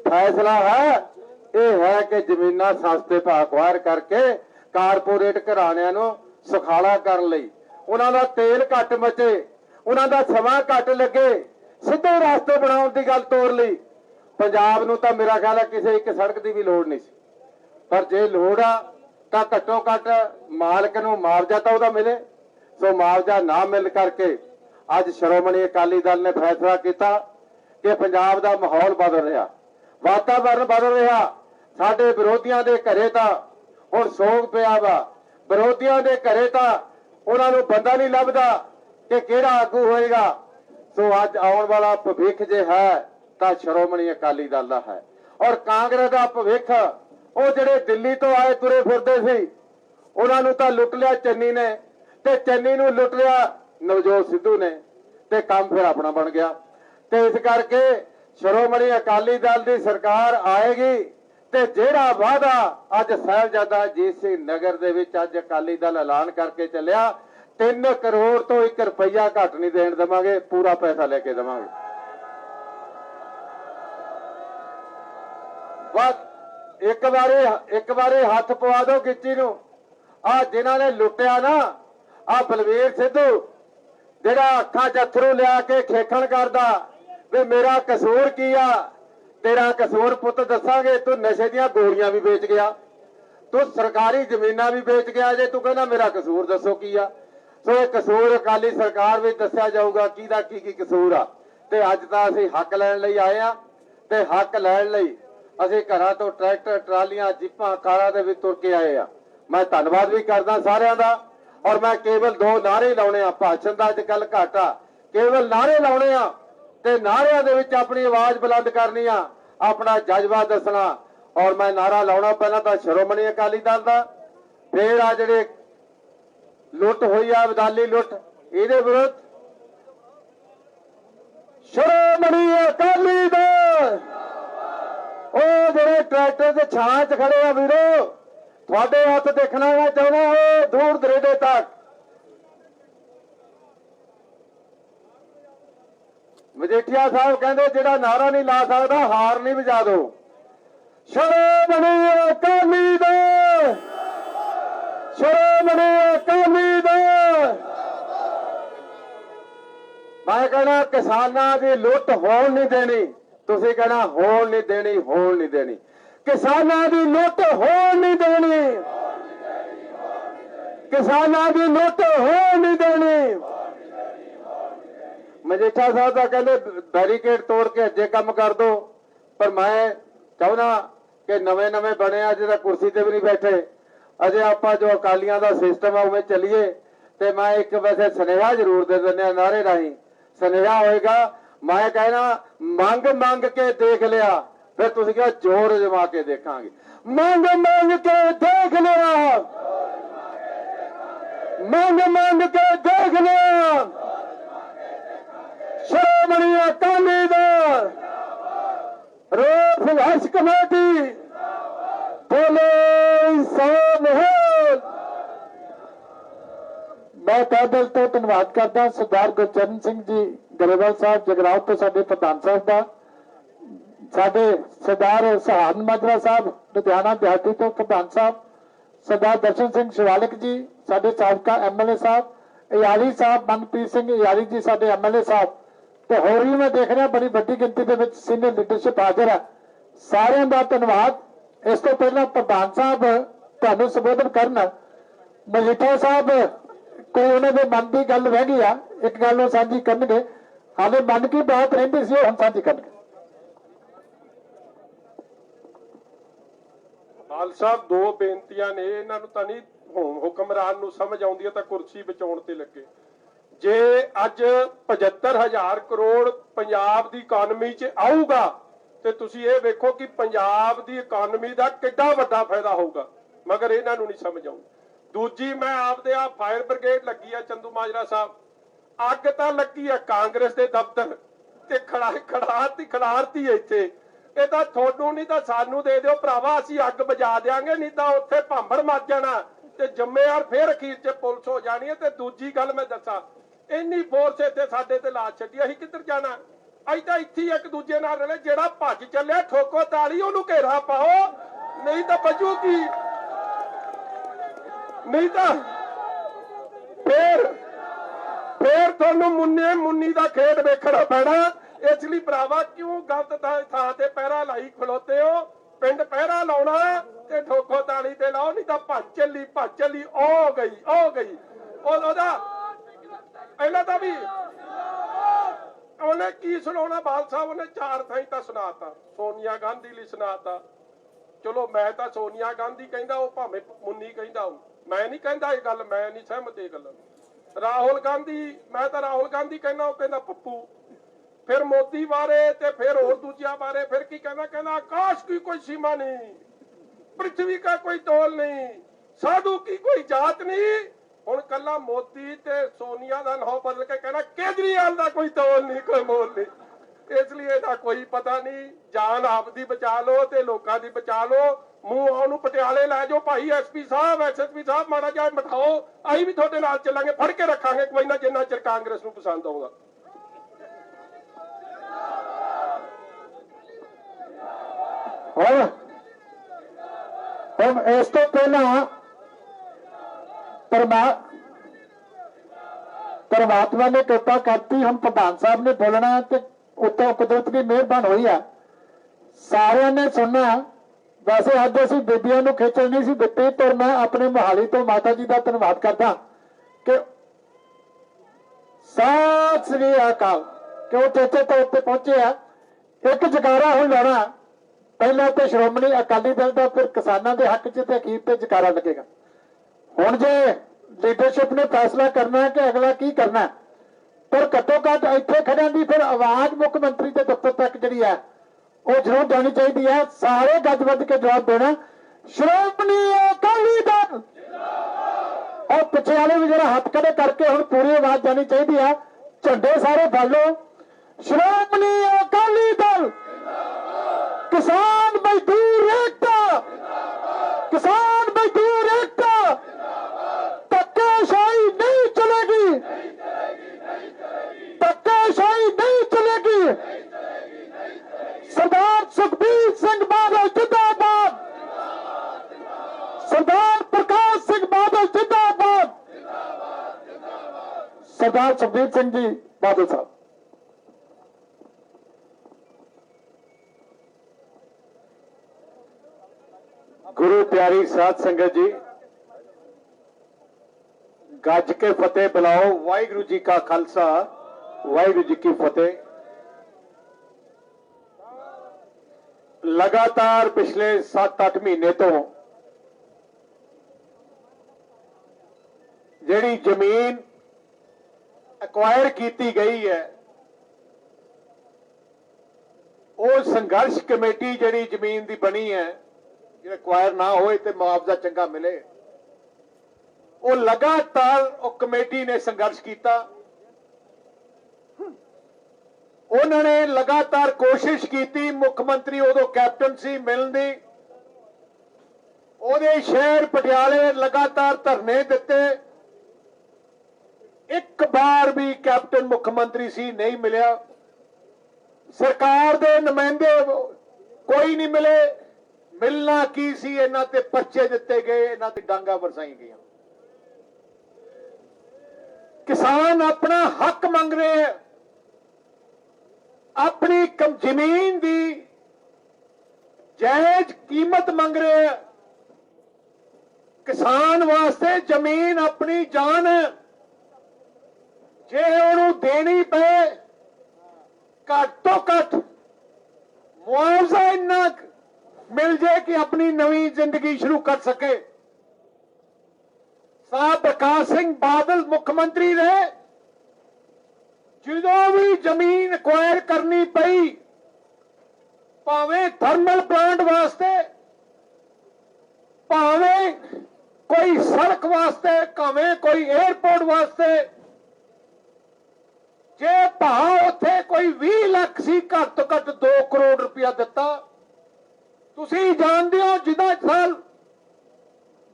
ਫੈਸਲਾ ਹੈ, ਇਹ ਹੈ ਕਿ ਜ਼ਮੀਨਾਂ ਸਸਤੇ ਭਾਅ ਅਕਵਾਇਰ ਕਰਕੇ ਕਾਰਪੋਰੇਟ ਘਰਾਣਿਆਂ ਨੂੰ ਸੁਖਾਲਾ ਕਰਨ ਲਈ, ਉਹਨਾਂ ਦਾ ਤੇਲ ਘੱਟ ਮਚੇ, ਉਹਨਾਂ ਦਾ ਸਮਾਂ ਘੱਟ ਲੱਗੇ, ਸਿੱਧੇ ਰਸਤੇ ਬਣਾਉਣ ਦੀ ਗੱਲ ਤੋਰ ਲਈ। ਪੰਜਾਬ ਨੂੰ ਤਾਂ ਮੇਰਾ ਖਿਆਲ ਹੈ ਕਿਸੇ ਇੱਕ ਸੜਕ ਦੀ ਵੀ ਲੋੜ ਨਹੀਂ ਸੀ, ਪਰ ਜੇ ਲੋੜ ਆ ਤਾਂ ਘੱਟੋ ਘੱਟ ਮਾਲਕ ਨੂੰ ਮੁਆਵਜ਼ਾ ਤਾਂ ਉਹਦਾ ਮਿਲੇ। ਸੋ ਮੁਆਵਜ਼ਾ ਨਾ ਮਿਲ ਕਰਕੇ ਅੱਜ ਸ਼੍ਰੋਮਣੀ ਅਕਾਲੀ ਦਲ ਨੇ ਫੈਸਲਾ ਕੀਤਾ ਕਿ ਪੰਜਾਬ ਦਾ ਮਾਹੌਲ ਬਦਲ ਰਿਹਾ, ਵਾਤਾਵਰਨ ਬਦਲ ਰਿਹਾ। ਸਾਡੇ ਵਿਰੋਧੀਆਂ ਦੇ ਘਰੇ ਤਾਂ ਹੁਣ ਸੋਗ ਪਿਆ ਵਾ, ਵਿਰੋਧੀਆਂ ਦੇ ਘਰੇ ਤਾਂ ਉਹਨਾਂ ਨੂੰ ਬੰਦਾ ਨਹੀਂ ਲੱਭਦਾ ਕਿ ਕਿਹੜਾ ਆਗੂ ਹੋਏਗਾ। ਸੋ ਅੱਜ ਆਉਣ ਵਾਲਾ ਭਵਿੱਖ ਜੇ ਹੈ ਤਾਂ ਸ਼੍ਰੋਮਣੀ ਅਕਾਲੀ ਦਲ ਦਾ ਹੈ, ਔਰ ਕਾਂਗਰਸ ਦਾ ਭਵਿੱਖ ਉਹ ਜਿਹੜੇ ਦਿੱਲੀ ਤੋਂ ਆਏ ਤੁਰੇ ਫਿਰਦੇ ਸੀ, ਉਹਨਾਂ ਨੂੰ ਤਾਂ ਲੁੱਟ ਲਿਆ ਚੰਨੀ ਨੇ, ਤੇ ਚੰਨੀ ਨੂੰ ਲੁੱਟ ਲਿਆ ਨਵਜੋਤ ਸਿੱਧੂ ਨੇ, ਤੇ ਕੰਮ ਫਿਰ ਆਪਣਾ ਬਣ ਗਿਆ। ਤੇ ਇਸ ਕਰਕੇ ਸ਼੍ਰੋਮਣੀ ਅਕਾਲੀ ਦਲ ਦੀ ਸਰਕਾਰ ਆਏਗੀ ਤੇ ਜਿਹੜਾ ਵਾਅਦਾ ਅੱਜ ਸਾਹਿਬਜ਼ਾਦਾ ਅਜੀਤ ਸਿੰਘ ਨਗਰ ਦੇ ਵਿੱਚ ਅੱਜ ਅਕਾਲੀ ਦਲ ਐਲਾਨ ਕਰਕੇ ਚੱਲਿਆ, 3 ਕਰੋੜ ਤੋਂ 1 ਰੁਪਈਆ ਘੱਟ ਨਹੀਂ ਦੇਣ ਦੇਵਾਂਗੇ, ਪੂਰਾ ਪੈਸਾ ਲੈ ਕੇ ਦੇਵਾਂਗੇ। ਬਸ ਇੱਕ ਵਾਰੀ ਹੱਥ ਪਵਾ ਦਿਓ ਗਿੱਚੀ ਨੂੰ। ਆ ਜਿਨ੍ਹਾਂ ਨੇ ਲੁੱਟਿਆ ਨਾ, ਆ ਬਲਵੀਰ ਸਿੱਧੂ ਜਿਹੜਾ ਅੱਖਾਂ 'ਚ ਅੱਥਰੂ ਲਿਆ ਕੇ ਖੇਖਣ ਕਰਦਾ ਵੀ ਮੇਰਾ ਕਸੂਰ ਕੀ ਆ, ਤੇਰਾ ਕਸੂਰ ਪੁੱਤ ਦੱਸਾਂਗੇ, ਤੂੰ ਨਸ਼ੇ ਦੀਆਂ ਗੋਲੀਆਂ ਵੀ ਵੇਚ ਗਿਆ, ਤੂੰ ਸਰਕਾਰੀ ਜ਼ਮੀਨਾਂ ਵੀ ਵੇਚ ਗਿਆ, ਜੇ ਤੂੰ ਕਹਿੰਦਾ ਮੇਰਾ ਕਸੂਰ ਦੱਸੋ ਕੀ ਆ। ਸੋ ਇਹ ਕਸੂਰ ਅਕਾਲੀ ਸਰਕਾਰ ਵਿੱਚ ਦੱਸਿਆ ਜਾਊਗਾ ਕਿਹਦਾ ਕੀ ਕਸੂਰ ਆ। ਤੇ ਅੱਜ ਤਾਂ ਅਸੀਂ ਹੱਕ ਲੈਣ ਲਈ ਆਏ ਆ, ਤੇ ਹੱਕ ਲੈਣ ਲਈ ਅਸੀਂ ਘਰਾਂ ਤੋਂ ਟਰੈਕਟਰ, ਟਰਾਲੀਆਂ, ਜਿੱਪਾਂ, ਕਾਰਾਂ ਦੇ ਵਿੱਚ ਤੁਰ ਕੇ ਆਏ ਆ। ਮੈਂ ਧੰਨਵਾਦ ਵੀ ਕਰਦਾ ਸਾਰਿਆਂ ਦਾ, ਔਰ ਮੈਂ ਕੇਵਲ 2 ਨਾਅਰੇ ਲਾਉਣੇ ਆ, ਭਾਸ਼ਣ ਦਾ ਅੱਜ ਕੱਲ ਘੱਟ ਆ, ਕੇਵਲ ਨਾਅਰੇ ਲਾਉਣੇ ਆ, ਤੇ ਨਾਅਰਿਆਂ ਦੇ ਵਿੱਚ ਆਪਣੀ ਆਵਾਜ਼ ਬੁਲੰਦ ਕਰਨੀ ਆ, ਆਪਣਾ ਜਜ਼ਬਾ ਦੱਸਣਾ। ਔਰ ਮੈਂ ਨਾਅਰਾ ਲਾਉਣਾ ਪਹਿਲਾਂ ਤਾਂ ਸ਼੍ਰੋਮਣੀ ਅਕਾਲੀ ਦਲ ਦਾ, ਫਿਰ ਆ ਜਿਹੜੇ ਲੁੱਟ ਹੋਈ ਆ ਅਬਦਾਲੀ ਲੁੱਟ, ਇਹਦੇ ਵਿਰੁੱਧ ਸ਼੍ਰੋਮਣੀ ਅਕਾਲੀ ਦਲ। ਉਹ ਜਿਹੜੇ ਟਰੈਕਟਰ ਦੇ ਛਾਂ 'ਚ ਖੜੇ ਆ ਵੀਰੋ, ਤੁਹਾਡੇ ਹੱਥ ਦੇਖਣਾ ਮੈਂ ਚਾਹੁੰਦਾ, ਉਹ ਦੂਰ ਦਰੇਡੇ ਤੱਕ। ਮਜੀਠੀਆ ਸਾਹਿਬ ਕਹਿੰਦੇ ਜਿਹੜਾ ਨਾਰਾ ਨਹੀਂ ਲਾ ਸਕਦਾ ਹਾਰ ਨਹੀਂ ਵਜਾ ਦੋ। ਸ਼੍ਰੋਮਣੀ ਅਕਾਲੀ ਦਲ, ਸ਼੍ਰੋਮਣੀ ਅਕਾਲੀ ਦਲ। ਮੈਂ ਕਹਿਣਾ ਕਿਸਾਨਾਂ ਦੀ ਲੁੱਟ ਹੋਣ ਨਹੀਂ ਦੇਣੀ, ਤੁਸੀਂ ਕਹਿਣਾ ਹੋਣ ਨਹੀਂ ਦੇਣੀ, ਹੋਣ ਨਹੀਂ ਦੇਣੀ। ਕਿਸਾਨਾਂ ਦੀ ਲੁੱਟ ਹੋਣ ਨਹੀਂ ਦੇਣੀ, ਕਿਸਾਨਾਂ ਦੀ ਲੁੱਟ ਹੋਣ ਨਹੀਂ ਦੇਣੀ। ਮਜੀਠਾ ਸਾਹਿਬ ਦਾ ਕਹਿੰਦੇ ਬੈਰੀਕੇਡ ਤੋੜ ਕੇ ਅੱਜੇ ਕੰਮ ਕਰ ਦੋ, ਪਰ ਮੈਂ ਚਾਹੁੰਦਾ ਕਿ ਨਵੇਂ ਬਣੇ ਅਜੇ ਤਾਂ ਕੁਰਸੀ ਤੇ ਵੀ ਨਹੀਂ ਬੈਠੇ, ਅਜੇ ਆਪਾਂ ਜੋ ਅਕਾਲੀਆਂ ਦਾ ਸਿਸਟਮ ਆ ਉਵੇਂ ਚੱਲੀਏ। ਤੇ ਮੈਂ ਇੱਕ ਵੈਸੇ ਸੁਨੇਹਾ ਜ਼ਰੂਰ ਦੇ ਦਿੰਦੇ ਆ, ਨਾਰੇ ਰਾਹੀਂ ਸੁਨੇਹਾ ਹੋਏਗਾ। ਮੈਂ ਕਹਿਣਾ ਮੰਗ ਕੇ ਦੇਖ ਲਿਆ, ਫਿਰ ਤੁਸੀਂ ਕਿਹਾ ਜ਼ੋਰ ਜਮਾ ਕੇ ਦੇਖਾਂਗੇ। ਮੰਗ ਕੇ ਦੇਖ ਲਿਆ, ਮੰਗ ਕੇ ਦੇਖ ਲਿਆ। ਸ਼੍ਰੋਮਣੀ ਅਕਾਲੀ ਦਲ, ਰੋਸ ਸੰਘਰਸ਼ ਕਮੇਟੀ, ਬੋਲੇ ਸੋ ਨਿਹਾਲ। ਮੈਂ ਤਹਿ ਦਿਲ ਤੋਂ ਧੰਨਵਾਦ ਕਰਦਾ ਸਰਦਾਰ ਗੁਰਚਰਨ ਸਿੰਘ ਜੀ ਗਰੇਵਾਲ ਸਾਹਿਬ ਜਗਰਾਉਂ ਤੋਂ, ਸਾਡੇ ਪ੍ਰਧਾਨ ਸਾਹਿਬ ਦਾ, ਸਾਡੇ ਸਰਦਾਰ ਸਹਾਨ ਮਾਜਰਾ ਸਾਹਿਬ ਲੁਧਿਆਣਾ ਦਿਹਾਤੀ ਤੋਂ ਪ੍ਰਧਾਨ ਸਾਹਿਬ, ਸਰਦਾਰ ਦਰਸ਼ਨ ਸਿੰਘ ਸ਼ਿਵਾਲਿਕ ਜੀ ਸਾਡੇ ਸਾਬਕਾ ਐਮਐਲਏ ਸਾਹਿਬ, ਇਆਲੀ ਸਾਹਿਬ ਮਨਪ੍ਰੀਤ ਸਿੰਘ ਇਆਲੀ ਜੀ ਸਾਡੇ ਐਮਐਲਏ ਸਾਹਿਬ, ਤੇ ਹੋਰ ਵੀ ਮੈਂ ਦੇਖ ਰਿਹਾ ਬੜੀ ਵੱਡੀ ਗਿਣਤੀ ਦੇ ਵਿੱਚ ਸੀਨੀਅਰ ਲੀਡਰਸ਼ਿਪ ਹਾਜ਼ਰ ਹੈ। ਸਾਰਿਆਂ ਦਾ ਧੰਨਵਾਦ। ਇਸ ਤੋਂ ਪਹਿਲਾਂ ਪ੍ਰਧਾਨ ਸਾਹਿਬ ਤੁਹਾਨੂੰ ਸੰਬੋਧਨ ਕਰਨ, ਮਜੀਠਾ ਸਾਹਿਬ ਕੋਈ ਉਹਨਾਂ ਦੇ ਮਨ ਦੀ ਗੱਲ ਰਹਿ ਗਈ ਆ, ਇੱਕ ਗੱਲ ਉਹ ਸਾਂਝੀ ਕਰਨਗੇ, ਹਾਲੇ ਮਨ ਕੀ ਬਾਤ ਰਹਿੰਦੀ ਸੀ, ਉਹ ਹੁਣ ਸਾਂਝੀ ਕਰਨਗੇ। ਹਾਲ ਸਾਹਿਬ 2 ਬੇਨਤੀਆਂ ਨੇ, ਇਹਨਾਂ ਨੂੰ ਤਾਂ ਨਹੀਂ ਹੁਕਮਰਾਨ ਨੂੰ ਸਮਝ ਆਉਂਦੀ ਹੈ ਤਾਂ ਕੁਰਸੀ ਬਚਾਉਣ ਤੇ ਲੱਗੇ। ਜੇ ਅੱਜ 75,000 ਕਰੋੜ ਪੰਜਾਬ ਦੀ ਇਕਾਨਮੀ 'ਚ ਆਊਗਾ ਤੇ ਤੁਸੀਂ ਇਹ ਵੇਖੋ ਕਿ ਪੰਜਾਬ ਦੀ ਇਕਾਨਮੀ ਦਾ ਕਿੱਡਾ ਵੱਡਾ ਫਾਇਦਾ ਹੋਊਗਾ, ਮਗਰ ਇਹਨਾਂ ਨੂੰ ਨਹੀਂ ਸਮਝ ਆਉਂਦੀ। ਦੂਜੀ, ਮੈਂ ਆਪਦੇ ਆ ਫਾਇਰ ਬ੍ਰਿਗੇਡ ਲੱਗੀ ਆ ਚੰਦੂ ਮਾਜਰਾ ਸਾਹਿਬ, ਅੱਗ ਤਾਂ ਲੱਗੀ ਆ ਕਾਂਗਰਸ ਦੇ ਦਫ਼ਤਰ ਤੇ ਖੜਾਰਤੀ ਇੱਥੇ। ਇਹ ਤਾਂ ਤੁਹਾਨੂੰ ਨਹੀਂ ਤਾਂ ਸਾਨੂੰ ਦੇ ਦਿਓ ਭਰਾਵਾ, ਅਸੀਂ ਅੱਗ ਬੁਝਾ ਦਿਆਂਗੇ, ਨਹੀਂ ਤਾਂ ਉੱਥੇ ਭਾਂਬੜ ਮੱਚ ਜਾਣਾ ਤੇ ਜ਼ਿੰਮੇਵਾਰ ਫੇਰ ਅਖੀਰ 'ਚ ਪੁਲਿਸ ਹੋ ਜਾਣੀ ਹੈ। ਤੇ ਦੂਜੀ ਗੱਲ ਮੈਂ ਦੱਸਾਂ, ਇੰਨੀ ਫੋਰਸ ਇੱਥੇ ਸਾਡੇ ਤੇ ਲਾ ਛੱਡੀ, ਅਸੀਂ ਕਿੱਧਰ ਜਾਣਾ? ਅਸੀਂ ਤਾਂ ਇੱਥੇ ਹੀ ਇੱਕ ਦੂਜੇ ਨਾਲ ਰਲੇ। ਜਿਹੜਾ ਭੱਜ ਚੱਲਿਆ ਠੋਕੋ ਤਾਲੀ, ਉਹਨੂੰ ਘੇਰਾ ਪਾਓ, ਨਹੀਂ ਤਾਂ ਬਚੂ ਕੀ? ਨਹੀਂ ਤਾਂ ਫੇਰ ਤੁਹਾਨੂੰ ਮੁੰਨੀ ਦਾ ਖੇਡ ਵੇਖਣਾ ਪੈਣਾ। ਇਸ ਲਈ ਭਰਾਵਾ ਕਿਉਂ ਗਲਤ ਥਾਂ ਤੇ ਪਹਿਰਾ ਲਾਈ ਖਲੋਤੇ ਹੋ? ਪਿੰਡ ਪਹਿਰਾ ਲਾਉਣਾ ਤੇ ਠੋਕੋ ਤਾਲੀ ਤੇ ਲਾਓ, ਨਹੀਂ ਤਾਂ ਭੱਜ ਚੱਲੀ। ਉਹ ਗਈ ਉਹਦਾ ਪਹਿਲਾਂ ਤਾਂ ਵੀ ਉਹਨੇ ਕੀ ਸੁਣਾਉਣਾ ਬਾਲ ਸਾਹਿਬ, ਉਹਨੇ 4 ਥਾਈਂ ਤਾਂ ਸੁਣਾਤਾ। ਸੋਨੀਆ ਗਾਂਧੀ ਲਈ ਸੁਣਾਤਾ, ਚਲੋ ਮੈਂ ਤਾਂ ਸੋਨੀਆ ਗਾਂਧੀ ਕਹਿੰਦਾ, ਉਹ ਭਾਵੇਂ ਮੁੰਨੀ ਕਹਿੰਦਾ, ਮੈਂ ਨਹੀਂ ਕਹਿੰਦਾ ਇਹ ਗੱਲ, ਮੈਂ ਨਹੀਂ ਸਹਿਮਤ ਇਹ ਗੱਲ। ਰਾਹੁਲ ਗਾਂਧੀ, ਮੈਂ ਤਾਂ ਰਾਹੁਲ ਗਾਂਧੀ ਕਹਿੰਦਾ, ਉਹ ਕਹਿੰਦਾ ਪੱਪੂ। फिर मोदी बारे ते फिर और दूजिया बारे फिर की कहना आकाश की कोई सीमा नहीं, पृथ्वी का कोई तोल नहीं, साधु की कोई जात नहीं। हुण कल्ला मोदी ते सोनिया दा नाम बदल के कहना केजरीवाल दा कोई तोल नहीं, कोई मोल नहीं। इसलिए इहदा कोई पता नहीं। जान आपदी बचा लो ते लोकां दी बचा लो। मूंह ਉਹਨੂੰ ਪਟਿਆਲੇ ਲੈ ਜਾਓ ਭਾਈ, ਐਸਪੀ ਸਾਹਿਬ ਐਸਐਸਪੀ ਸਾਹਿਬ ਮਾੜਾ ਜਿਹਾ ਬਿਠਾਓ, ਅਸੀਂ ਵੀ ਤੁਹਾਡੇ ਨਾਲ ਚੱਲਾਂਗੇ, ਫੜ ਕੇ ਰੱਖਾਂਗੇ ਕੋਈ ਨਾ, ਜਿੰਨਾ ਚਿਰ ਕਾਂਗਰਸ ਨੂੰ ਪਸੰਦ ਆਊਗਾ। हम इस तो पहला परमात्मा ने कृपा करती, हम प्रधान साहब ने बोलना तो उत्ते कुदरत की मेहरबान हुई है, सारे ने सुनना। वैसे अज असीं बीबियां नूं खिचण नहीं सी दित्ती, पर मैं अपने मोहाली तो माता जी का धन्यवाद करदा कि सत श्री अकाल कि वो चेचे तौर पर पहुंचे आ। एक जकारा हुण लाउणा, पहला तो श्रोमणी अकाली दल का, फिर किसानों के हक च अखीर ते जकारा लगेगा। हुण जे लीडरशिप ने फैसला करना है कि अगला की करना है, पर घट्टो घट इत्थे खड़ियां दी फिर आवाज मुख्य मंत्री के दफ्तर तक जिहड़ी है वो जरूर जानी चाहिए है। सारे गज वध के जवाब देना, श्रोमणी अकाली दल, और पिछे वाले भी जरा हाथ खड़े करके हुण पूरी आवाज जानी चाहिए है। झंडे सारे फड़ लो, श्रोमणी अकाली दल, किसान मजदूर एकता, किसान मजदूर एकता, धक्काशाही नहीं चलेगी, धक्काशाही नहीं चलेगी। सरदार सुखबीर सिंह बादल जिंदाबाद, सरदार प्रकाश सिंह बादल जिंदाबाद, सरदार सुखबीर सिंह जी बादल साहब। गुरु प्यारी साध संगत जी, गज के फतेह बुलाओ। वाहिगुरु जी का खालसा, वाहिगुरु जी की फतेह। लगातार पिछले 7-8 महीने तो जिहड़ी जमीन एक्वायर की गई है, वो संघर्ष कमेटी जिहड़ी जमीन की बनी है, एक्वायर ना होए ते मुआवजा चंगा मिले, वो लगातार वो कमेटी ने संघर्ष किया। उन्होंने लगातार कोशिश की, मुख्यमंत्री उदों कैप्टन सी मिलने दी, उहदे शहर पटियाले लगातार धरने दिते, एक बार भी कैप्टन मुख्यमंत्री सी नहीं मिलिया, सरकार दे नुमाइंदे कोई नहीं मिले। मिलना की सी, इन्हां ते पर्चे दिते गए, इन्हां ते डांगा वरसाई गई। किसान अपना हक मंग रहे हैं, अपनी जमीन की जायज कीमत मंग रहे हैं। किसान वास्ते जमीन अपनी जान है, जे उन्होंने देनी पे घट तो घट मुआवजा इन्ना मिल जाए कि अपनी नवी जिंदगी शुरू कर सके। साहब प्रकाश सिंह बादल मुख्यमंत्री रहे, जो भी जमीन एक्वायर करनी पई, भावें थर्मल प्लांट वास्ते, भावें कोई सड़क वास्ते, भावें कोई एयरपोर्ट वास्ते, ਜੇ ਭਾਅ ਉੱਥੇ ਕੋਈ 20 ਲੱਖ ਸੀ, ਘੱਟ ਤੋਂ ਘੱਟ 2 ਕਰੋੜ ਰੁਪਇਆ ਦਿੱਤਾ। ਤੁਸੀਂ ਜਾਣਦੇ ਹੋ ਜਿਹਦਾ ਸਾਲ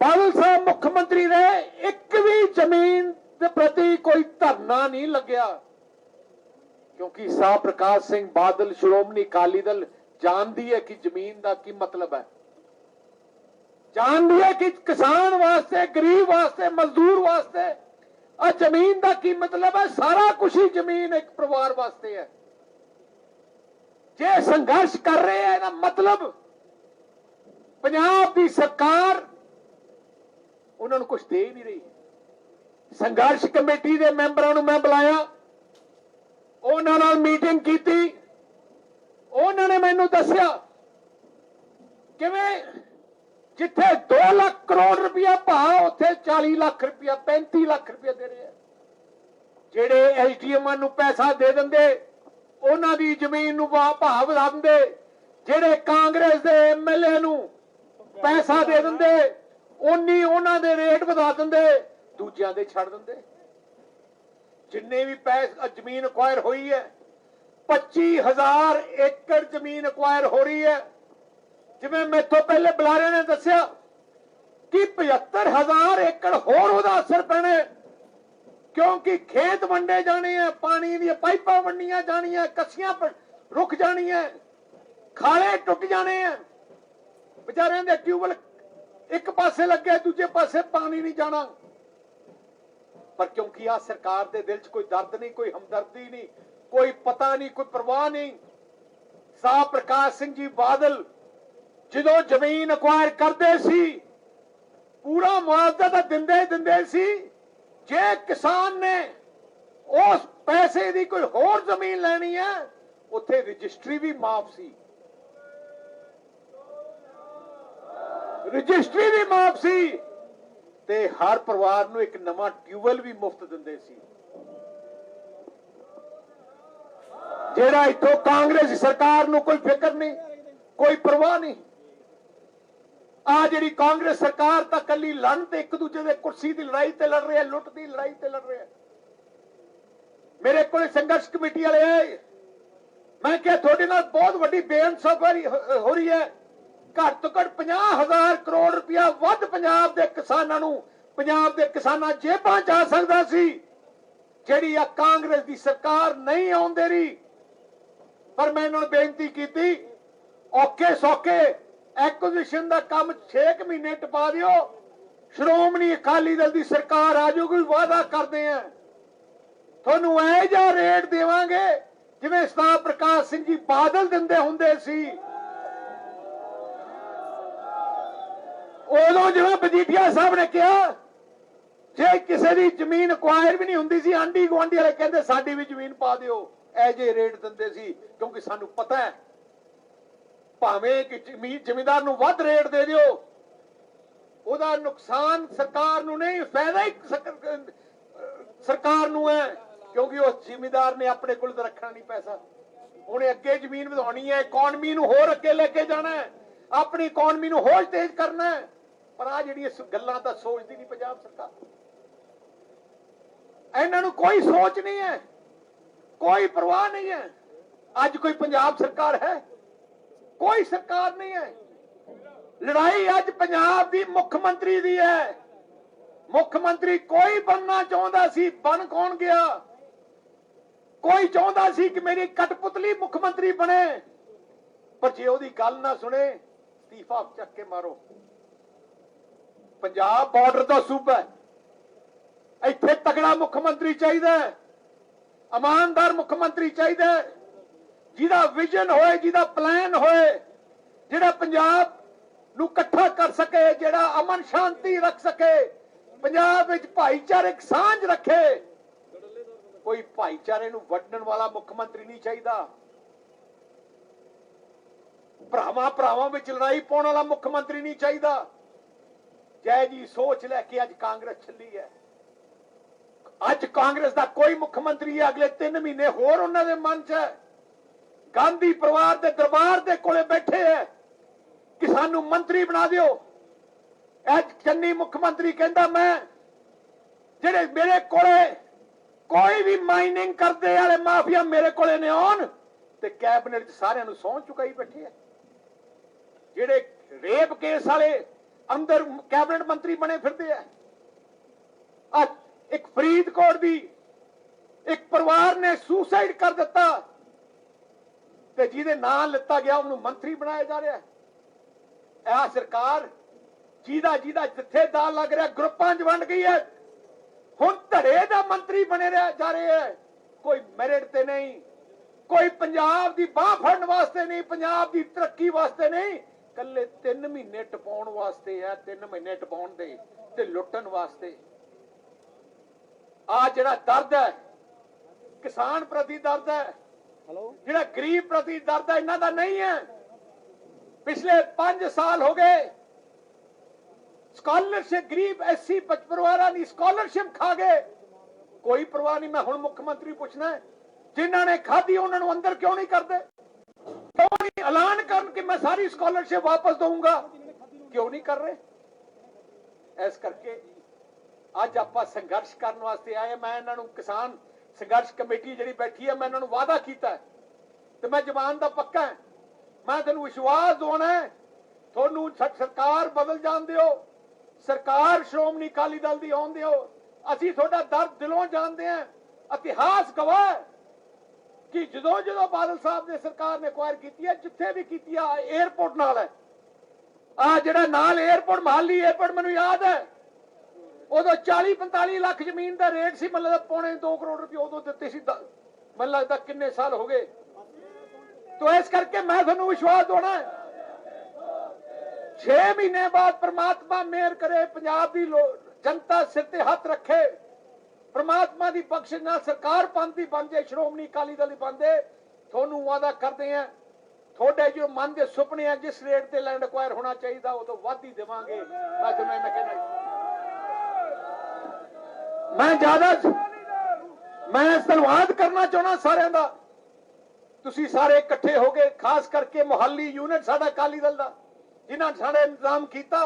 ਬਾਦਲ ਸਾਹਿਬ ਮੁੱਖ ਮੰਤਰੀ ਰਹੇ, ਇੱਕ ਵੀ ਜ਼ਮੀਨ ਦੇ ਪ੍ਰਤੀ ਕੋਈ ਧਰਨਾ ਨਹੀਂ ਲੱਗਿਆ, ਕਿਉਂਕਿ ਸਾਹ ਪ੍ਰਕਾਸ਼ ਸਿੰਘ ਬਾਦਲ ਸ਼੍ਰੋਮਣੀ ਅਕਾਲੀ ਦਲ ਜਾਣਦੀ ਹੈ ਕਿ ਜ਼ਮੀਨ ਦਾ ਕੀ ਮਤਲਬ ਹੈ, ਜਾਣਦੀ ਹੈ ਕਿ ਕਿਸਾਨ ਵਾਸਤੇ, ਗਰੀਬ ਵਾਸਤੇ, ਮਜ਼ਦੂਰ ਵਾਸਤੇ ਆ ਜ਼ਮੀਨ ਦਾ ਕੀ ਮਤਲਬ ਹੈ। ਸਾਰਾ ਕੁਝ ਹੀ ਜ਼ਮੀਨ ਇੱਕ ਪਰਿਵਾਰ ਵਾਸਤੇ ਹੈ। ਜੇ ਸੰਘਰਸ਼ ਕਰ ਰਹੇ ਹੈ, ਇਹਦਾ ਮਤਲਬ ਪੰਜਾਬ ਦੀ ਸਰਕਾਰ ਉਹਨਾਂ ਨੂੰ ਕੁਝ ਦੇ ਹੀ ਨਹੀਂ ਰਹੀ। ਸੰਘਰਸ਼ ਕਮੇਟੀ ਦੇ ਮੈਂਬਰਾਂ ਨੂੰ ਮੈਂ ਬੁਲਾਇਆ, ਉਹਨਾਂ ਨਾਲ ਮੀਟਿੰਗ ਕੀਤੀ, ਉਹਨਾਂ ਨੇ ਮੈਨੂੰ ਦੱਸਿਆ ਕਿਵੇਂ ਜਿੱਥੇ 2 ਲੱਖ ਕਰੋੜ ਰੁਪਇਆ ਭਾਅ, ਉੱਥੇ 40 ਲੱਖ ਰੁਪਇਆ, 35 ਲੱਖ ਰੁਪਇਆ ਦੇ ਰਹੇ ਆ। ਜਿਹੜੇ ਐਸਡੀਐਮਾਂ ਨੂੰ ਪੈਸਾ ਦੇ ਦਿੰਦੇ, ਉਹਨਾਂ ਦੀ ਜ਼ਮੀਨ ਨੂੰ ਭਾਅ ਵਧਾ ਦਿੰਦੇ, ਜਿਹੜੇ ਕਾਂਗਰਸ ਦੇ ਐਮਐਲਏ ਨੂੰ ਪੈਸਾ ਦੇ ਦਿੰਦੇ, ਉਨੀ ਉਹਨਾਂ ਦੇ ਰੇਟ ਵਧਾ ਦਿੰਦੇ, ਦੂਜਿਆਂ ਦੇ ਛੱਡ ਦਿੰਦੇ। ਜਿੰਨੇ ਵੀ ਜ਼ਮੀਨ ਅਕਵਾਇਰ ਹੋਈ ਹੈ, 25,000 ਏਕੜ ਜ਼ਮੀਨ ਅਕਵਾਇਰ ਹੋ ਰਹੀ ਹੈ। ਜਿਵੇਂ ਮੈਥੋਂ ਪਹਿਲੇ ਬੁਲਾਰੇ ਨੇ ਦੱਸਿਆ ਕਿ 75,000 ਏਕੜ ਹੋਰ ਉਹਦਾ ਅਸਰ ਪੈਣਾ, ਕਿਉਂਕਿ ਖੇਤ ਵੰਡੇ ਜਾਣੇ ਆ, ਪਾਣੀ ਦੀਆਂ ਪਾਈਪਾਂ ਵੰਡੀਆਂ ਜਾਣੀਆਂ, ਕੱਸੀਆਂ ਰੁਕ ਜਾਣੀਆਂ, ਖਾਲੇ ਟੁੱਟ ਜਾਣੇ ਆ, ਵਿਚਾਰਿਆਂ ਦੇ ਟਿਊਬਲ ਇੱਕ ਪਾਸੇ ਲੱਗੇ, ਦੂਜੇ ਪਾਸੇ ਪਾਣੀ ਨਹੀਂ ਜਾਣਾ। ਪਰ ਕਿਉਂਕਿ ਆ ਸਰਕਾਰ ਦੇ ਦਿਲ 'ਚ ਕੋਈ ਦਰਦ ਨਹੀਂ, ਕੋਈ ਹਮਦਰਦੀ ਨਹੀਂ, ਕੋਈ ਪਤਾ ਨਹੀਂ, ਕੋਈ ਪਰਵਾਹ ਨਹੀਂ। ਸਾਹ ਪ੍ਰਕਾਸ਼ ਸਿੰਘ ਜੀ ਬਾਦਲ ਜਦੋਂ ਜ਼ਮੀਨ ਅਕਵਾਇਰ ਕਰਦੇ ਸੀ, ਪੂਰਾ ਮੁਆਵਜ਼ਾ ਤਾਂ ਦਿੰਦੇ ਸੀ। ਜੇ ਕਿਸਾਨ ਨੇ ਉਸ ਪੈਸੇ ਦੀ ਕੋਈ ਹੋਰ ਜ਼ਮੀਨ ਲੈਣੀ ਹੈ, ਉੱਥੇ ਰਜਿਸਟਰੀ ਵੀ ਮਾਫ ਸੀ, ਰਜਿਸਟਰੀ ਵੀ ਮਾਫ ਸੀ, ਤੇ ਹਰ ਪਰਿਵਾਰ ਨੂੰ ਇੱਕ ਨਵਾਂ ਟਿਊਬਵੈਲ ਵੀ ਮੁਫਤ ਦਿੰਦੇ ਸੀ। ਜਿਹੜਾ ਇੱਥੋਂ ਕਾਂਗਰਸ ਸਰਕਾਰ ਨੂੰ ਕੋਈ ਫਿਕਰ ਨਹੀਂ, ਕੋਈ ਪਰਵਾਹ ਨਹੀਂ। ਆ ਜਿਹੜੀ ਕਾਂਗਰਸ ਸਰਕਾਰ ਤਾਂ ਕੱਲੀ ਲੜਨ ਤੇ ਇੱਕ ਦੂਜੇ ਦੇ ਕੁਰਸੀ ਦੀ ਲੜਾਈ ਤੇ ਲੜ ਰਹੇ, ਲੁੱਟ ਦੀ ਲੜਾਈ ਤੇ ਲੜ ਰਹੇ। ਮੇਰੇ ਕੋਲ ਸੰਘਰਸ਼ ਕਮੇਟੀ ਵਾਲੇ ਆਏ, ਮੈਂ ਕਿਹਾ ਤੁਹਾਡੇ ਨਾਲ ਬਹੁਤ ਵੱਡੀ ਬੇਇਨਸਾਫੀ ਹੋ ਰਹੀ ਹੈ। ਘੱਟ ਤੋਂ ਘੱਟ 50,000 ਕਰੋੜ ਰੁਪਇਆ ਵੱਧ ਪੰਜਾਬ ਦੇ ਕਿਸਾਨਾਂ ਨੂੰ, ਪੰਜਾਬ ਦੇ ਕਿਸਾਨਾਂ ਜੇਬਾਂ ਜਾ ਸਕਦਾ ਸੀ, ਜਿਹੜੀ ਆ ਕਾਂਗਰਸ ਦੀ ਸਰਕਾਰ ਨਹੀਂ ਆਉਣ ਦੇ ਰਹੀ। ਪਰ ਮੈਂ ਇਹਨਾਂ ਨੂੰ ਬੇਨਤੀ ਕੀਤੀ, ਔਖੇ ਸੌਖੇ ਐਕੁਜੀਸ਼ਨ ਦਾ ਕੰਮ 6 ਮਹੀਨੇ ਟਪਾ ਦਿਓ, ਸ਼੍ਰੋਮਣੀ ਅਕਾਲੀ ਦਲ ਦੀ ਸਰਕਾਰ ਆ ਜਾਊਗੀ, ਵਾਅਦਾ ਕਰਦੇ ਆ ਤੁਹਾਨੂੰ ਇਹ ਜਿਹਾ ਰੇਟ ਦੇਵਾਂਗੇ ਜਿਵੇਂ ਸਾਹ ਪ੍ਰਕਾਸ਼ ਸਿੰਘ ਜੀ ਬਾਦਲ ਦਿੰਦੇ ਹੁੰਦੇ ਸੀ। ਉਦੋਂ ਜਿਵੇਂ ਮਜੀਠੀਆ ਸਾਹਿਬ ਨੇ ਕਿਹਾ, ਜੇ ਕਿਸੇ ਦੀ ਜ਼ਮੀਨ ਅਕਵਾਇਰ ਵੀ ਨਹੀਂ ਹੁੰਦੀ ਸੀ, ਆਂਢੀ ਗੁਆਂਢੀ ਵਾਲੇ ਕਹਿੰਦੇ ਸਾਡੀ ਵੀ ਜ਼ਮੀਨ ਪਾ ਦਿਓ, ਇਹ ਜਿਹੇ ਰੇਟ ਦਿੰਦੇ ਸੀ, ਕਿਉਂਕਿ ਸਾਨੂੰ ਪਤਾ ਹੈ ਭਾਵੇਂ ਕਿ ਜ਼ਮੀਨਦਾਰ ਨੂੰ ਵੱਧ ਰੇਟ ਦੇ ਦਿਓ, ਉਹਦਾ ਨੁਕਸਾਨ ਸਰਕਾਰ ਨੂੰ ਨਹੀਂ, ਫਾਇਦਾ ਹੀ ਸਰਕਾਰ ਨੂੰ ਹੈ, ਕਿਉਂਕਿ ਉਸ ਜ਼ਿਮੀਂਦਾਰ ਨੇ ਆਪਣੇ ਕੋਲ ਤਾਂ ਰੱਖਣਾ ਨਹੀਂ ਪੈਸਾ, ਉਹਨੇ ਅੱਗੇ ਜ਼ਮੀਨ ਵਧਾਉਣੀ ਹੈ, ਇਕਨੋਮੀ ਨੂੰ ਹੋਰ ਅੱਗੇ ਲੈ ਕੇ ਜਾਣਾ ਹੈ, ਆਪਣੀ ਇਕਨੋਮੀ ਨੂੰ ਹੋਰ ਤੇਜ਼ ਕਰਨਾ ਹੈ। ਪਰ ਆ ਜਿਹੜੀ ਗੱਲਾਂ ਤਾਂ ਸੋਚਦੀ ਨਹੀਂ ਪੰਜਾਬ ਸਰਕਾਰ, ਇਹਨਾਂ ਨੂੰ ਕੋਈ ਸੋਚ ਨਹੀਂ ਹੈ, ਕੋਈ ਪਰਵਾਹ ਨਹੀਂ ਹੈ। ਅੱਜ ਕੋਈ ਪੰਜਾਬ ਸਰਕਾਰ ਹੈ? ਕੋਈ ਸਰਕਾਰ ਨਹੀਂ ਹੈ। ਲੜਾਈ ਅੱਜ ਪੰਜਾਬ ਦੀ ਮੁੱਖ ਮੰਤਰੀ ਦੀ ਹੈ। ਮੁੱਖ ਮੰਤਰੀ ਕੋਈ ਬਣਨਾ ਚਾਹੁੰਦਾ ਸੀ, ਬਣ ਕੌਣ ਗਿਆ? ਕੋਈ ਚਾਹੁੰਦਾ ਸੀ ਕਿ ਮੇਰੀ ਕਠਪੁਤਲੀ ਮੁੱਖ ਮੰਤਰੀ ਬਣੇ, ਪਰ ਜੇ ਉਹਦੀ ਗੱਲ ਨਾ ਸੁਣੇ, ਅਸਤੀਫਾ ਚੱਕ ਕੇ ਮਾਰੋ। ਪੰਜਾਬ ਬਾਰਡਰ ਦਾ ਸੂਬਾ ਹੈ, ਇੱਥੇ ਤਗੜਾ ਮੁੱਖ ਮੰਤਰੀ ਚਾਹੀਦਾ ਹੈ, ਇਮਾਨਦਾਰ ਮੁੱਖ ਮੰਤਰੀ ਚਾਹੀਦਾ ਹੈ, ਜਿਹਦਾ ਵਿਜ਼ਨ ਹੋਏ, ਜਿਹਦਾ ਪਲਾਨ ਹੋਏ, ਜਿਹੜਾ ਪੰਜਾਬ ਨੂੰ ਇਕੱਠਾ ਕਰ ਸਕੇ, ਜਿਹੜਾ ਅਮਨ ਸ਼ਾਂਤੀ ਰੱਖ ਸਕੇ, ਪੰਜਾਬ ਵਿੱਚ ਭਾਈਚਾਰਕ ਸਾਂਝ ਰੱਖੇ। ਕੋਈ ਭਾਈਚਾਰੇ ਨੂੰ ਵੰਡਣ ਵਾਲਾ ਮੁੱਖ ਮੰਤਰੀ ਨਹੀਂ ਚਾਹੀਦਾ। ਭਰਾਵਾਂ ਵਿੱਚ ਲੜਾਈ ਪਾਉਣ ਵਾਲਾ ਮੁੱਖ ਮੰਤਰੀ ਨਹੀਂ ਚਾਹੀਦਾ। ਜੈ ਜੀ ਸੋਚ ਲੈ ਕੇ ਅੱਜ ਕਾਂਗਰਸ ਚੱਲੀ ਹੈ। ਅੱਜ ਕਾਂਗਰਸ ਦਾ ਕੋਈ ਮੁੱਖ ਮੰਤਰੀ ਹੈ, ਅਗਲੇ 3 ਮਹੀਨੇ ਹੋਰ ਉਹਨਾਂ ਦੇ ਮਨ 'ਚ ਹੈ। ਗਾਂਧੀ ਪਰਿਵਾਰ ਦੇ ਦਰਬਾਰ ਦੇ ਕੋਲੇ ਬੈਠੇ ਹੈ ਕਿ ਸਾਨੂੰ ਮੰਤਰੀ ਬਣਾ ਦਿਓ। ਅੱਜ ਚੰਨੀ ਮੁੱਖ ਮੰਤਰੀ ਕਹਿੰਦਾ, ਮੈਂ ਜਿਹੜੇ ਮੇਰੇ ਕੋਲੇ ਕੋਈ ਵੀ ਮਾਈਨਿੰਗ ਕਰਦੇ ਵਾਲੇ ਮਾਫੀਆ ਮੇਰੇ ਕੋਲੇ ਨੇ ਆਉਣ ਤੇ ਕੈਬਨਿਟ 'ਚ ਸਾਰਿਆਂ ਨੂੰ ਸਹੁੰ ਚੁਕਾਈ ਬੈਠੇ ਆ। ਜਿਹੜੇ ਰੇਪ ਕੇਸ ਵਾਲੇ ਅੰਦਰ ਕੈਬਨਿਟ ਮੰਤਰੀ ਬਣੇ ਫਿਰਦੇ ਆ। ਇੱਕ ਫਰੀਦਕੋਟ ਦੀ ਇੱਕ ਪਰਿਵਾਰ ਨੇ ਸੁਸਾਈਡ ਕਰ ਦਿੱਤਾ ਤੇ ਜਿਹਦੇ ਨਾਂ ਲਿੱਤਾ ਗਿਆ ਉਹਨੂੰ ਮੰਤਰੀ ਬਣਾਇਆ ਜਾ ਰਿਹਾ। ਇਹ ਸਰਕਾਰ ਜਿਹਦਾ ਜਿੱਥੇ ਦਾ ਲੱਗ ਰਿਹਾ ਗਰੁੱਪਾਂ 'ਚ ਵੰਡ ਗਈ ਹੈ। ਹੁਣ ਧੜੇ ਦਾ ਮੰਤਰੀ ਬਣੇ ਜਾ ਰਹੇ ਹੈ। ਕੋਈ ਮੈਰਿਟ ਤੇ ਨਹੀਂ, ਕੋਈ ਪੰਜਾਬ ਦੀ ਬਾਹ ਫੜਨ ਵਾਸਤੇ ਨਹੀਂ, ਪੰਜਾਬ ਦੀ ਤਰੱਕੀ ਵਾਸਤੇ ਨਹੀਂ, ਕੱਲੇ 3 ਮਹੀਨੇ ਟਪਾਉਣ ਵਾਸਤੇ ਹੈ। 3 ਮਹੀਨੇ ਟਪਾਉਣ ਦੇ ਤੇ ਲੁੱਟਣ ਵਾਸਤੇ। ਆ ਜਿਹੜਾ ਦਰਦ ਹੈ ਕਿਸਾਨ ਪ੍ਰਤੀ ਦਰਦ ਹੈ, ਜਿਹੜਾ ਗਰੀਬ ਪ੍ਰਤੀ ਦਰਦ ਹੈ, ਇਹਨਾਂ ਦਾ ਨਹੀਂ ਹੈ। ਪਿਛਲੇ 5 ਸਾਲ ਹੋ ਗਏ स्कॉलरशिप गरीब SC परिवार की स्कॉलरशिप खा गए, कोई परवाह नहीं। मैं हुण मुख्य मंत्री पूछना है, जिन्होंने खाधी उन्होंने अंदर क्यों नहीं करते? क्यों नहीं ऐलान कर कि मैं सारी स्कॉलरशिप वापस दूंगा? क्यों नहीं कर रहे? इस करके अज आपां संघर्ष करने वास्ते आए। मैं इन्हां नूं किसान संघर्ष कमेटी जिहड़ी बैठी है, मैं इन्हां नूं वादा कीता है ते मैं जवान दा पक्का है। मैं तुहानूं विश्वास दिवाउणा है, तुहानूं सरकार बदल जाण दिओ, सरकार श्रोमणी अकाली दल दी आउण दिओ। असीं तुहाडा दर्द दिलों जानदे हां। इतिहास गवाह है कि जदों जदों बादल साहब ने सरकार ने एक्वायर कीती है, जिथे भी कीती है एयरपोर्ट नाल है। आ जिहड़ा नाल एयरपोर्ट मोहाली एयरपोर्ट मैनूं याद है, उदों 40-45 लाख जमीन का रेट सी। मतलब पौने 2 करोड़ रुपये उदों दित्ते सी। मन लगता किन्ने साल हो गए। तो इस करके मैं तुहानूं विश्वास दिवाउणा है, 6 महीने बाद परमात्मा मेहर करे, पंजाब की जनता सिर ते हथ रखे, परमात्मा की बख्शिश नाल सरकार बनती बन जाए, श्रोमणी अकाली दल बन जाए। तुहानूं वादा करते हैं, थोड़े जो मन के सुपने हैं, जिस रेट से लैंड एक्वायर होना चाहिए उदों वध ही देवांगे। मैं तुहानूं कहना, मैं ज्यादा मैं धन्यवाद करना चाहना सारिਆਂ ਦਾ। ਤੁਸੀਂ ਸਾਰੇ इकट्ठे हो गए, खास करके मोहाली यूनिट साडा अकाली दल दा, जिन्हां साडा इंतजाम कीता।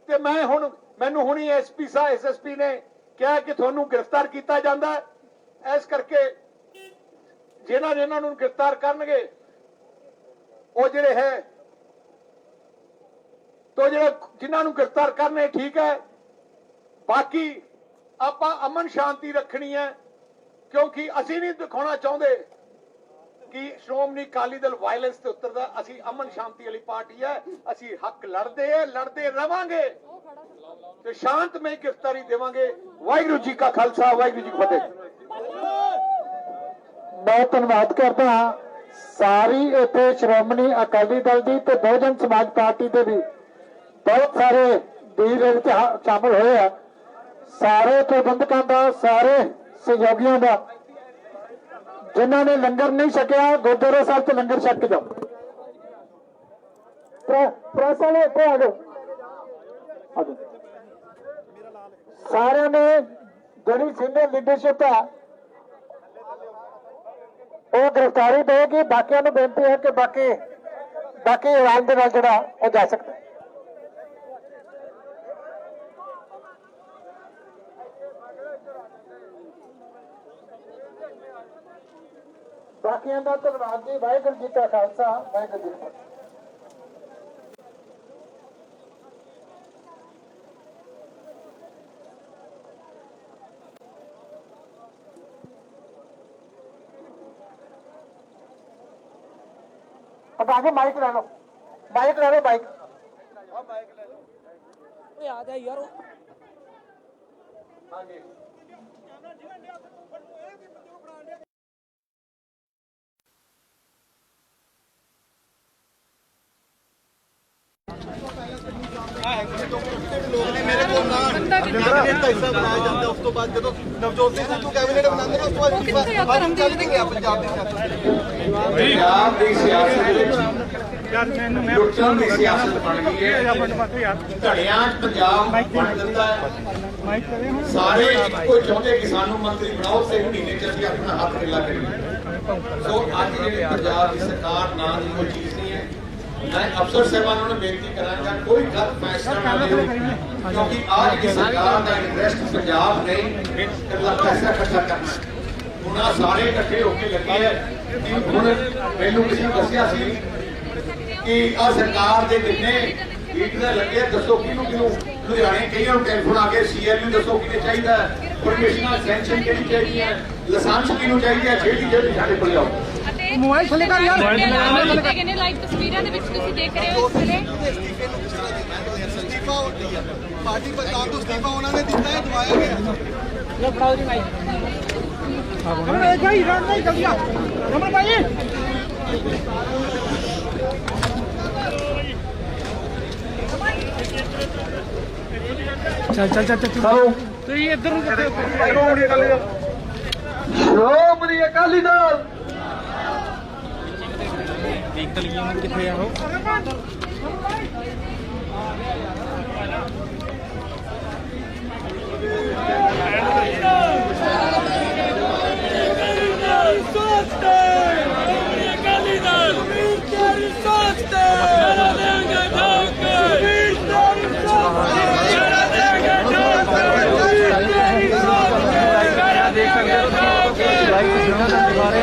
ते मैं हुण मैनूं हुणी SP साहब SSP ने कहा कि तुहानूं गिरफ्तार किया जांदा है। इस करके जिन्हां नूं गिरफ्तार करनगे वो जिहड़े है तो जिन्हां नूं गिरफ्तार करने ठीक है। बाकी आपां अमन शांति रखनी है, क्योंकि असीं नहीं दिखाना चाहते कि श्रोमणी अकाली दल वायलेंस ते उतरदा। असीं अमन शांति वाली पार्टी है, असीं हक लड़ते रवांगे ते शांतमय गिरफ्तारी देवांगे। वाहिगुरू जी का खालसा, वाहिगुरू जी की फतेह। मैं धन्यवाद करता हाँ सारी इत्थे श्रोमणी अकाली दल की ते बहुजन समाज पार्टी के भी बहुत सारे वीर शामिल होए हैं। सारे प्रबंधकों का, सारे सहयोगियों का, जिन्हों ने लंगर नहीं छकिया गुरुद्वारा साहब से लंगर छक के जाओ। प्रेस वाले इतने आ जाओ। सारे ने जी सीनियर लीडरशिप है वो गिरफ्तारी देगी। बाकियों को बेनती है कि बाकी आराम के नाल जिहड़ा वो जा सकता है। बाकियों का धन्यवाद जी। वाहिगुरू जी का खालसा, वाहिगुरू जी की फतेह। अब आगे माइक ले लो, माइक ले लो, माइक आ जाए यार। ਮੇਰੇ ਕੋਲ ਨਾ ਕੈਬਨਿਟ ਦਾ ਹਿੱਸਾ ਬਣਾਇਆ ਜਾਂਦਾ। ਉਸ ਤੋਂ ਬਾਅਦ ਜਦੋਂ ਨਵਜੋਤ ਸਿੰਘ ਸਿੱਧੂ ਕੈਬਨਿਟ ਬਣਾਉਂਦੇ ਨੇ, ਉਸ ਤੋਂ ਬਾਅਦ ਚੱਲ ਨਹੀਂ ਗਿਆ ਪੰਜਾਬ ਦੀ ਸਿਆਸਤ। ਪੰਜਾਬ ਦੀ ਸਿਆਸਤ ਵਿੱਚ ਲੁੱਟਣ ਦੀ ਸਿਆਸਤ ਬਣ ਗਈ ਹੈ। ਧੜਿਆਂ 'ਚ ਪੰਜਾਬ ਬਣ ਦਿੱਤਾ ਹੈ। ਸਾਰੇ ਇੱਕੋ ਚਾਹੁੰਦੇ ਕਿ ਸਾਨੂੰ ਮੰਤਰੀ ਬਣਾਓ ਤੇ ਮਹੀਨੇ 'ਚ ਅਸੀਂ ਆਪਣਾ ਹੱਥ ਢਿੱਲਾ ਕਰੀਏ। ਸੋ ਅੱਜ ਜਿਹੜੀ ਪੰਜਾਬ ਦੀ ਸਰਕਾਰ ਨਾਂ ਦੀ ਕੋਈ ਚੀਜ਼ ਨਹੀਂ ਹੈ। मैं अफसर साहबानों ने बेनती करांगा कोई गलत फैसला ना लियो, क्योंकि आज की सरकार का इंटरेस्ट पंजाब नहीं इकल्ला पैसा इकट्ठा करना। हुण आह सारे इकट्ठे होकर लगे है कि हुण मैनूं किसी ने दस्सिया सी कि आ सरकार दे कितने हीटर लगे, दसो किनू किनू लुधियाने कईयां नूं टेलीफोन आ गए, सीएलयू दसो किने चाहिए, परमिशनां सैंक्शन किहड़ी चाहिए, लाइसेंस किनू चाहिए, जेडी साडे कोल आओ। मोबाइल थले कर यार लाइव तस्वीरां ਦੇ ਵਿੱਚ ਤੁਸੀਂ ਦੇਖ ਰਹੇ ਹੋ ਇਸ ਵੇਲੇ इस्तीफा पार्टी प्रधान को इस्तीफा उन्होंने दिता है, दवाया गया। ਲੋ ਫੜਾਓ ਜੀ ਮਾਈਕ। ਰਮਨ ਭਾਈ ਰਨ ਨਹੀਂ ਜਲਦੀ ਆ ਰਮਨ ਭਾਈ ਚੱਲ ਤੁਸੀਂ ਇੱਧਰ ਨੂੰ ਸ਼੍ਰੋਮਣੀ ਅਕਾਲੀ ਦਲ ਕਿੱਥੇ ਆ ਉਹ? जिंदाबाद